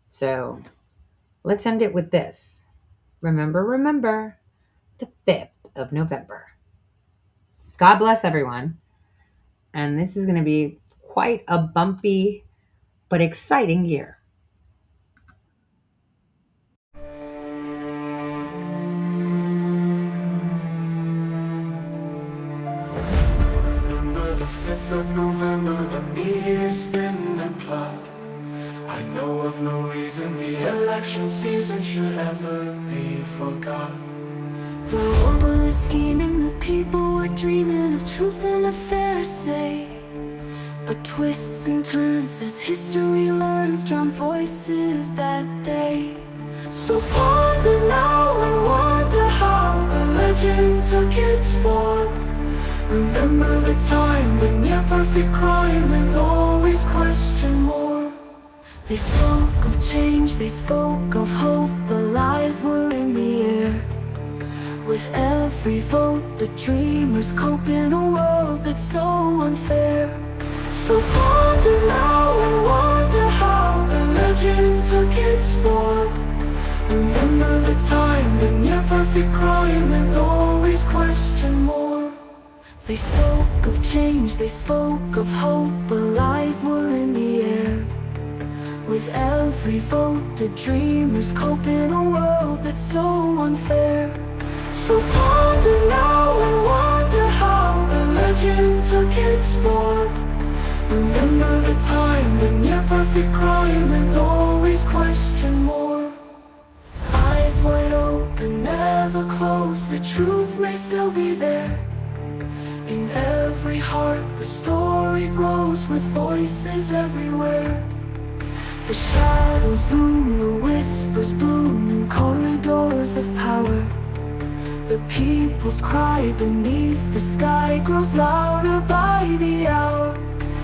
So let's end it with this. Remember, the 5th of November. God bless everyone. And this is going to be quite a bumpy but exciting year. Remember the 5th of November, the media's spin and plot. I know of no reason the election season should ever be forgotten. The world was scheming, the people were dreaming of truth and a fair say. But twists and turns as history learns drown voices that day. So ponder now and wonder how the legend took its form. Remember the time when near perfect crime and always question more. They spoke of change, they spoke of hope, the lies were in the air. With every vote, the dreamers cope in a world that's so unfair. So ponder now and wonder how its form. Remember the time, the near-perfect crime, and always question more. They spoke of change, they spoke of hope, but lies were in the air. With every vote, the dreamers cope in a world that's so unfair. So ponder now and wonder how the legend took its form. Remember the time, the near-perfect crime, and always question more. Eyes wide open, never closed, the truth may still be there. In every heart the story grows, with voices everywhere. The shadows loom, the whispers boom in corridors of power. The people's cry beneath the sky grows louder by the hour.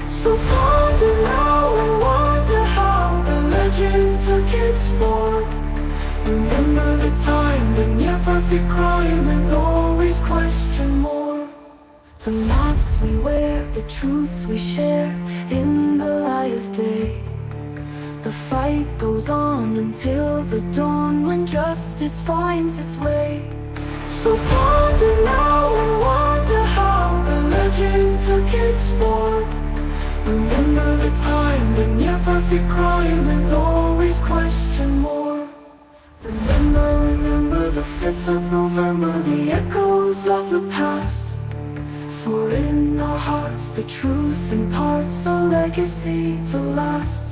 So ponder now and wonder how the legend took its form. Remember the time, the near-perfect crime, and always question more. The masks we wear, the truths we share, in the light of day. The fight goes on until the dawn, when justice finds its way. So ponder now and wonder how the legend took its form. Remember the time, the near-perfect crime, and always question more. Remember the 5th of November, the echoes of the past. For in our hearts the truth imparts a legacy to last.